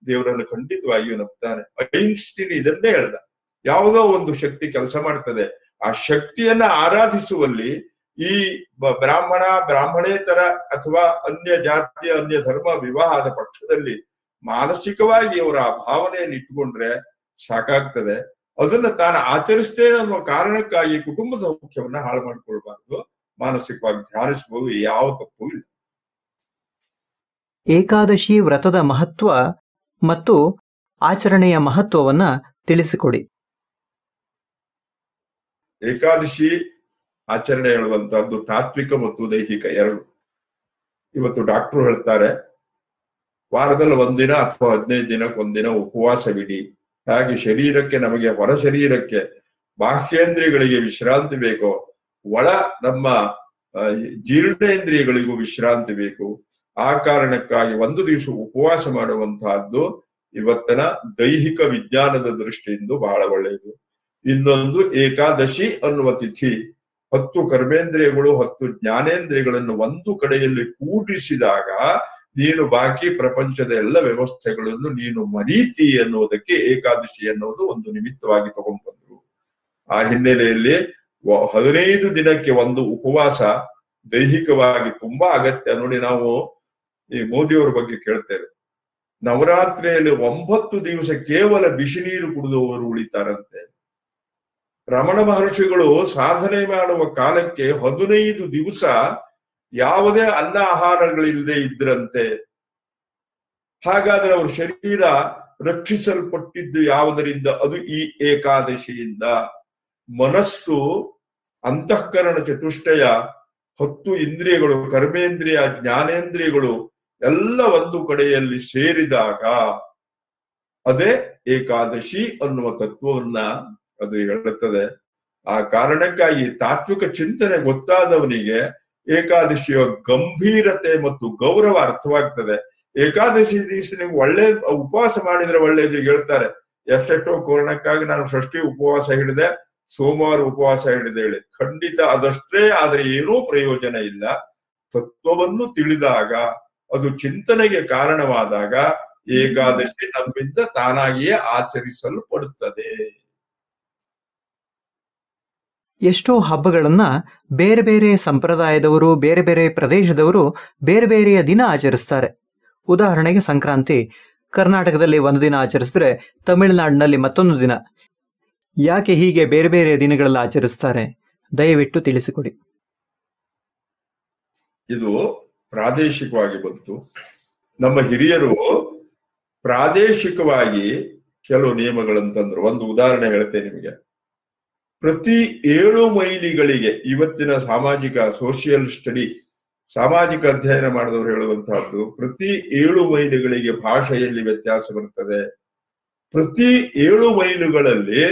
ದೇವರನ್ನು ಖಂಡಿತವಾಗಿಯೂ ನಂಬ್ತಾನೆ. ಐನ್ಸ್ಟೀನ್ ಇದನ್ನೇ ಹೇಳ್ದ, ಯಾವುದೋ ಒಂದು ಶಕ್ತಿ ಕೆಲಸ ಮಾಡ್ತದೆ, ಆ ಶಕ್ತಿಯನ್ನ ಆರಾಧಿಸುವಲ್ಲಿ ಈ ಬ್ರಾಹ್ಮಣೇತರ ಅಥವಾ ಅನ್ಯ ಜಾತಿಯ ಅನ್ಯ ಧರ್ಮ ವಿವಾಹದ ಪಕ್ಷದಲ್ಲಿ ಮಾನಸಿಕವಾಗಿ ಅವರ ಆ ಭಾವನೆಯನ್ನು ಇಟ್ಟುಕೊಂಡ್ರೆ ಸಾಕಾಗ್ತದೆ. ಅದನ್ನ ತಾನು ಆಚರಿಸ್ತೇನೆ ಅನ್ನುವ ಕಾರಣಕ್ಕಾಗಿ ಕುಟುಂಬದ ಮುಖ್ಯವನ್ನ ಹಾಳು ಮಾಡಿಕೊಳ್ಬಾರ್ದು, ಮಾನಸಿಕವಾಗಿ ಧ್ಯಾನಿಸಬಹುದು, ಯಾವ ತಪ್ಪು ಇಲ್ಲ. ಏಕಾದಶಿ ವ್ರತದ ಮಹತ್ವ ಮತ್ತು ಆಚರಣೆಯ ಮಹತ್ವವನ್ನ ತಿಳಿಸಿಕೊಡಿ. ಏಕಾದಶಿ ಆಚರಣೆ ಹೇಳುವಂತಹದ್ದು ತಾತ್ವಿಕ ಮತ್ತು ದೈಹಿಕ ಎರಡು. ಇವತ್ತು ಡಾಕ್ಟರ್ ಹೇಳ್ತಾರೆ, ವಾರದಲ್ಲಿ 1 ದಿನ ಅಥವಾ 15 ದಿನಕ್ಕೆ 1 ದಿನ ಉಪವಾಸವಿಡಿ. ಹಾಗೆ ಶರೀರಕ್ಕೆ, ನಮಗೆ ಹೊರ ಶರೀರಕ್ಕೆ, ಬಾಹ್ಯೇಂದ್ರಿಯಗಳಿಗೆ ವಿಶ್ರಾಂತಿ ಬೇಕೋ, ಒಳ ನಮ್ಮ ಜೀರ್ಣೇಂದ್ರಿಯಗಳಿಗೂ ವಿಶ್ರಾಂತಿ ಬೇಕು. ಆ ಕಾರಣಕ್ಕಾಗಿ 1 ದಿವಸ ಉಪವಾಸ ಮಾಡುವಂತಹದ್ದು ಇವತ್ತಿನ ದೈಹಿಕ ವಿಜ್ಞಾನದ ದೃಷ್ಟಿಯಿಂದ ಬಹಳ ಒಳ್ಳೆಯದು. ಇನ್ನೊಂದು ಏಕಾದಶಿ ಅನ್ನುವ ತಿಥಿ 10 ಕರ್ಮೇಂದ್ರಿಯಗಳು 10 ಜ್ಞಾನೇಂದ್ರಿಯಗಳನ್ನು ಒಂದು ಕಡೆಯಲ್ಲಿ ಕೂಡಿಸಿದಾಗ ನೀನು ಬಾಕಿ ಪ್ರಪಂಚದ ಎಲ್ಲ ವ್ಯವಸ್ಥೆಗಳನ್ನು ನೀನು ಮರೀತಿ ಅನ್ನುವುದಕ್ಕೆ ಏಕಾದಶಿ ಅನ್ನೋದು ಒಂದು ನಿಮಿತ್ತವಾಗಿ ತಗೊಂಡ್ಬಂದ್ರು. ಆ ಹಿನ್ನೆಲೆಯಲ್ಲಿ 15 ದಿನಕ್ಕೆ ಒಂದು ಉಪವಾಸ ದೈಹಿಕವಾಗಿ ತುಂಬಾ ಅಗತ್ಯ. ನೋಡಿ, ನಾವು ಈ ಮೋದಿಯವರ ಬಗ್ಗೆ ಕೇಳ್ತೇವೆ, ನವರಾತ್ರಿಯಲ್ಲಿ 9 ದಿವಸ ಕೇವಲ ಬಿಸಿ ನೀರು ಕುಡಿದವರು ಉಳಿತಾರಂತೆ. ರಮಣ ಮಹರ್ಷಿಗಳು ಸಾಧನೆ ಮಾಡುವ ಕಾಲಕ್ಕೆ 15 ದಿವಸ ಯಾವುದೇ ಅನ್ನ ಆಹಾರಗಳಿಲ್ಲದೆ ಇದ್ರಂತೆ. ಹಾಗಾದ್ರೆ ಅವ್ರ ಶರೀರ ರಕ್ಷಿಸಲ್ಪಟ್ಟಿದ್ದು ಯಾವುದರಿಂದ? ಅದು ಈ ಏಕಾದಶಿಯಿಂದ. ಮನಸ್ಸು, ಅಂತಃಕರಣ ಚತುಷ್ಟಯ, 10 ಇಂದ್ರಿಯಗಳು, ಕರ್ಮೇಂದ್ರಿಯ, ಜ್ಞಾನೇಂದ್ರಿಯಗಳು ಎಲ್ಲ ಒಂದು ಕಡೆಯಲ್ಲಿ ಸೇರಿದಾಗ ಅದೇ ಏಕಾದಶಿ ಅನ್ನುವ ತತ್ವವನ್ನ ಅದು ಹೇಳುತ್ತದೆ. ಆ ಕಾರಣಕ್ಕಾಗಿ ತಾತ್ವಿಕ ಚಿಂತನೆ ಗೊತ್ತಾದವನಿಗೆ ಏಕಾದಶಿಯ ಗಂಭೀರತೆ ಮತ್ತು ಗೌರವ ಅರ್ಥವಾಗ್ತದೆ. ಏಕಾದಶಿ ದಿವಸ ನೀವು ಒಳ್ಳೆ ಉಪವಾಸ ಮಾಡಿದ್ರೆ ಒಳ್ಳೇದು ಹೇಳ್ತಾರೆ. ಎಷ್ಟೆಷ್ಟೋ ಕಾರಣಕ್ಕಾಗಿ ನಾನು ಷಷ್ಠಿ ಉಪವಾಸ ಹಿಡಿದೆ, ಸೋಮವಾರ ಉಪವಾಸ ಹಿಡಿದೆ ಹೇಳಿ, ಖಂಡಿತ ಅದಷ್ಟೇ ಆದ್ರೆ ಏನೂ ಪ್ರಯೋಜನ ಇಲ್ಲ. ತತ್ವವನ್ನು ತಿಳಿದಾಗ, ಅದು ಚಿಂತನೆಗೆ ಕಾರಣವಾದಾಗ ಏಕಾದಶಿ ನಮ್ಮಿಂದ ತಾನಾಗಿಯೇ ಆಚರಿಸಲ್ಪಡುತ್ತದೆ. ಎಷ್ಟೋ ಹಬ್ಬಗಳನ್ನ ಬೇರೆ ಬೇರೆ ಸಂಪ್ರದಾಯದವರು, ಬೇರೆ ಬೇರೆ ಪ್ರದೇಶದವರು ಬೇರೆ ಬೇರೆಯ ದಿನ ಆಚರಿಸ್ತಾರೆ. ಉದಾಹರಣೆಗೆ ಸಂಕ್ರಾಂತಿ ಕರ್ನಾಟಕದಲ್ಲಿ 1 ದಿನ ಆಚರಿಸಿದ್ರೆ ತಮಿಳುನಾಡಿನಲ್ಲಿ ಮತ್ತೊಂದು ದಿನ. ಯಾಕೆ ಹೀಗೆ ಬೇರೆ ಬೇರೆ ದಿನಗಳಲ್ಲಿ ಆಚರಿಸ್ತಾರೆ? ದಯವಿಟ್ಟು ತಿಳಿಸಿಕೊಡಿ. ಇದು ಪ್ರಾದೇಶಿಕವಾಗಿ ಬಂತು. ನಮ್ಮ ಹಿರಿಯರು ಪ್ರಾದೇಶಿಕವಾಗಿ ಕೆಲವು ನಿಯಮಗಳಂತಂದ್ರು. ಒಂದು ಉದಾಹರಣೆ ಹೇಳ್ತೇನೆ ನಿಮಗೆ. ಪ್ರತಿ 7 ಮೈಲಿಗಳಿಗೆ, ಇವತ್ತಿನ ಸಾಮಾಜಿಕ ಸೋಷಿಯಲ್ ಸ್ಟಡಿ, ಸಾಮಾಜಿಕ ಅಧ್ಯಯನ ಮಾಡಿದವರು ಹೇಳುವಂತಹದ್ದು, ಪ್ರತಿ 7 ಮೈಲಿಗಳಿಗೆ ಭಾಷೆಯಲ್ಲಿ ವ್ಯತ್ಯಾಸ ಬರ್ತದೆ. ಪ್ರತಿ 7 ಮೈಲುಗಳಲ್ಲಿ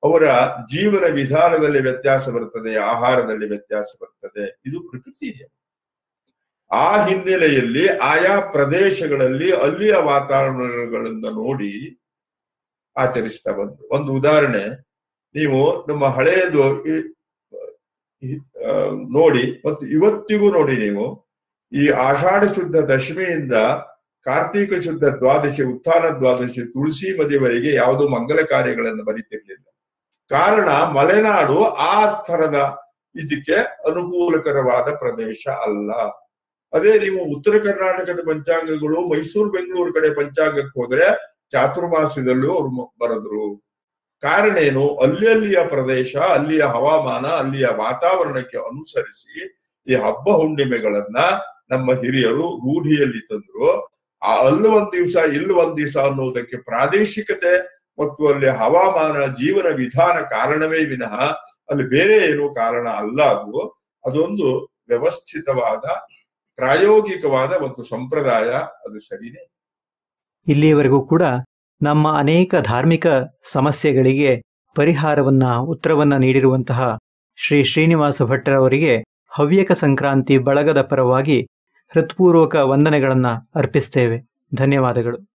ಅವರ ಜೀವನ ವಿಧಾನದಲ್ಲಿ ವ್ಯತ್ಯಾಸ ಬರ್ತದೆ, ಆಹಾರದಲ್ಲಿ ವ್ಯತ್ಯಾಸ ಬರ್ತದೆ. ಇದು ಪ್ರಕೃತಿ. ಆ ಹಿನ್ನೆಲೆಯಲ್ಲಿ ಆಯಾ ಪ್ರದೇಶಗಳಲ್ಲಿ ಅಲ್ಲಿಯ ವಾತಾವರಣಗಳನ್ನ ನೋಡಿ ಆಚರಿಸ್ತಾ ಬಂದು. ಒಂದು ಉದಾಹರಣೆ, ನೀವು ನಮ್ಮ ಹಳೆಯದು ನೋಡಿ ಮತ್ತು ಇವತ್ತಿಗೂ ನೋಡಿ, ನೀವು ಈ ಆಷಾಢ ಶುದ್ಧ ದಶಮಿಯಿಂದ ಕಾರ್ತೀಕ ಶುದ್ಧ ದ್ವಾದಶಿ, ಉತ್ಥಾನ ದ್ವಾದಶಿ, ತುಳಸಿ ಮದಿವರೆಗೆ ಯಾವುದೋ ಮಂಗಲ ಕಾರ್ಯಗಳನ್ನು ಬರೀತಿರ್ಲಿಲ್ಲ. ಕಾರಣ, ಮಲೆನಾಡು ಆ ಥರದ ಇದಕ್ಕೆ ಅನುಕೂಲಕರವಾದ ಪ್ರದೇಶ ಅಲ್ಲ. ಅದೇ ನೀವು ಉತ್ತರ ಕರ್ನಾಟಕದ ಪಂಚಾಂಗಗಳು, ಮೈಸೂರು ಬೆಂಗಳೂರು ಕಡೆ ಪಂಚಾಂಗಕ್ಕೆ ಹೋದ್ರೆ ಚಾತುರ್ಮಾಸ್ಯದಲ್ಲೂ ಅವ್ರು ಬರೆದ್ರು. ಕಾರಣ ಏನು? ಅಲ್ಲಿಯ ಪ್ರದೇಶ, ಅಲ್ಲಿಯ ಹವಾಮಾನ, ಅಲ್ಲಿಯ ವಾತಾವರಣಕ್ಕೆ ಅನುಸರಿಸಿ ಈ ಹಬ್ಬ ಹುಣ್ಣಿಮೆಗಳನ್ನ ನಮ್ಮ ಹಿರಿಯರು ರೂಢಿಯಲ್ಲಿ ತಂದ್ರು. ಅಲ್ಲಿ 1 ದಿವಸ, ಇಲ್ಲಿ 1 ದಿವಸ ಅನ್ನೋದಕ್ಕೆ ಪ್ರಾದೇಶಿಕತೆ ಮತ್ತು ಅಲ್ಲಿ ಹವಾಮಾನ, ಜೀವನ ವಿಧಾನ ಕಾರಣವೇ ವಿನಃ ಅಲ್ಲಿ ಬೇರೆ ಏನೂ ಕಾರಣ ಅಲ್ಲ. ಅದೊಂದು ವ್ಯವಸ್ಥಿತವಾದ ಪ್ರಾಯೋಗಿಕವಾದ ಒಂದು ಸಂಪ್ರದಾಯ. ಅದು ಸರಿನೇ. ಇಲ್ಲಿಯವರೆಗೂ ಕೂಡ ನಮ್ಮ ಅನೇಕ ಧಾರ್ಮಿಕ ಸಮಸ್ಯೆಗಳಿಗೆ ಪರಿಹಾರವನ್ನ ಉತ್ತರವನ್ನ ನೀಡಿರುವಂತಹ ಶ್ರೀ ಶ್ರೀನಿವಾಸ ಭಟ್ಟರವರಿಗೆ ಹವ್ಯಕ ಸಂಕ್ರಾಂತಿ ಬಳಗದ ಪರವಾಗಿ ಹೃತ್ಪೂರ್ವಕ ವಂದನೆಗಳನ್ನು ಅರ್ಪಿಸ್ತೇವೆ. ಧನ್ಯವಾದಗಳು.